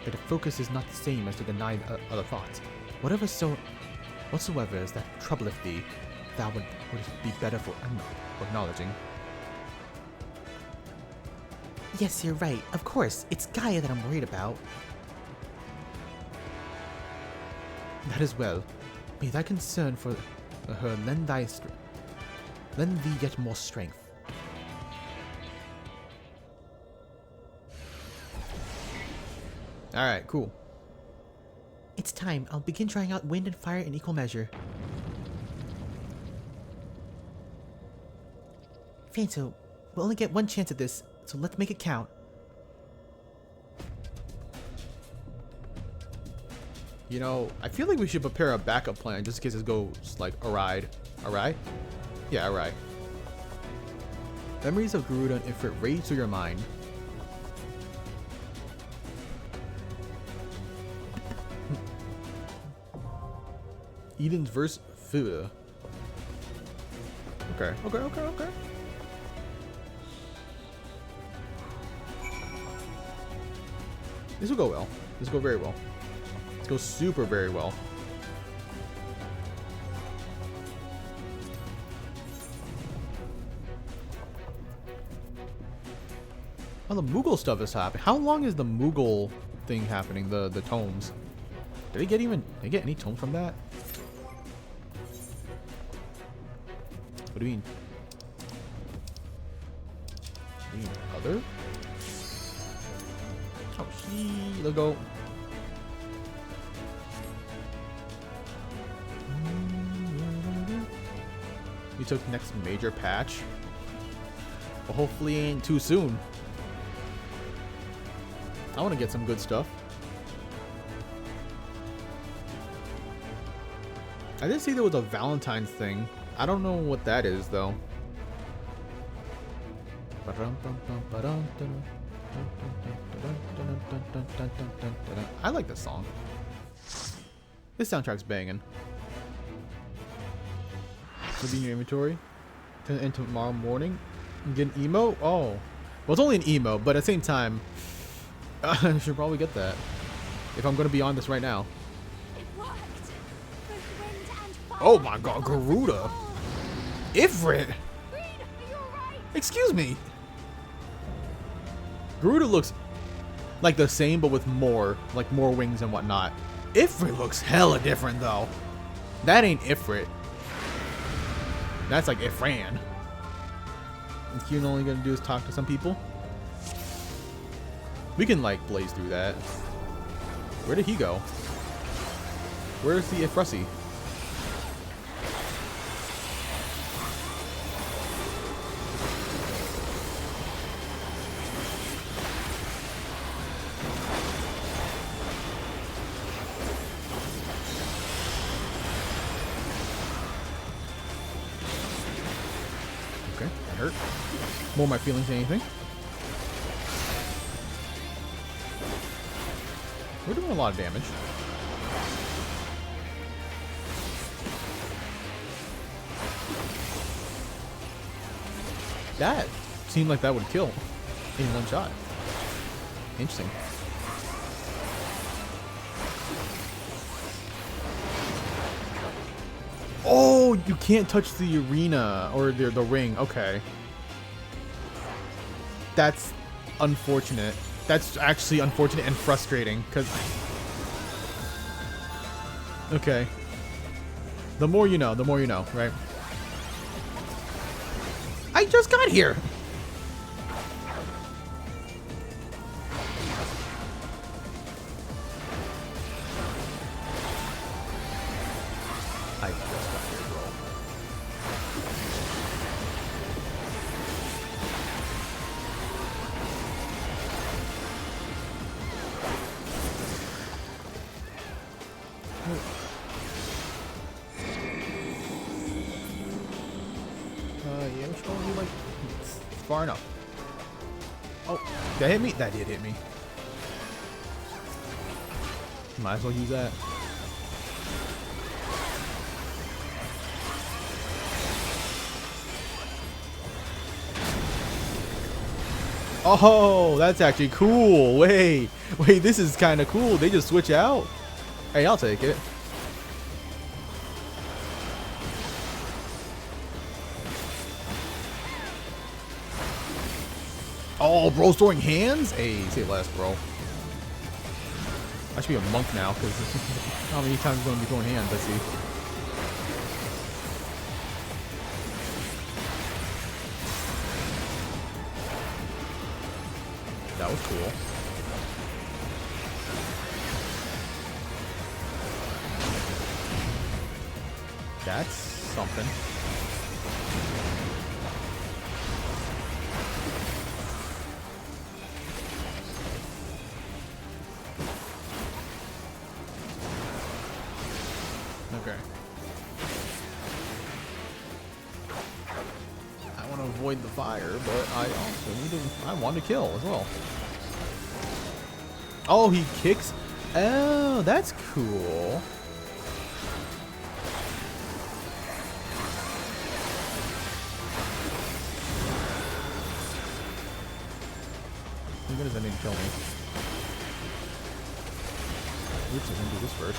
the focus is not the same as to deny other thoughts. Whatsoever is that troubleth thee, thou would be better for acknowledging. Yes, you're right. Of course, it's Gaia that I'm worried about. That is well. May thy concern for her lend thee yet more strength. Alright, cool. It's time. I'll begin trying out wind and fire in equal measure. Fanto, we'll only get one chance at this, so let's make it count. You know, I feel like we should prepare a backup plan just in case it goes, like, awry. Awry? Yeah, awry. Memories of Garuda and Ifrit rage through your mind. Eden's verse. Okay. Okay. This will go well. This will go very well. This goes super very well. Oh, the Moogle stuff is happening. How long is the Moogle thing happening? The tomes. Did they get any tomes from that? What do you mean? Other? Oh, let's go. We took next major patch. Well, hopefully ain't too soon. I want to get some good stuff. I did see there was a Valentine's thing. I don't know what that is, though. I like this song. This soundtrack's banging. Would be in your inventory. And tomorrow morning, and get an emote. Oh, well, it's only an emote, but at the same time, I should probably get that if I'm gonna be on this right now. It worked. Both wind and fire. Oh my God, Garuda, Ifrit. Reed, are you alright? Excuse me. Garuda looks like the same, but with more wings and whatnot. Ifrit looks hella different though. That ain't Ifrit. That's like Ifran. And Kieran only gonna do is talk to some people. We can like blaze through that. Where did he go? Where's the Ifrussi? Okay, that hurt. More my feelings than anything. We're doing a lot of damage. That seemed like that would kill in one shot. Interesting. Oh, you can't touch the arena or the ring. Okay. That's unfortunate. That's actually unfortunate and frustrating because. Okay. The more you know, right? I just got here. I just got here, bro. Yeah, which one do you like? It's far enough. Oh, did that hit me? That did hit me. Might as well use that. Oh, that's actually cool. Wait, this is kind of cool. They just switch out. Hey, I'll take it. Oh, bro's throwing hands? Hey, say less, bro. I should be a monk now, because how many times I'm going to be throwing hands? Let's see. That was cool. That's something. Okay. I want to avoid the fire, but I also need to. I want to kill as well. Oh, he kicks. Oh, that's cool. How good is that didn't kill me? Oops, I'm gonna do this first.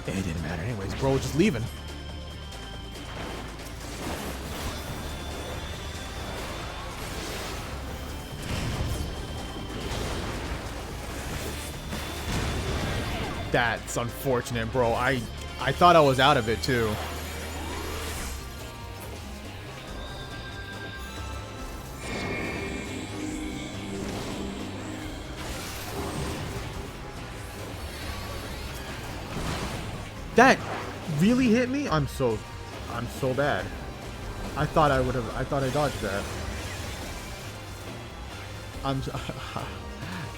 It didn't matter anyways. Bro was just leaving. That's unfortunate, bro. I thought I was out of it too. That really hit me? I'm so bad. I thought I would have. I thought I dodged that.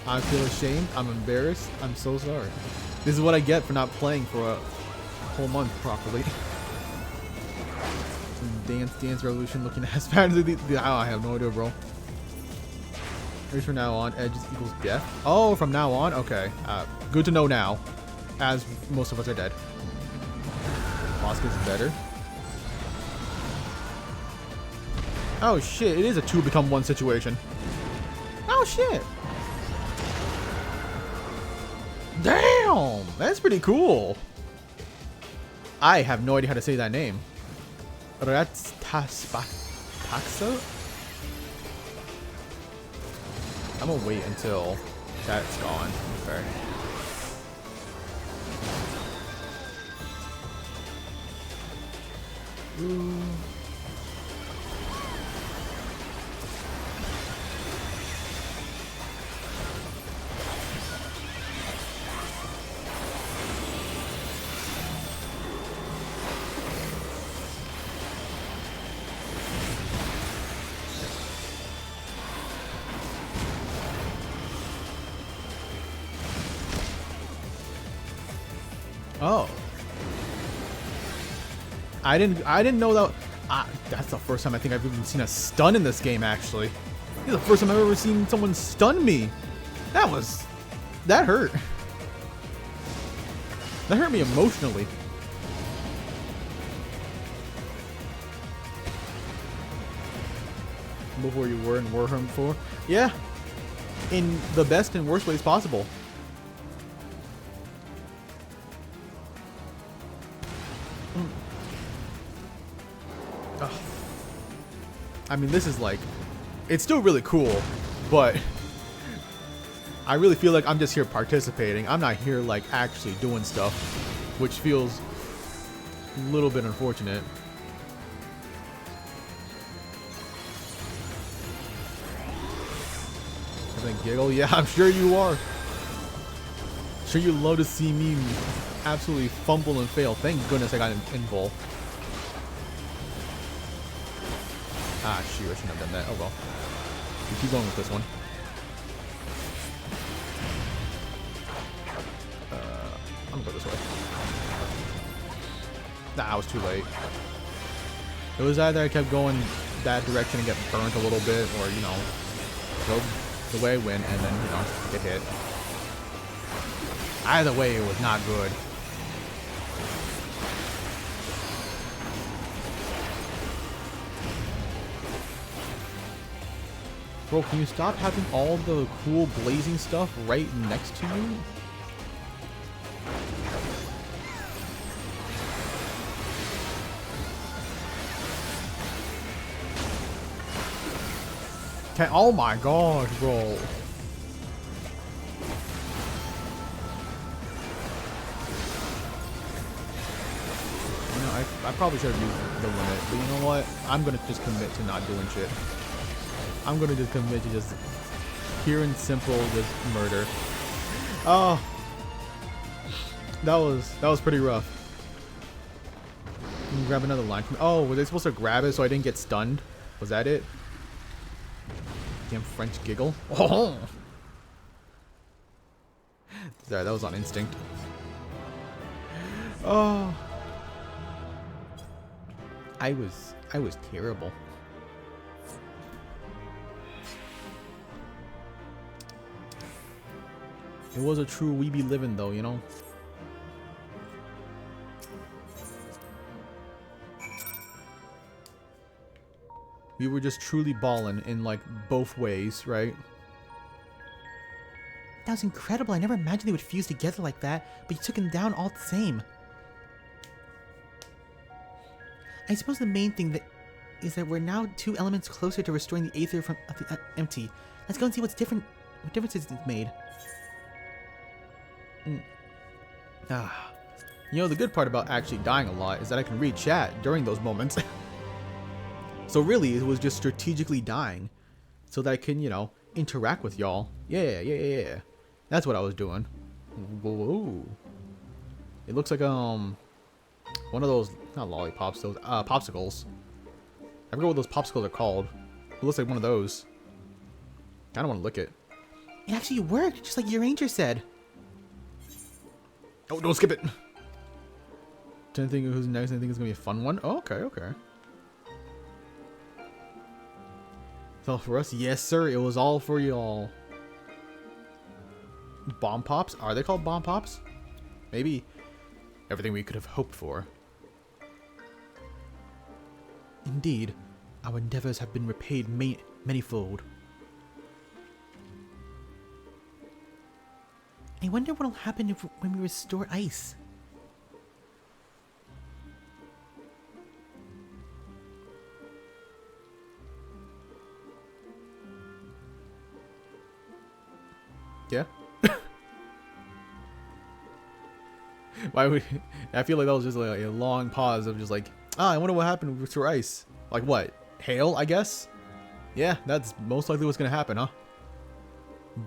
I feel ashamed. I'm embarrassed. I'm so sorry. This is what I get for not playing for a whole month properly. Some Dance Revolution looking ass patterns. I have no idea, bro. Here's from now on. Edge equals death. Oh, from now on? Okay. Good to know now. As most of us are dead. Oscar's better. Oh shit, it is a two become one situation. Oh shit. Damn, that's pretty cool. I have no idea how to say that name. Taxo? I'm gonna wait until that's gone. Okay. Ooh. Oh. I didn't know that. That's the first time I think I've even seen a stun in this game, actually. This is the first time I've ever seen someone stun me. That hurt. That hurt me emotionally. Before you were in Warhammer 4? Yeah. In the best and worst ways possible. I mean, this is like, it's still really cool, but I really feel like I'm just here participating. I'm not here like actually doing stuff, which feels a little bit unfortunate. I think giggle, yeah, I'm sure you are. Sure you love to see me absolutely fumble and fail. Thank goodness I got an invul. Ah, shoot, I shouldn't have done that. Oh well. We keep going with this one. I'm gonna go this way. Nah, I was too late. It was either I kept going that direction and get burnt a little bit, or, you know, go the way I went and then, you know, get hit. Either way, it was not good. Bro, can you stop having all the cool blazing stuff right next to you? Okay, oh my gosh, bro. You know, I probably should have used the limit, but you know what? I'm gonna just commit to not doing shit. I'm gonna just commit to just pure and simple just murder. Oh, that was pretty rough. Can you grab another line? Oh, was I supposed to grab it so I didn't get stunned? Was that it? Damn French giggle. Oh, sorry, that was on instinct. Oh, I was terrible. It was a true we be living though, you know? We were just truly balling in like both ways, right? That was incredible. I never imagined they would fuse together like that, but you took them down all the same. I suppose the main thing is that we're now 2 elements closer to restoring the Aether from the empty. Let's go and see what differences it's made. Ah, you know, the good part about actually dying a lot is that I can read chat during those moments. So really, it was just strategically dying so that I can, you know, interact with y'all. Yeah. That's what I was doing. Whoa. It looks like one of those, not lollipops, those popsicles. I forget what those popsicles are called. It looks like one of those. I don't want to lick it. It actually worked, just like your ranger said. Oh, don't skip it. Didn't think who's next. I think it's gonna be a fun one. Oh, okay. So for us, yes sir, it was all for y'all. Bomb pops? Are they called bomb pops? Maybe everything we could have hoped for. Indeed. our endeavors have been repaid manyfold. I wonder what'll happen when we restore ice. Yeah. Why would I feel like that was just like a long pause of just like, I wonder what happened to ice. Like what? Hail, I guess? Yeah, that's most likely what's gonna happen, huh?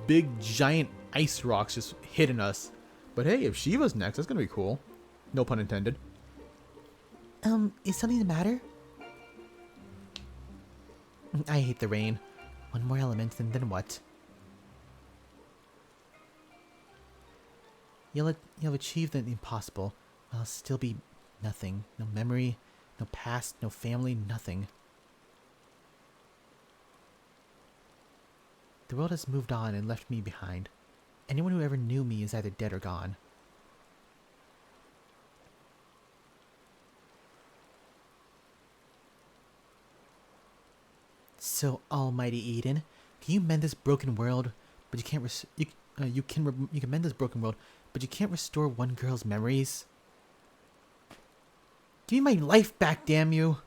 Big giant ice rocks just hitting us. But hey, if Shiva's next, that's gonna be cool. No pun intended. Is something the matter? I hate the rain. One more element, and then what? You'll have achieved the impossible. I'll still be nothing. No memory, no past, no family, nothing. The world has moved on and left me behind. Anyone who ever knew me is either dead or gone. So, Almighty Eden, can you mend this broken world? But you can't. You can mend this broken world, but you can't restore one girl's memories. Give me my life back, damn you!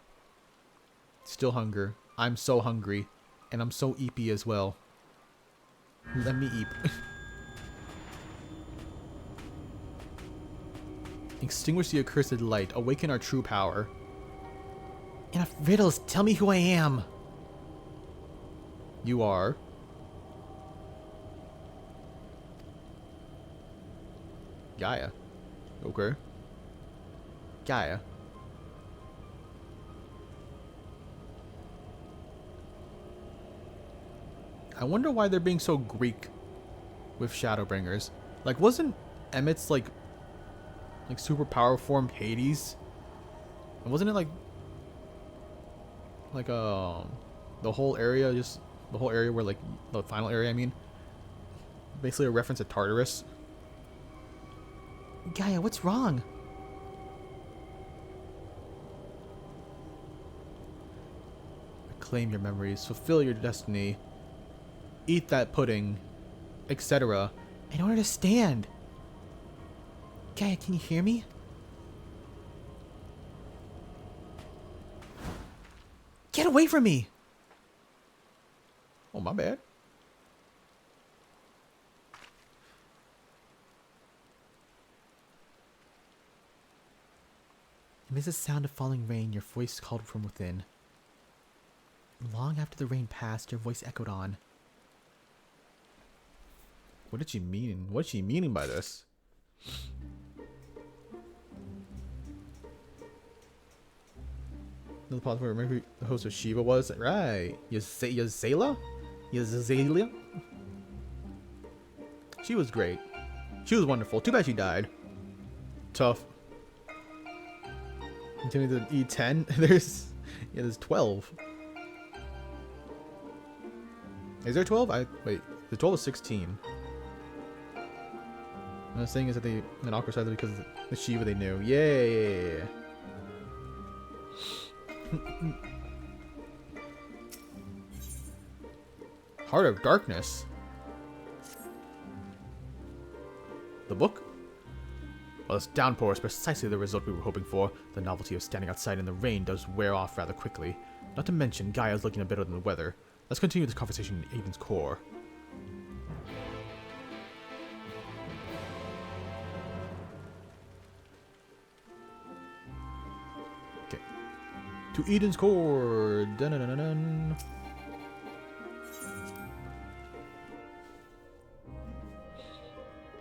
Still hunger. I'm so hungry. And I'm so eepy as well. Let me eep. Extinguish the accursed light. Awaken our true power. Enough riddles, tell me who I am! You are... Gaia. Okay. Gaia. I wonder why they're being so Greek with Shadowbringers. Like, wasn't Emmett's like super power form Hades? And wasn't it like the whole area, just the whole area where like the final area, I mean, basically a reference to Tartarus? Gaia, what's wrong? Reclaim your memories, fulfill your destiny, eat that pudding, etc. I don't understand. Gaia, can you hear me? Get away from me! Oh, my bad. Amidst the sound of falling rain, your voice called from within. Long after the rain passed, your voice echoed on. What did she mean? What's she meaning by this? Another possible. Remember who the host of Shiva was? Right. Yazela? Yazelia? She was great. She was wonderful. Too bad she died. Tough. Continue to E10. There's 12. Is there 12? Wait. The 12 is 16. What I'm saying is that they an awkward side because of the Shiva they knew. Yay! Heart of Darkness. The book? Well, this downpour is precisely the result we were hoping for. The novelty of standing outside in the rain does wear off rather quickly. Not to mention, Gaia's looking a better than the weather. Let's continue this conversation in Aiden's core. Okay. To Eden's core. Dun -dun -dun -dun -dun.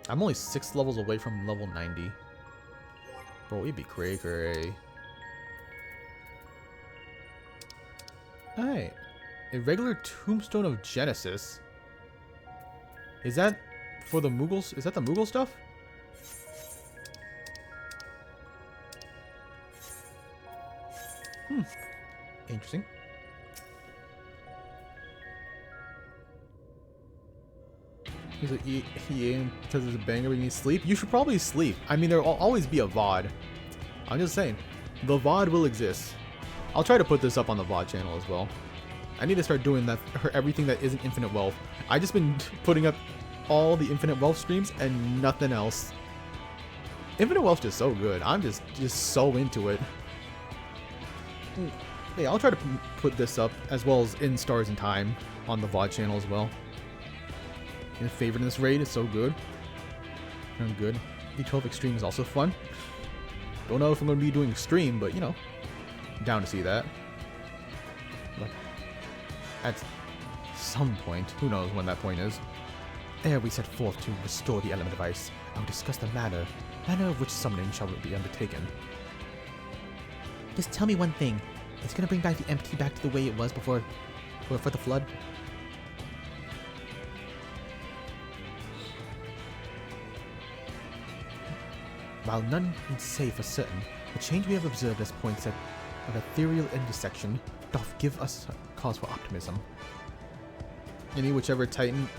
I'm only 6 levels away from level 90. Bro, we'd be cray. Alright. A regular Tombstone of Genesis. Is that for the Mughals? Is that the Mughal stuff? Interesting. He's like, he because it's a banger when you sleep. You should probably sleep. I mean, there'll always be a VOD. I'm just saying, the VOD will exist. I'll try to put this up on the VOD channel as well. I need to start doing that for everything that isn't Infinite Wealth. I just been putting up all the Infinite Wealth streams and nothing else. Infinite Wealth just so good. I'm just so into it. Yeah, I'll try to put this up as well as In Stars in Time on the VOD channel as well. Your favorite in this raid is so good. And good. E12 Extreme is also fun. Don't know if I'm going to be doing Extreme, but you know, down to see that. But at some point, who knows when that point is. Ere we set forth to restore the element of ice, I will discuss the manner of which summoning shall be undertaken. Just tell me one thing. It's gonna bring back the empty back to the way it was before for the flood? While none can say for certain, the change we have observed as points of ethereal intersection doth give us cause for optimism. Whichever Titan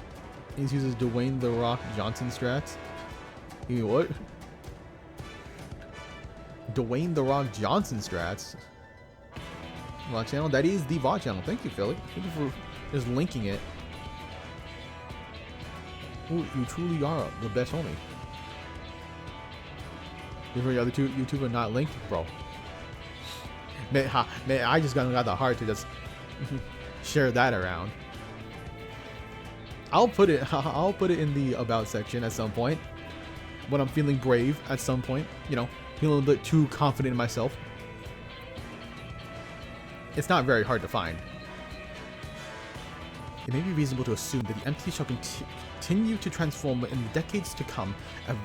uses Dwayne The Rock Johnson strats. You what? Dwayne The Rock Johnson strats. VOD channel? That is the VOD channel. Thank you, Philly. Thank you for just linking it. Ooh, you truly are the best homie. If the other two YouTube are not linked, bro. Man, I just got the heart to just share that around. I'll put it in the about section at some point when I'm feeling brave. At some point, you know, feeling a little bit too confident in myself. It's not very hard to find. It may be reasonable to assume that the entity shall continue to transform in the decades to come and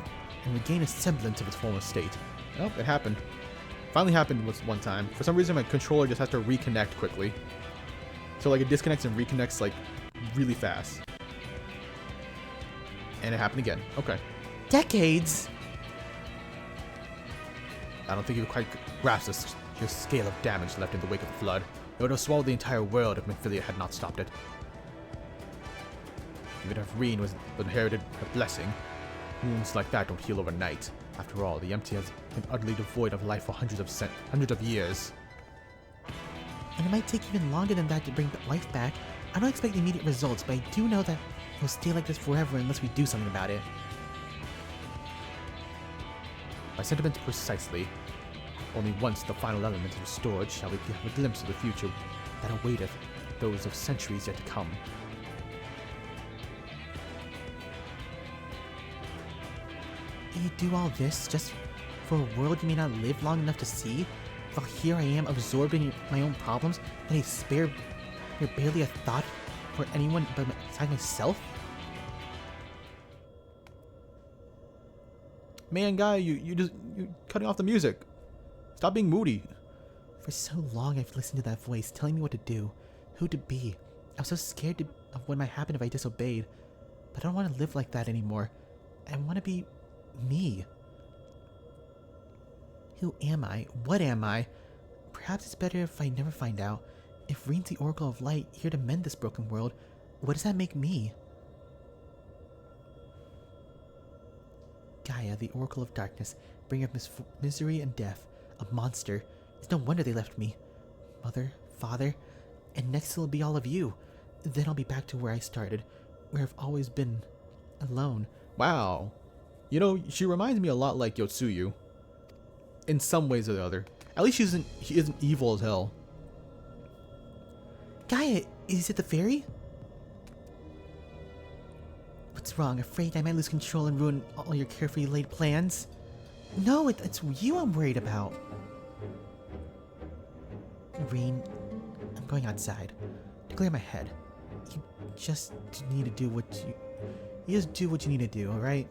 regain a semblance of its former state. Oh, it happened. Finally happened one time. For some reason, my controller just has to reconnect quickly. So like it disconnects and reconnects like really fast. And it happened again. Okay. Decades? I don't think you quite grasp the scale of damage left in the wake of the flood. It would have swallowed the entire world if Minfilia had not stopped it. Even if Reen was inherited a blessing, wounds like that don't heal overnight. After all, the empty has been utterly devoid of life for hundreds of years. And it might take even longer than that to bring life back. I don't expect immediate results, but I do know that it'll stay like this forever unless we do something about it. My sentiments precisely. Only once the final element is restored shall we have a glimpse of the future that awaiteth those of centuries yet to come. You do all this just for a world you may not live long enough to see? While here I am absorbed in my own problems, and I spare barely a thought for anyone besides myself? Man, guy, you're cutting off the music. Stop being moody. For so long I've listened to that voice telling me what to do, who to be. I was so scared of what might happen if I disobeyed. But I don't want to live like that anymore. I want to be me. Who am I? What am I? Perhaps it's better if I never find out. If Reen's the Oracle of Light, here to mend this broken world, what does that make me? Gaia, the Oracle of Darkness, bringer of misery and death, a monster. It's no wonder they left me. Mother, father, and next it'll be all of you. Then I'll be back to where I started, where I've always been alone. Wow. You know, she reminds me a lot like Yotsuyu. In some ways or the other. At least she isn't evil as hell. Gaia, is it the fairy? What's wrong? Afraid I might lose control and ruin all your carefully laid plans? No, it's you I'm worried about. Reen, I'm going outside to clear my head. You just need to do what you just do what you need to do, alright?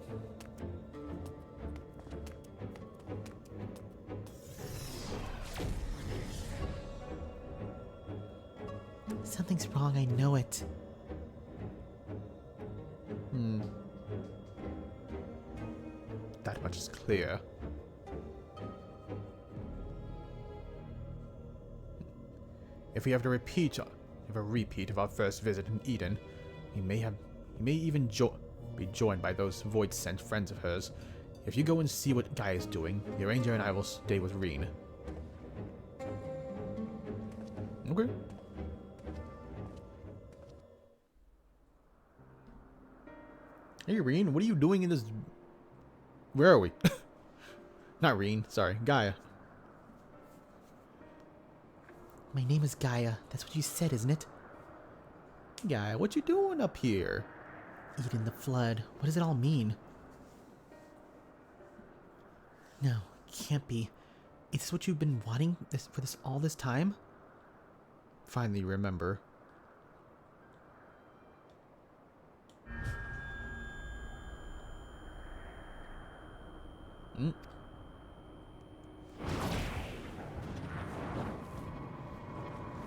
Something's wrong, I know it. That much is clear. If we have a repeat of our first visit in Eden, we may even be joined by those void-sent friends of hers. If you go and see what Gaia is doing, the Ranger and I will stay with Reen. Okay. Hey, Reen, what are you doing in this? Where are we? Not Reen, sorry, Gaia. My name is Gaia. That's what you said, isn't it? Gaia, what you doing up here? Eating the flood. What does it all mean? No, it can't be. Is this what you've been wanting for all this time? Finally remember.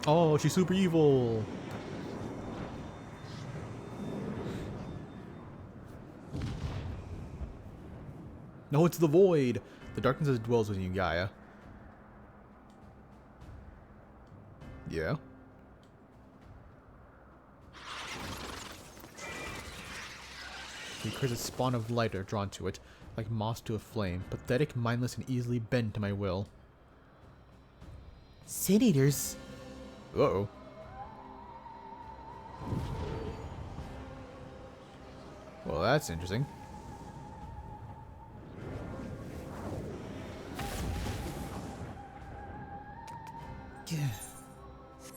Oh, she's super evil. No, it's the void. The darkness that dwells within you, Gaia. Yeah. He creates a spawn of light are drawn to it, like moss to a flame, pathetic, mindless, and easily bent to my will. Sin Eaters? Uh-oh. Well, that's interesting.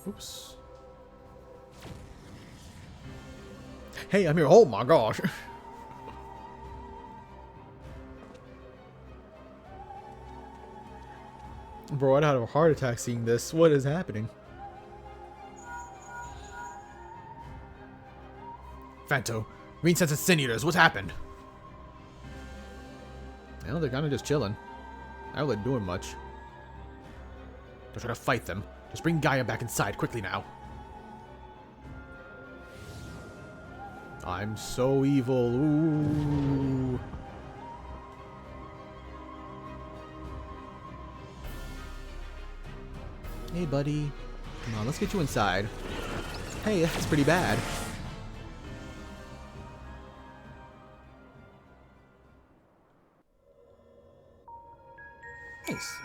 Oops. Hey, I'm here. Oh my gosh. Bro, I'd have a heart attack seeing this. What is happening? Fanto, Green senses Sin Eaters. What's happened? Well, they're kind of just chilling. Not really doing much. Don't try to fight them. Just bring Gaia back inside quickly now. I'm so evil. Ooh. Hey, buddy. Come on, let's get you inside. Hey, that's pretty bad. Nice.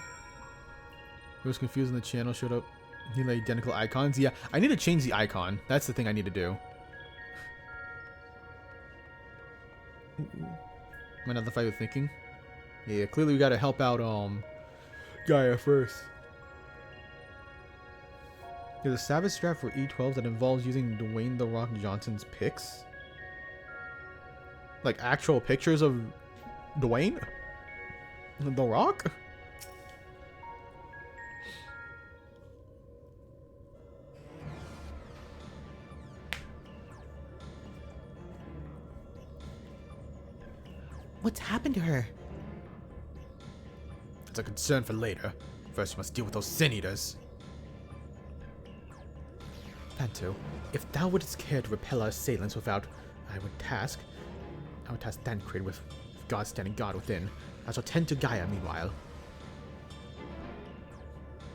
It was confused when the channel showed up. Nearly identical icons. Yeah, I need to change the icon. That's the thing I need to do. Might have to fight with thinking. Yeah, clearly we gotta help out Gaia first. There's a Savage strap for E12 that involves using Dwayne The Rock Johnson's pics. Like actual pictures of Dwayne? The Rock? What's happened to her? It's a concern for later. First, you must deal with those Sin Eaters. Fanto, if thou wouldst care to repel our assailants without, I would task Thancred with God standing guard within. I shall tend to Gaia meanwhile.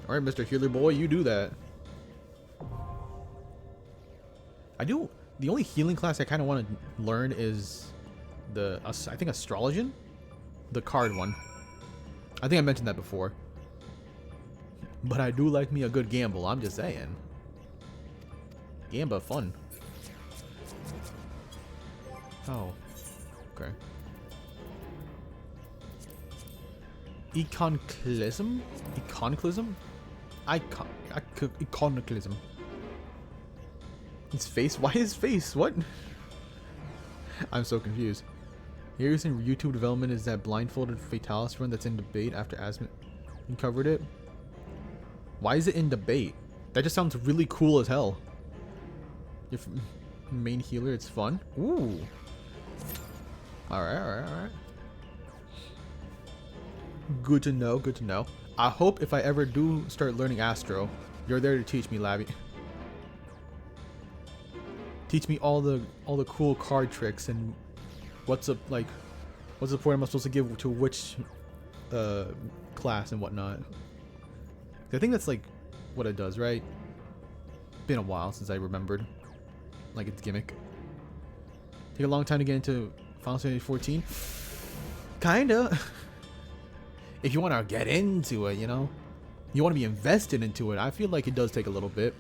Alright, Mr. Healer Boy, you do that. The only healing class I kind of want to learn is I think Astrologian? The card one. I think I mentioned that before. But I do like me a good gamble, I'm just saying. Gamba fun. Oh. Okay. Iconicalism? Iconicalism? Iconicalism. His face? Why his face? What? I'm so confused. Here's in YouTube development is that blindfolded Fatalis run that's in debate after Asmund covered it. Why is it in debate? That just sounds really cool as hell. Your main healer, it's fun. Ooh. Alright. Good to know, good to know. I hope if I ever do start learning Astro, you're there to teach me, Labby. Teach me all the cool card tricks and what's the point am I supposed to give to which class and whatnot. I think that's like what it does, right? Been a while since I remembered like its gimmick. Take a long time to get into Final Fantasy 14. Kinda. If you want to get into it, you know. you want to be invested into it, I feel like it does take a little bit.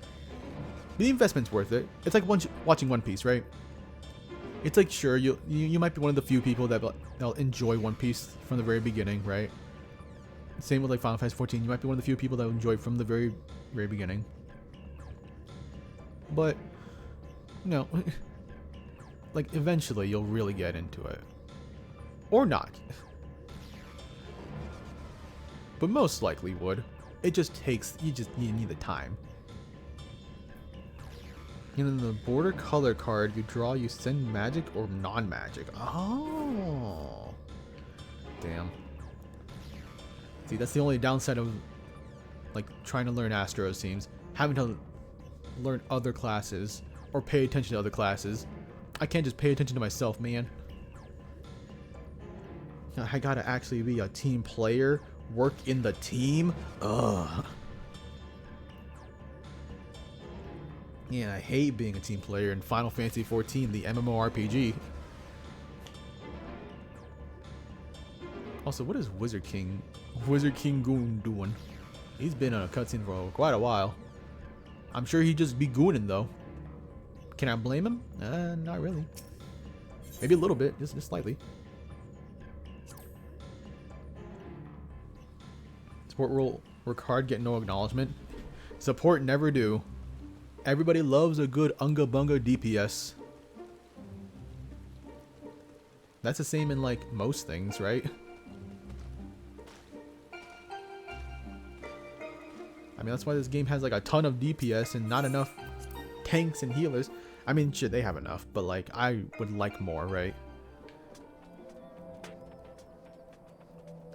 But the investment's worth it. It's like watching One Piece, right? It's like, sure, you might be one of the few people that'll enjoy One Piece from the very beginning, right? Same with like Final Fantasy 14. You might be one of the few people that will enjoy it from the very, very beginning. But, no. Like, eventually you'll really get into it. Or not. But most likely would. It just takes, you need the time. In the border color card you draw, you send magic or non-magic. Oh. Damn. See, that's the only downside of like trying to learn Astro, it seems. Having to learn other classes or pay attention to other classes. I can't just pay attention to myself, man. I gotta actually be a team player, work in the team. Ugh. Yeah, I hate being a team player in Final Fantasy XIV, the MMORPG. Also, what is Wizard King Goon doing? He's been on a cutscene for quite a while. I'm sure he'd just be gooning though. Can I blame him? Not really. Maybe a little bit, just slightly. Support role work hard, get no acknowledgement. Support never do. Everybody loves a good Unga Bunga DPS. That's the same in like most things, right? I mean, that's why this game has like a ton of DPS and not enough tanks and healers. I mean, shit, they have enough, but like, I would like more, right?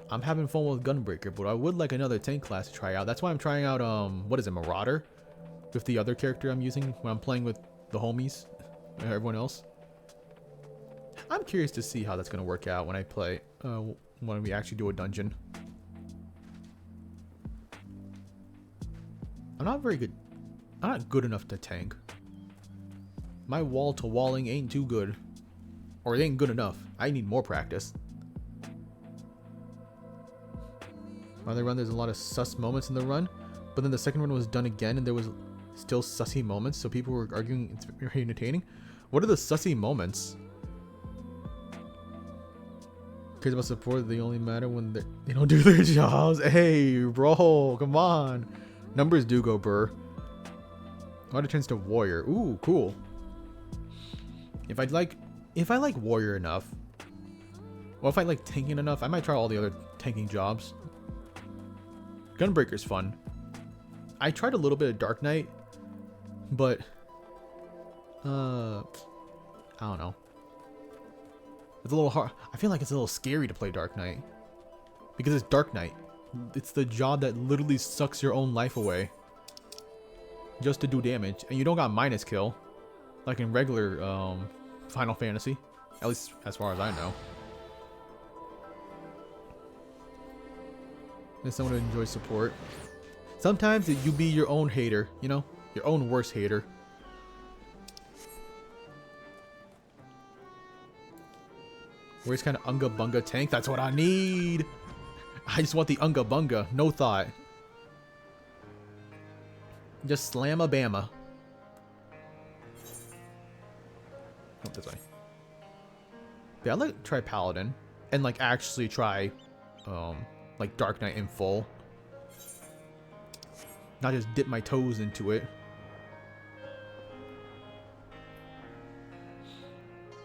I'm having fun with Gunbreaker, but I would like another tank class to try out. That's why I'm trying out, what is it, Marauder? With the other character I'm using when I'm playing with the homies and everyone else. I'm curious to see how that's going to work out when I play, when we actually do a dungeon. I'm not very good. I'm not good enough to tank. My wall-to-walling ain't too good. Or it ain't good enough. I need more practice. On the run, there's a lot of sus moments in the run. But then the second run was done again and there was still sussy moments. So people were arguing it's very entertaining. What are the sussy moments? Cares about support, they only matter when they don't do their jobs. Hey, bro, come on. Numbers do go burr. Auto turns to warrior. Ooh, cool. If I like warrior enough, well, if I like tanking enough, I might try all the other tanking jobs. Gunbreaker's fun. I tried a little bit of Dark Knight, but I don't know. It's a little hard. I feel like it's a little scary to play Dark Knight because it's Dark Knight. It's the job that literally sucks your own life away just to do damage, and you don't got minus kill like in regular Final Fantasy, at least as far as I know. And someone who enjoys support. Sometimes you be your own hater, you know, your own worst hater. Where's kind of Unga Bunga tank? That's what I need. I just want the Unga Bunga, no thought. Just slam a bama. Oh, this way. Yeah, I'd like to try Paladin and like actually try like Dark Knight in full. Not just dip my toes into it.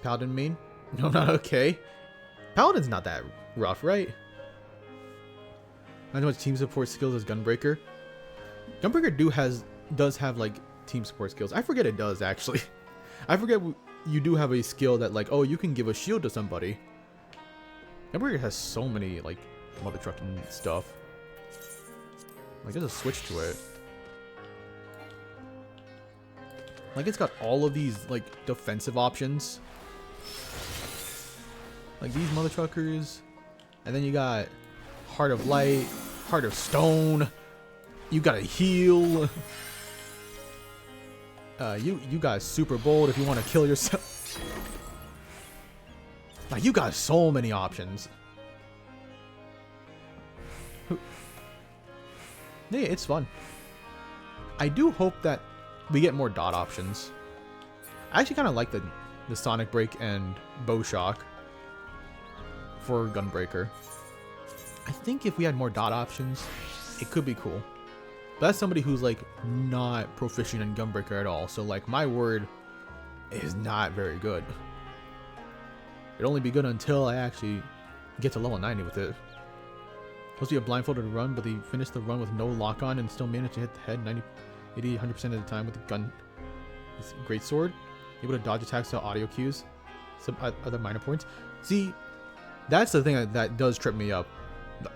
Paladin main? No, not okay. Paladin's not that rough, right? I know what team support skills as Gunbreaker. Gunbreaker does have like team support skills. I forget it does actually. I forget you do have a skill that like, oh, you can give a shield to somebody. Gunbreaker has so many like mother trucking stuff. Like there's a switch to it. Like it's got all of these like defensive options. Like these mother truckers. And then you got Heart of Light, Heart of Stone. You gotta heal. You got Super Bold if you want to kill yourself. Like you got so many options. Yeah, it's fun. I do hope that we get more dot options. I actually kind of like the Sonic Break and Bow Shock for Gunbreaker. I think if we had more dot options, it could be cool. But that's somebody who's like not proficient in Gunbreaker at all. So like my word is not very good. It'd only be good until I actually get to level 90 with it. Supposed to be a blindfolded run, but they finished the run with no lock on and still managed to hit the head 90, 80, 100% of the time with the gun. This great sword. Able to dodge attacks without audio cues. Some other minor points. See, that's the thing that does trip me up.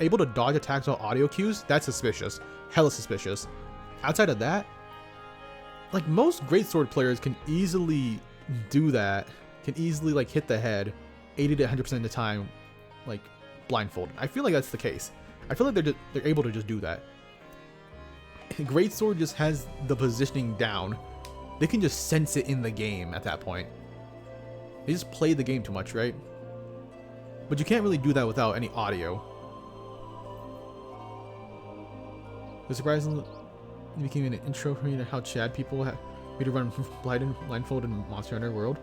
Able to dodge attacks without audio cues? That's suspicious. Hella suspicious. Outside of that, like most greatsword players can easily do that. Can easily like hit the head 80 to 100% of the time, like blindfolded. I feel like that's the case. I feel like they're able to just do that. Greatsword just has the positioning down. They can just sense it in the game at that point. They just play the game too much, right? But you can't really do that without any audio. The surprisingly became an intro for me to how Chad people me to run blindfolded in Monster Hunter World.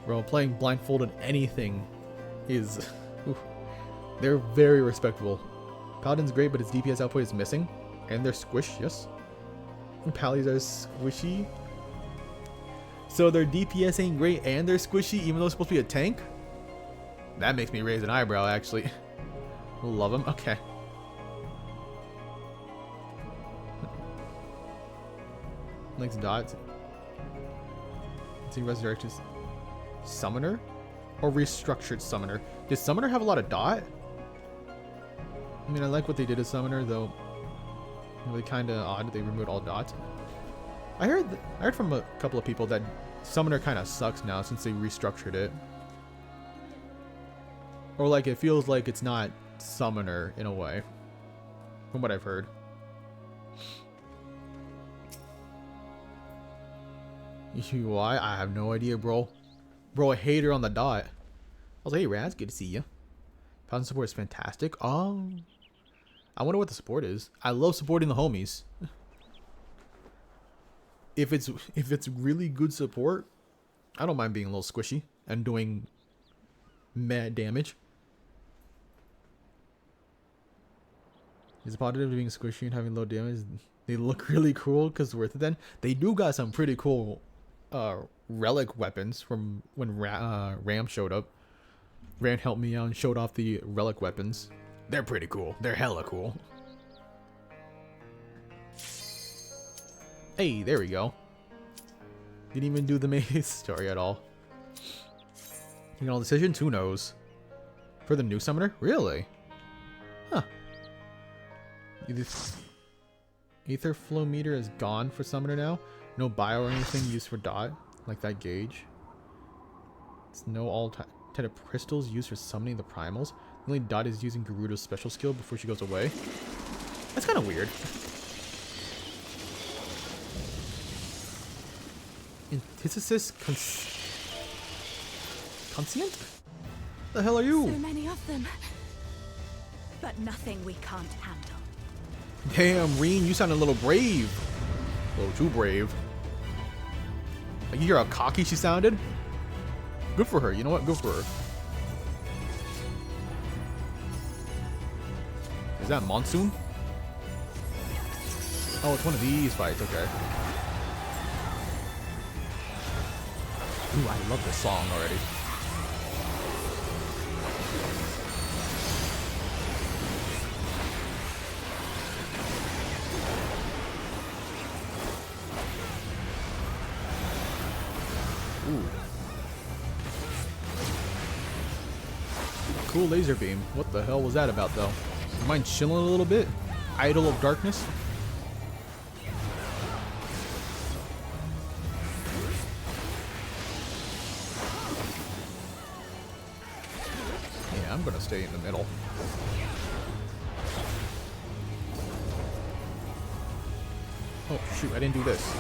Bro, playing blindfolded anything is... oof, they're very respectable. Paladin's great, but his DPS output is missing. And they're squished, yes. And Pallies are squishy. So their DPS ain't great and they're squishy, even though it's supposed to be a tank? That makes me raise an eyebrow, actually. Love them. Okay. Next dot. See, resurrected summoner or restructured summoner. Did summoner have a lot of dot? I mean, I like what they did as summoner, though. Really kind of odd they removed all dots. I heard from a couple of people that summoner kind of sucks now since they restructured it. Or like it feels like it's not summoner in a way, from what I've heard. UI? I have no idea, bro. Bro, a hater on the dot. I was like, hey, Raz, good to see you. Paladin support is fantastic. Oh, I wonder what the support is. I love supporting the homies. If it's really good support, I don't mind being a little squishy and doing mad damage. Is it positive being squishy and having low damage? They look really cool because worth it then. They do got some pretty cool relic weapons from when Ram showed up. Ram helped me out and showed off the relic weapons. They're pretty cool. They're hella cool. Hey, there we go. Didn't even do the main story at all. You know, decisions? Who knows? For the new summoner? Really? Huh. Ether flow meter is gone for summoner now. No bio or anything used for dot, like that gauge. It's no all type of crystals used for summoning the primals. The only dot is using Gerudo's special skill before she goes away. That's kind of weird. Antithesis conscient? The hell are you? So many of them, but nothing we can't handle. Damn, Reen, you sound a little brave. A little too brave. Like, you hear how cocky she sounded? Good for her. You know what? Good for her. Is that Monsoon? Oh, it's one of these fights. Okay. Ooh, I love this song already. Ooh. Cool laser beam. What the hell was that about, though? You mind chilling a little bit? Idol of Darkness? Yeah, I'm gonna stay in the middle. Oh, shoot, I didn't do this.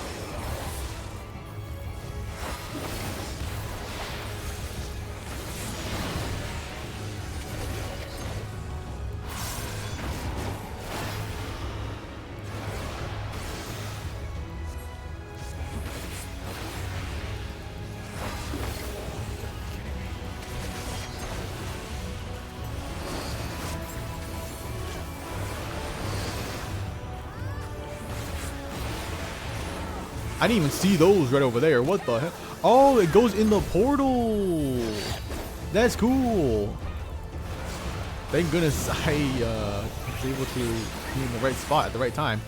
I didn't even see those right over there. What the heck? Oh, it goes in the portal. That's cool. Thank goodness I was able to be in the right spot at the right time.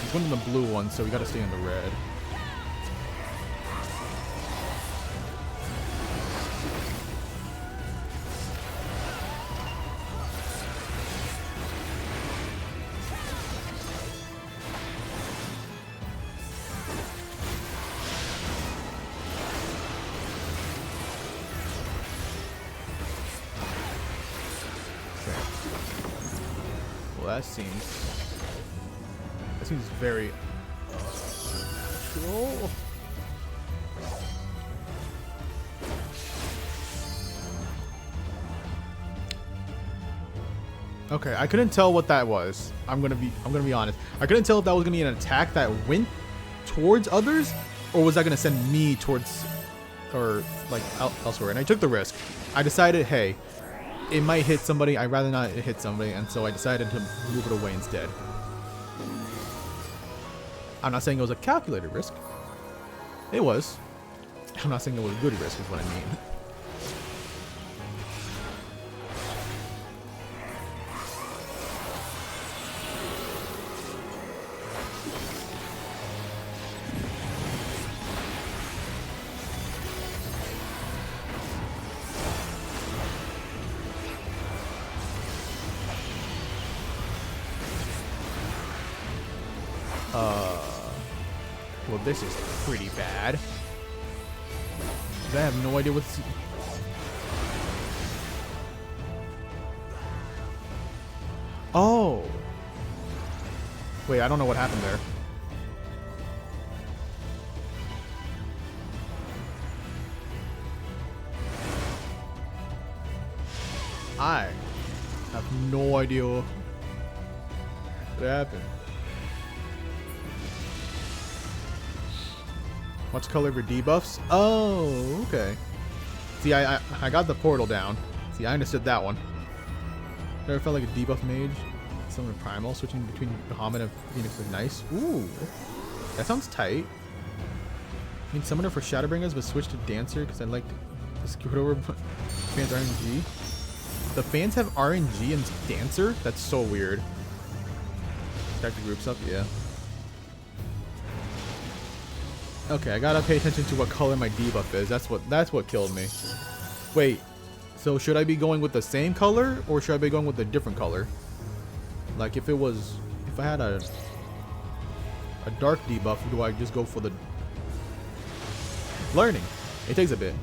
He's one of the blue ones, so we gotta stay in the red. Well, that seems very cool. Okay, I couldn't tell what that was. I'm gonna be honest. I couldn't tell if that was gonna be an attack that went towards others, or was that gonna send me towards, or like elsewhere. And I took the risk. I decided, hey, it might hit somebody. I'd rather not hit somebody, and so I decided to move it away instead. I'm not saying it was a calculated risk. It was. I'm not saying it was a good risk, is what I mean. Well, this is pretty bad. I have no idea what's... Oh! Wait, I don't know what happened there. I have no idea what happened. What's color for debuffs? Oh, okay. See, I got the portal down. See, I understood that one. Never felt like a debuff mage. Someone primal, switching between Bahamut and Phoenix was nice. Ooh, that sounds tight. I mean, summoner for Shadowbringers, but switch to dancer because I liked the scoot over fans RNG. The fans have RNG and dancer? That's so weird. Stack the groups up, yeah. Okay, I gotta pay attention to what color my debuff is. That's what killed me. Wait, so should I be going with the same color or should I be going with a different color? Like if I had a dark debuff, do I just go for the learning? It takes a bit.